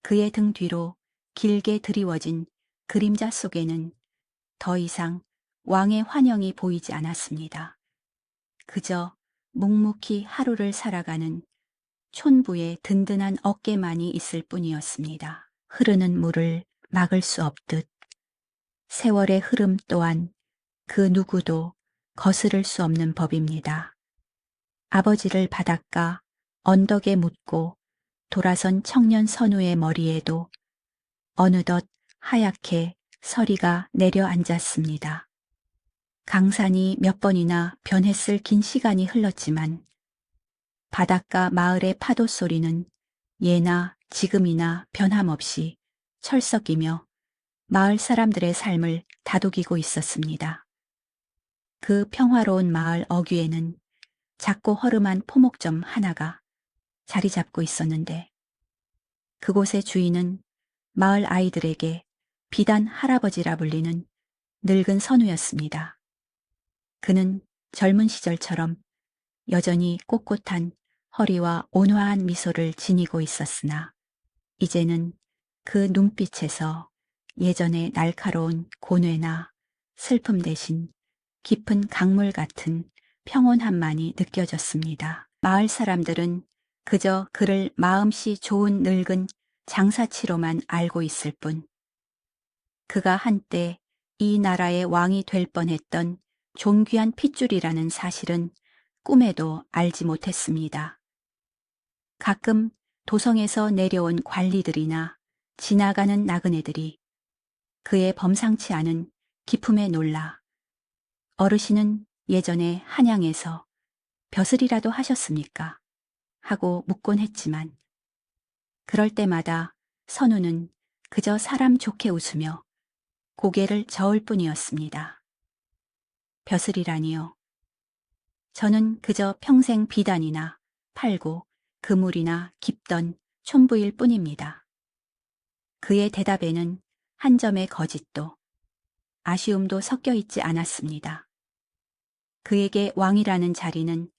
A: 그의 등 뒤로 길게 드리워진 그림자 속에는 더 이상 왕의 환영이 보이지 않았습니다. 그저 묵묵히 하루를 살아가는 촌부의 든든한 어깨만이 있을 뿐이었습니다. 흐르는 물을 막을 수 없듯 세월의 흐름 또한 그 누구도 거스를 수 없는 법입니다. 아버지를 바닷가 언덕에 묻고 돌아선 청년 선우의 머리에도 어느덧 하얗게 서리가 내려앉았습니다. 강산이 몇 번이나 변했을 긴 시간이 흘렀지만 바닷가 마을의 파도 소리는 예나 지금이나 변함없이 철썩이며 마을 사람들의 삶을 다독이고 있었습니다. 그 평화로운 마을 어귀에는 작고 허름한 포목점 하나가 자리 잡고 있었는데 그곳의 주인은 마을 아이들에게 비단 할아버지라 불리는 늙은 선우였습니다. 그는 젊은 시절처럼 여전히 꼿꼿한 허리와 온화한 미소를 지니고 있었으나 이제는 그 눈빛에서 예전의 날카로운 고뇌나 슬픔 대신 깊은 강물 같은 평온함만이 느껴졌습니다. 마을 사람들은 그저 그를 마음씨 좋은 늙은 장사치로만 알고 있을 뿐 그가 한때 이 나라의 왕이 될 뻔했던 존귀한 핏줄이라는 사실은 꿈에도 알지 못했습니다. 가끔 도성에서 내려온 관리들이나 지나가는 나그네들이 그의 범상치 않은 기품에 놀라 어르신은 예전에 한양에서 벼슬이라도 하셨습니까? 하고 묻곤 했지만 그럴 때마다 선우는 그저 사람 좋게 웃으며 고개를 저을 뿐이었습니다. 벼슬이라니요. 저는 그저 평생 비단이나 팔고 그물이나 깁던 촌부일 뿐입니다. 그의 대답에는 한 점의 거짓도 아쉬움도 섞여 있지 않았습니다. 그에게 왕이라는 자리는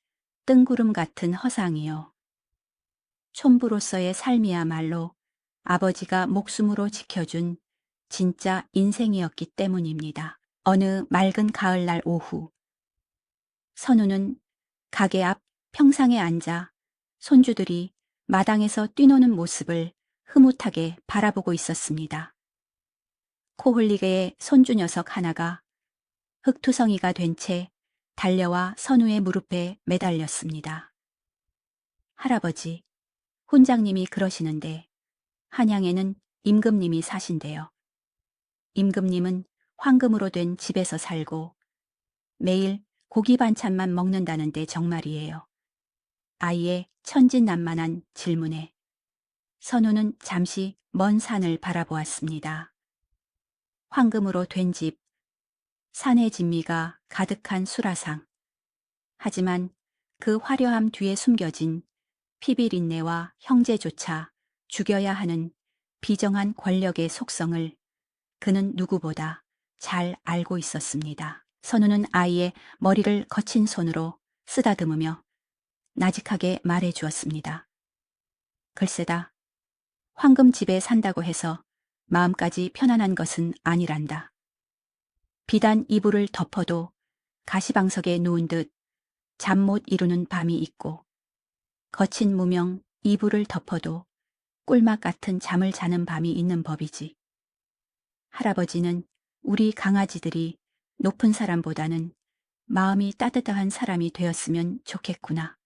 A: 뜬구름 같은 허상이요. 촌부로서의 삶이야말로 아버지가 목숨으로 지켜준 진짜 인생이었기 때문입니다. 어느 맑은 가을날 오후 선우는 가게 앞 평상에 앉아 손주들이 마당에서 뛰노는 모습을 흐뭇하게 바라보고 있었습니다. 코홀리게의 손주 녀석 하나가 흙투성이가 된 채 달려와 선우의 무릎에 매달렸습니다. 할아버지, 훈장님이 그러시는데 한양에는 임금님이 사신대요. 임금님은 황금으로 된 집에서 살고 매일 고기 반찬만 먹는다는데 정말이에요. 아이의 천진난만한 질문에 선우는 잠시 먼 산을 바라보았습니다. 황금으로 된 집, 산의 진미가 가득한 수라상. 하지만 그 화려함 뒤에 숨겨진 피비린내와 형제조차 죽여야 하는 비정한 권력의 속성을 그는 누구보다 잘 알고 있었습니다. 선우는 아이의 머리를 거친 손으로 쓰다듬으며 나직하게 말해 주었습니다. 글쎄다. 황금집에 산다고 해서 마음까지 편안한 것은 아니란다. 비단 이불을 덮어도 가시방석에 누운 듯 잠 못 이루는 밤이 있고, 거친 무명 이불을 덮어도 꿀맛 같은 잠을 자는 밤이 있는 법이지. 할아버지는 우리 강아지들이 높은 사람보다는 마음이 따뜻한 사람이 되었으면 좋겠구나.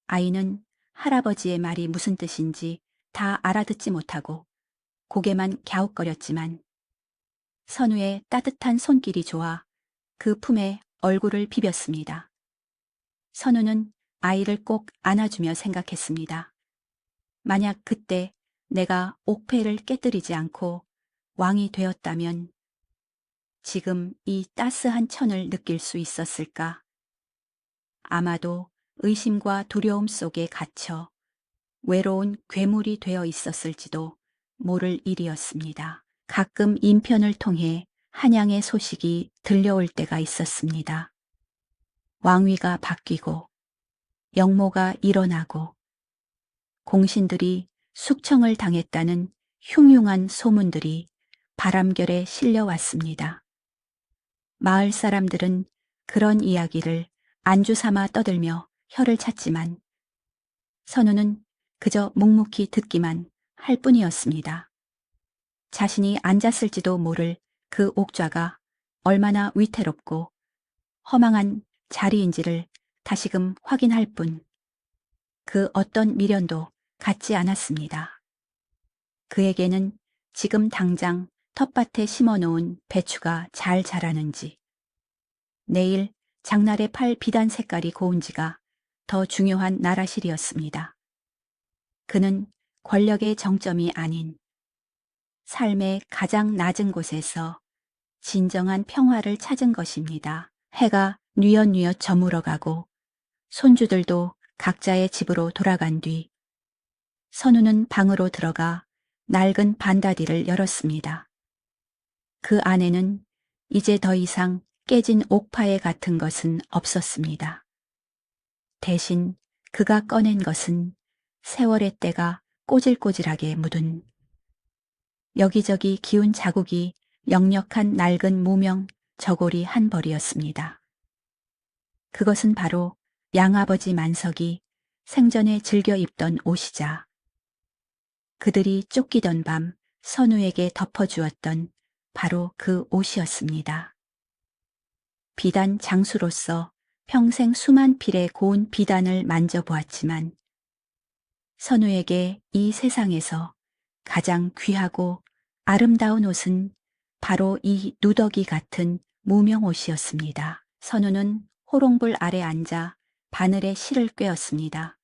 A: 아이는 할아버지의 말이 무슨 뜻인지 다 알아듣지 못하고 고개만 갸웃거렸지만 선우의 따뜻한 손길이 좋아 그 품에 얼굴을 비볐습니다. 선우는 아이를 꼭 안아주며 생각했습니다. 만약 그때 내가 옥패를 깨뜨리지 않고 왕이 되었다면 지금 이 따스한 천을 느낄 수 있었을까? 아마도 의심과 두려움 속에 갇혀 외로운 괴물이 되어 있었을지도 모를 일이었습니다. 가끔 인편을 통해 한양의 소식이 들려올 때가 있었습니다. 왕위가 바뀌고 영모가 일어나고 공신들이 숙청을 당했다는 흉흉한 소문들이 바람결에 실려왔습니다. 마을 사람들은 그런 이야기를 안주 삼아 떠들며 혀를 찼지만 선우는 그저 묵묵히 듣기만 할 뿐이었습니다. 자신이 앉았을지도 모를 그 옥좌가 얼마나 위태롭고 허망한 자리인지를 다시금 확인할 뿐 그 어떤 미련도 갖지 않았습니다. 그에게는 지금 당장 텃밭에 심어놓은 배추가 잘 자라는지, 내일 장날에 팔 비단 색깔이 고운지가 더 중요한 나라실이었습니다. 그는 권력의 정점이 아닌 삶의 가장 낮은 곳에서 진정한 평화를 찾은 것입니다. 해가 뉘엿뉘엿 저물어가고 손주들도 각자의 집으로 돌아간 뒤 선우는 방으로 들어가 낡은 반다디를 열었습니다. 그 안에는 이제 더 이상 깨진 옥파에 같은 것은 없었습니다. 대신 그가 꺼낸 것은 세월의 때가 꼬질꼬질하게 묻은 여기저기 기운 자국이 역력한 낡은 무명 저고리 한 벌이었습니다. 그것은 바로 양아버지 만석이 생전에 즐겨 입던 옷이자 그들이 쫓기던 밤 선우에게 덮어주었던 바로 그 옷이었습니다. 비단 장수로서 평생 수만 필의 고운 비단을 만져보았지만 선우에게 이 세상에서 가장 귀하고 아름다운 옷은 바로 이 누더기 같은 무명 옷이었습니다. 선우는 호롱불 아래 앉아 바늘에 실을 꿰었습니다.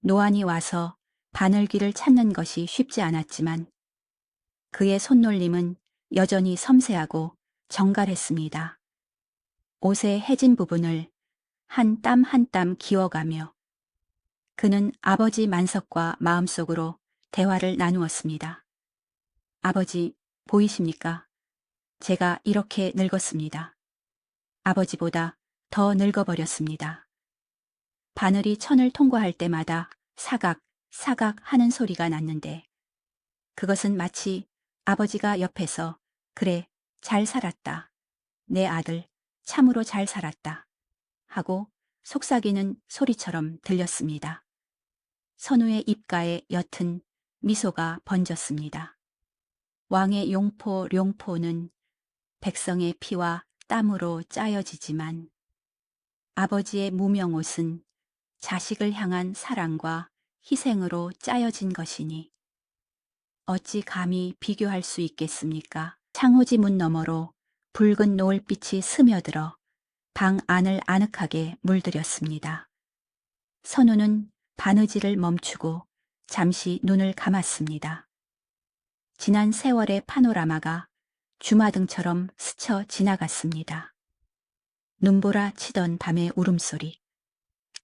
A: 노안이 와서 바늘귀를 찾는 것이 쉽지 않았지만 그의 손놀림은 여전히 섬세하고 정갈했습니다. 옷의 해진 부분을 한 땀 한 땀 기어가며 그는 아버지 만석과 마음속으로 대화를 나누었습니다. 아버지, 보이십니까? 제가 이렇게 늙었습니다. 아버지보다 더 늙어버렸습니다. 바늘이 천을 통과할 때마다 사각, 사각 하는 소리가 났는데 그것은 마치 아버지가 옆에서 그래, 잘 살았다. 내 아들, 참으로 잘 살았다. 하고 속삭이는 소리처럼 들렸습니다. 선우의 입가에 옅은 미소가 번졌습니다. 왕의 용포 룡포는 백성의 피와 땀으로 짜여지지만 아버지의 무명옷은 자식을 향한 사랑과 희생으로 짜여진 것이니 어찌 감히 비교할 수 있겠습니까? 창호지 문 너머로 붉은 노을빛이 스며들어 방 안을 아늑하게 물들였습니다. 선우는 바느질을 멈추고 잠시 눈을 감았습니다. 지난 세월의 파노라마가 주마등처럼 스쳐 지나갔습니다. 눈보라 치던 밤의 울음소리,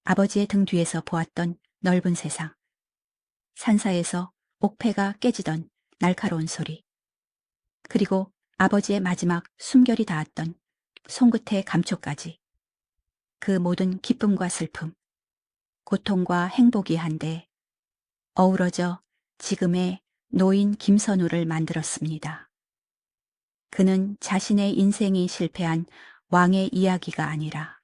A: 아버지의 등 뒤에서 보았던 넓은 세상, 산사에서 옥패가 깨지던 날카로운 소리, 그리고 아버지의 마지막 숨결이 닿았던 손끝의 감촉까지. 그 모든 기쁨과 슬픔, 고통과 행복이 한데 어우러져 지금의 노인 김선우를 만들었습니다. 그는 자신의 인생이 실패한 왕의 이야기가 아니라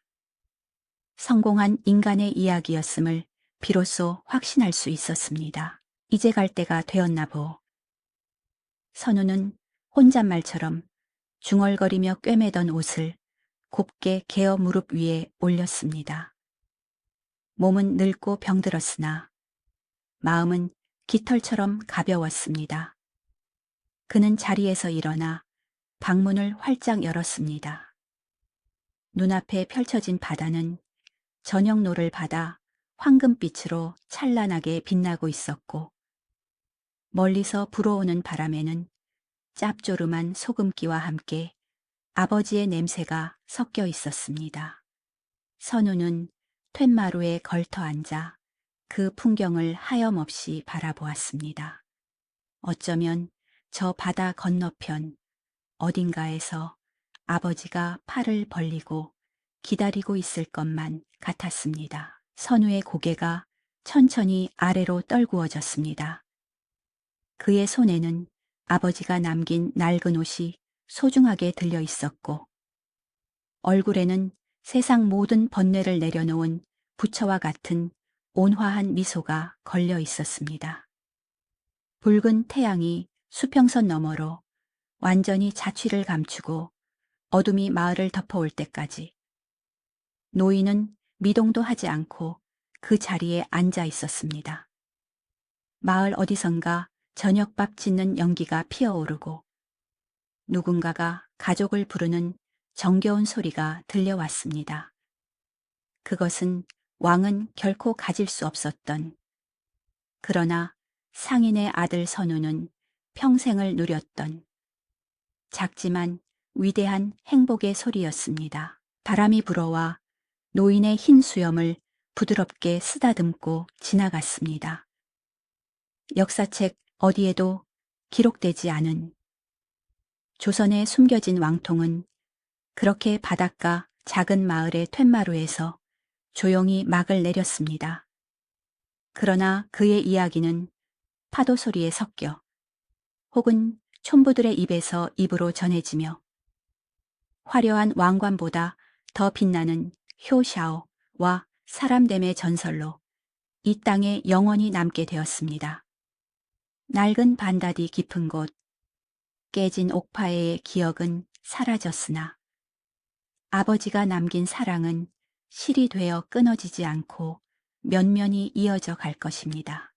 A: 성공한 인간의 이야기였음을 비로소 확신할 수 있었습니다. 이제 갈 때가 되었나 보. 선우는 혼잣말처럼 중얼거리며 꿰매던 옷을 곱게 개어 무릎 위에 올렸습니다. 몸은 늙고 병들었으나 마음은 깃털처럼 가벼웠습니다. 그는 자리에서 일어나 방문을 활짝 열었습니다. 눈앞에 펼쳐진 바다는 저녁노를 받아 황금빛으로 찬란하게 빛나고 있었고, 멀리서 불어오는 바람에는 짭조름한 소금기와 함께 아버지의 냄새가 섞여 있었습니다. 선우는 툇마루에 걸터 앉아 그 풍경을 하염없이 바라보았습니다. 어쩌면 저 바다 건너편 어딘가에서 아버지가 팔을 벌리고 기다리고 있을 것만 같았습니다. 선우의 고개가 천천히 아래로 떨구어졌습니다. 그의 손에는 아버지가 남긴 낡은 옷이 소중하게 들려 있었고, 얼굴에는 세상 모든 번뇌를 내려놓은 부처와 같은 온화한 미소가 걸려 있었습니다. 붉은 태양이 수평선 너머로 완전히 자취를 감추고 어둠이 마을을 덮어올 때까지 노인은 미동도 하지 않고 그 자리에 앉아 있었습니다. 마을 어디선가 저녁밥 짓는 연기가 피어오르고 누군가가 가족을 부르는 정겨운 소리가 들려왔습니다. 그것은 왕은 결코 가질 수 없었던, 그러나 상인의 아들 선우는 평생을 누렸던 작지만 위대한 행복의 소리였습니다. 바람이 불어와 노인의 흰 수염을 부드럽게 쓰다듬고 지나갔습니다. 역사책 어디에도 기록되지 않은 조선에 숨겨진 왕통은 그렇게 바닷가 작은 마을의 툇마루에서 조용히 막을 내렸습니다. 그러나 그의 이야기는 파도 소리에 섞여 혹은 촌부들의 입에서 입으로 전해지며 화려한 왕관보다 더 빛나는 효샤오와 사람됨의 전설로 이 땅에 영원히 남게 되었습니다. 낡은 반다디 깊은 곳, 깨진 옥파의 기억은 사라졌으나 아버지가 남긴 사랑은 실이 되어 끊어지지 않고 면면이 이어져 갈 것입니다.